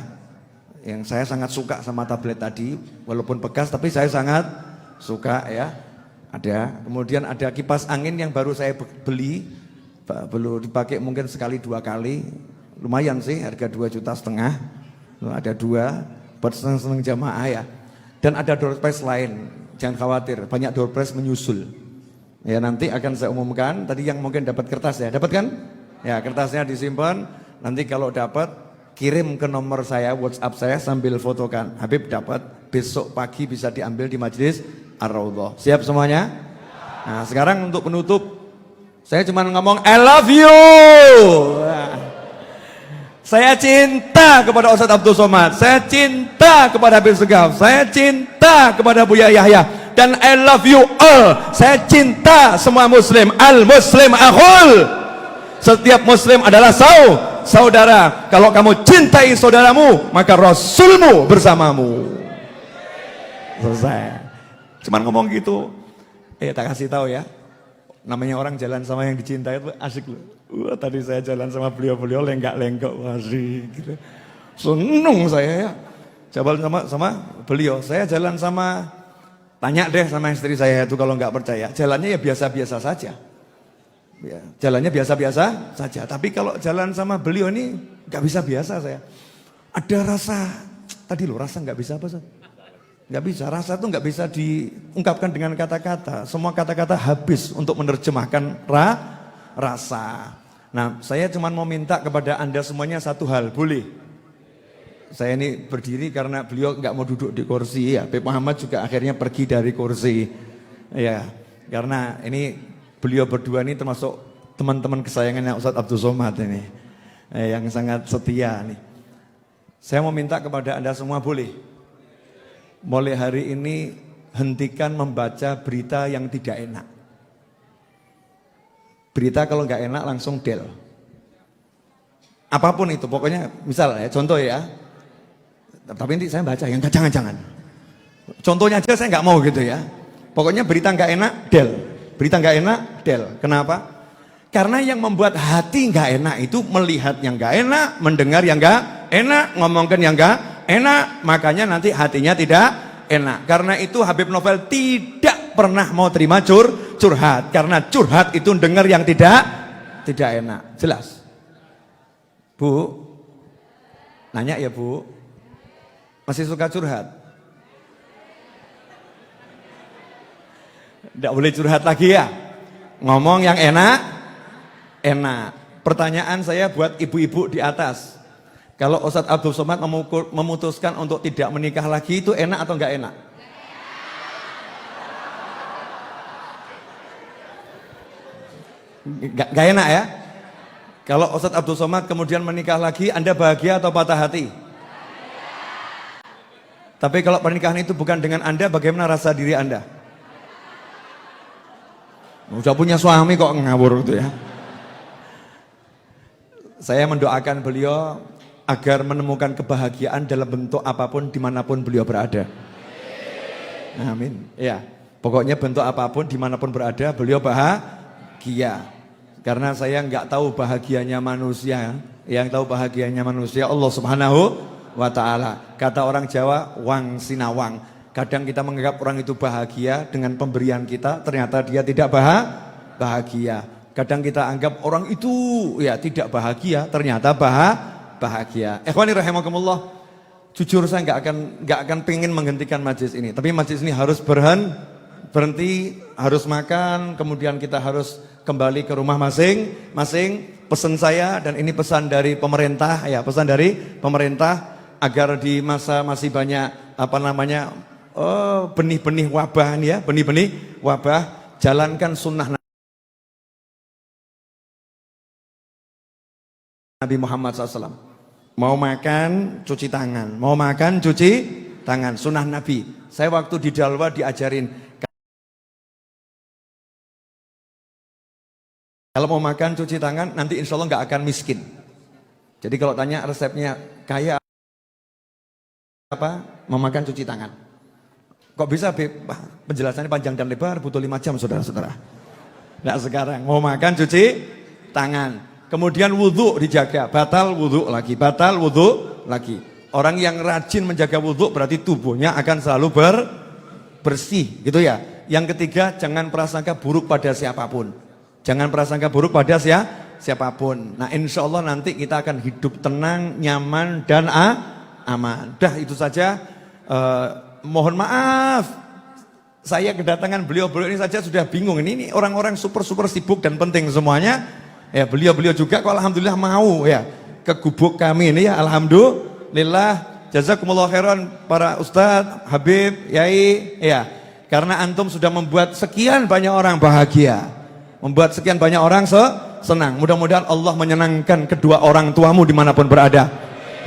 yang saya sangat suka sama tablet tadi, walaupun bekas tapi saya sangat suka ya. Ada, kemudian ada kipas angin yang baru saya beli, belum dipakai mungkin sekali 2 kali, lumayan sih, harga 2,5 juta. Ada 2 buat seneng-seneng jamaah ya. Dan ada door prize lain, jangan khawatir, banyak door prize menyusul. Ya nanti akan saya umumkan. Tadi yang mungkin dapat kertas ya, dapat kan? Ya kertasnya disimpan. Nanti kalau dapat kirim ke nomor saya, WhatsApp saya sambil fotokan. Habib dapat, besok pagi bisa diambil di majelis Ar-Raudhah. Siap semuanya? Nah sekarang untuk penutup, saya cuma ngomong I love you. Saya cinta kepada Ustaz Abdul Somad, saya cinta kepada Habib Segaf, saya cinta kepada Buya Yahya, dan I love you all. Saya cinta semua muslim. Al-muslim akhul. Setiap muslim adalah saudara. Kalau kamu cintai saudaramu, maka Rasulmu bersamamu. Selesai. Cuman ngomong gitu. Tak kasih tahu ya. Namanya orang jalan sama yang dicintai itu asik loh. Wah, tadi saya jalan sama beliau-beliau lenggak-lenggok asik gitu. Seneng saya ya. Jalan sama beliau. Saya jalan sama, tanya deh sama istri saya itu kalau nggak percaya. Jalannya ya biasa-biasa saja. Ya, jalannya biasa-biasa saja. Tapi kalau jalan sama beliau ini nggak bisa biasa saya. Ada rasa, tadi loh rasa nggak bisa apa sih? Nggak bisa, rasa itu nggak bisa diungkapkan dengan kata-kata. Semua kata-kata habis untuk menerjemahkan rasa. Nah, saya cuma mau minta kepada Anda semuanya satu hal, boleh? Saya ini berdiri karena beliau nggak mau duduk di kursi ya. Habib Muhammad juga akhirnya pergi dari kursi. Ya, karena ini beliau berdua ini termasuk teman-teman kesayangannya Ustaz Abdul Somad ini. Yang sangat setia nih. Saya mau minta kepada Anda semua boleh? Mulai hari ini hentikan membaca berita yang tidak enak. Berita kalau nggak enak langsung del. Apapun itu, pokoknya misal ya, contoh ya. Tapi nanti saya baca yang jangan-jangan. Contohnya aja saya nggak mau gitu ya. Pokoknya berita nggak enak del. Berita nggak enak del. Kenapa? Karena yang membuat hati nggak enak itu melihat yang nggak enak, mendengar yang nggak enak, ngomongkan yang nggak enak, makanya nanti hatinya tidak enak. Karena itu Habib Novel tidak pernah mau terima curhat. Karena curhat itu dengar yang tidak enak. Jelas? Bu? Nanya ya Bu? Masih suka curhat? Tidak boleh curhat lagi ya? Ngomong yang enak. Pertanyaan saya buat ibu-ibu di atas. Kalau Ustaz Abdul Somad memutuskan untuk tidak menikah lagi, itu enak atau enggak enak? Enggak enak ya? Kalau Ustaz Abdul Somad kemudian menikah lagi, Anda bahagia atau patah hati? Tapi kalau pernikahan itu bukan dengan Anda, bagaimana rasa diri Anda? Udah punya suami kok ngawur gitu ya. Saya mendoakan beliau agar menemukan kebahagiaan dalam bentuk apapun dimanapun beliau berada. Amin. Ya, pokoknya bentuk apapun dimanapun berada beliau bahagia. Karena saya nggak tahu bahagianya manusia, yang tahu bahagianya manusia Allah Subhanahu wa Ta'ala. Kata orang Jawa, wang sinawang. Kadang kita menganggap orang itu bahagia dengan pemberian kita, ternyata dia tidak bahagia. Kadang kita anggap orang itu ya tidak bahagia, ternyata bahagia. Ikhwani rahimakumullah. Jujur saya nggak akan pengen menghentikan majlis ini, tapi majlis ini harus berhenti, harus makan, kemudian kita harus kembali ke rumah masing-masing. Pesan saya, dan ini pesan dari pemerintah ya, pesan dari pemerintah agar di masa masih banyak benih-benih wabah ya, benih-benih wabah, jalankan sunnah Nabi Muhammad SAW. Mau makan, cuci tangan. Mau makan, cuci tangan. Sunnah Nabi. Saya waktu di Dalwa diajarin, kalau mau makan, cuci tangan, nanti insya Allah nggak akan miskin. Jadi kalau tanya resepnya kaya apa? Mau makan, cuci tangan. Kok bisa, Beb? Penjelasannya panjang dan lebar, butuh 5 jam, saudara-saudara. Nah sekarang, mau makan, cuci tangan. Kemudian wudhu dijaga, batal wudhu lagi. Orang yang rajin menjaga wudhu berarti tubuhnya akan selalu bersih, gitu ya. Yang ketiga, jangan prasangka buruk pada siapapun. Jangan prasangka buruk pada siapapun. Nah, insya Allah nanti kita akan hidup tenang, nyaman, dan aman. Dah itu saja. Mohon maaf, saya kedatangan beliau-beliau ini saja sudah bingung. Ini orang-orang super sibuk dan penting semuanya. Ya, beliau-beliau juga kok alhamdulillah mau ya ke gubuk kami ini ya, alhamdulillah. Jazakumullah khairan para ustadz, Habib, Yai, ya. Karena antum sudah membuat sekian banyak orang bahagia. Membuat sekian banyak orang senang. Mudah-mudahan Allah menyenangkan kedua orang tuamu dimanapun berada.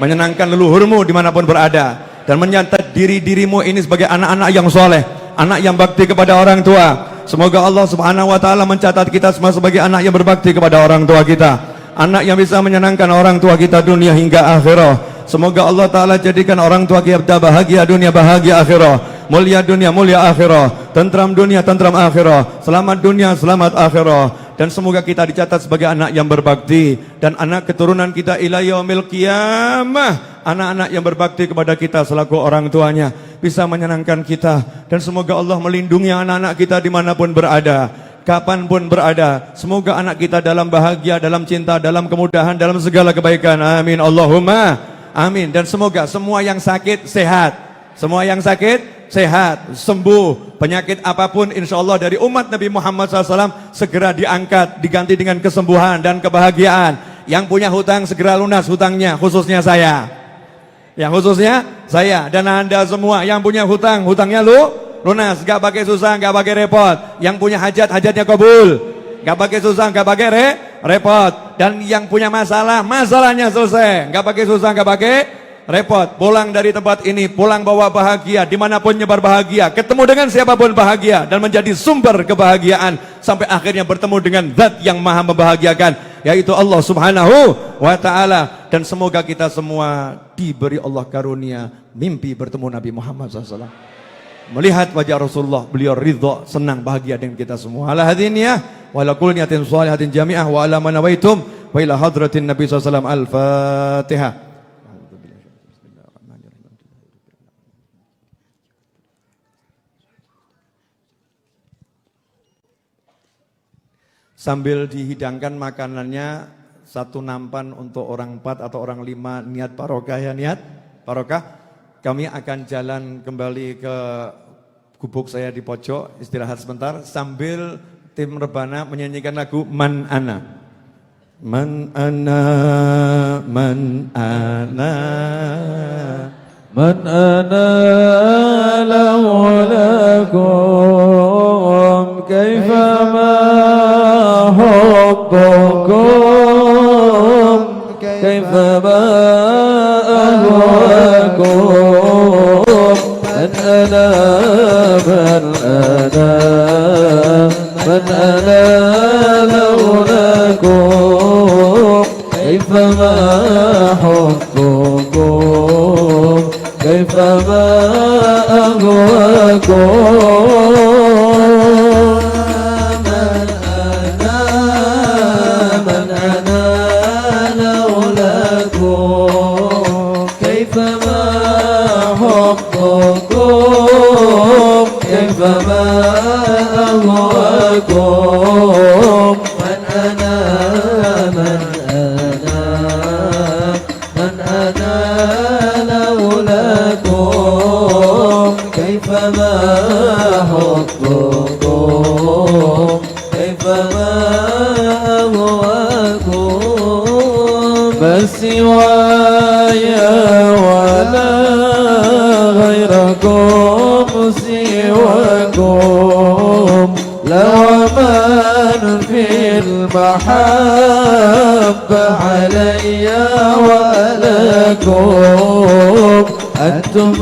Menyenangkan leluhurmu dimanapun berada. Dan mencatat dirimu ini sebagai anak-anak yang soleh. Anak yang bakti kepada orang tua. Semoga Allah subhanahu wa ta'ala mencatat kita semua sebagai anak yang berbakti kepada orang tua kita. Anak yang bisa menyenangkan orang tua kita dunia hingga akhirah. Semoga Allah ta'ala jadikan orang tua kita bahagia dunia, bahagia akhirah. Mulia dunia, mulia akhirah. Tentram dunia, tentram akhirah. Selamat dunia, selamat akhirah. Dan semoga kita dicatat sebagai anak yang berbakti. Dan anak keturunan kita ila yaumil qiyamah. Anak-anak yang berbakti kepada kita selaku orang tuanya. Bisa menyenangkan kita. Dan semoga Allah melindungi anak-anak kita dimanapun berada. Kapanpun berada. Semoga anak kita dalam bahagia, dalam cinta, dalam kemudahan, dalam segala kebaikan. Amin. Allahumma amin. Dan semoga semua yang sakit sehat. Semua yang sakit sehat, sembuh. Penyakit apapun insya Allah dari umat Nabi Muhammad SAW segera diangkat, diganti dengan kesembuhan dan kebahagiaan. Yang punya hutang segera lunas hutangnya, khususnya saya. Yang khususnya saya dan anda semua yang punya hutang, hutangnya lunas, gak pakai susah, gak pakai repot. Yang punya hajat, hajatnya kabul. Gak pakai susah, gak pakai repot. Dan yang punya masalah, masalahnya selesai. Gak pakai susah, gak pakai repot. Pulang dari tempat ini, pulang bawa bahagia, dimanapun nyebar bahagia, ketemu dengan siapapun bahagia, dan menjadi sumber kebahagiaan sampai akhirnya bertemu dengan Zat yang maha membahagiakan, yaitu Allah subhanahu wa ta'ala. Dan semoga kita semua diberi Allah karunia mimpi bertemu Nabi Muhammad SAW, melihat wajah Rasulullah, beliau ridha, senang, bahagia dengan kita semua. Ala hadiniyah wa ala kulli niyatin shalihatin jami'ah wa ala manawaitum wa ila hadratin Nabi SAW. Al-Fatihah. Sambil dihidangkan makanannya, satu nampan untuk orang 4 atau orang 5, niat barokah ya, niat barokah. Kami akan jalan kembali ke gubuk saya di pojok, istirahat sebentar sambil tim rebana menyanyikan lagu Man Ana. Man Ana, Man Ana, Man ana lakum kaifama hubbukum kaifama ahwakum man ana lakum kaifama hubbukum kaifama ahwakum فما أهواكم من أنا لولاكم كيفما حبكم كيفما أهواكم بس سوايا ولا غيركم سواكم لو من في المحبة علي ولكم أنتم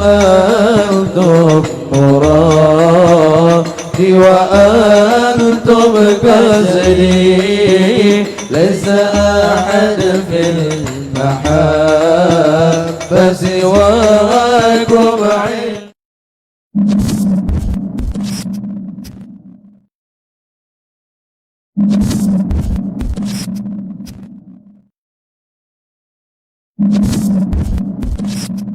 مرادي وأنتم كسري ليس أحد في المحبة سواكم Amin.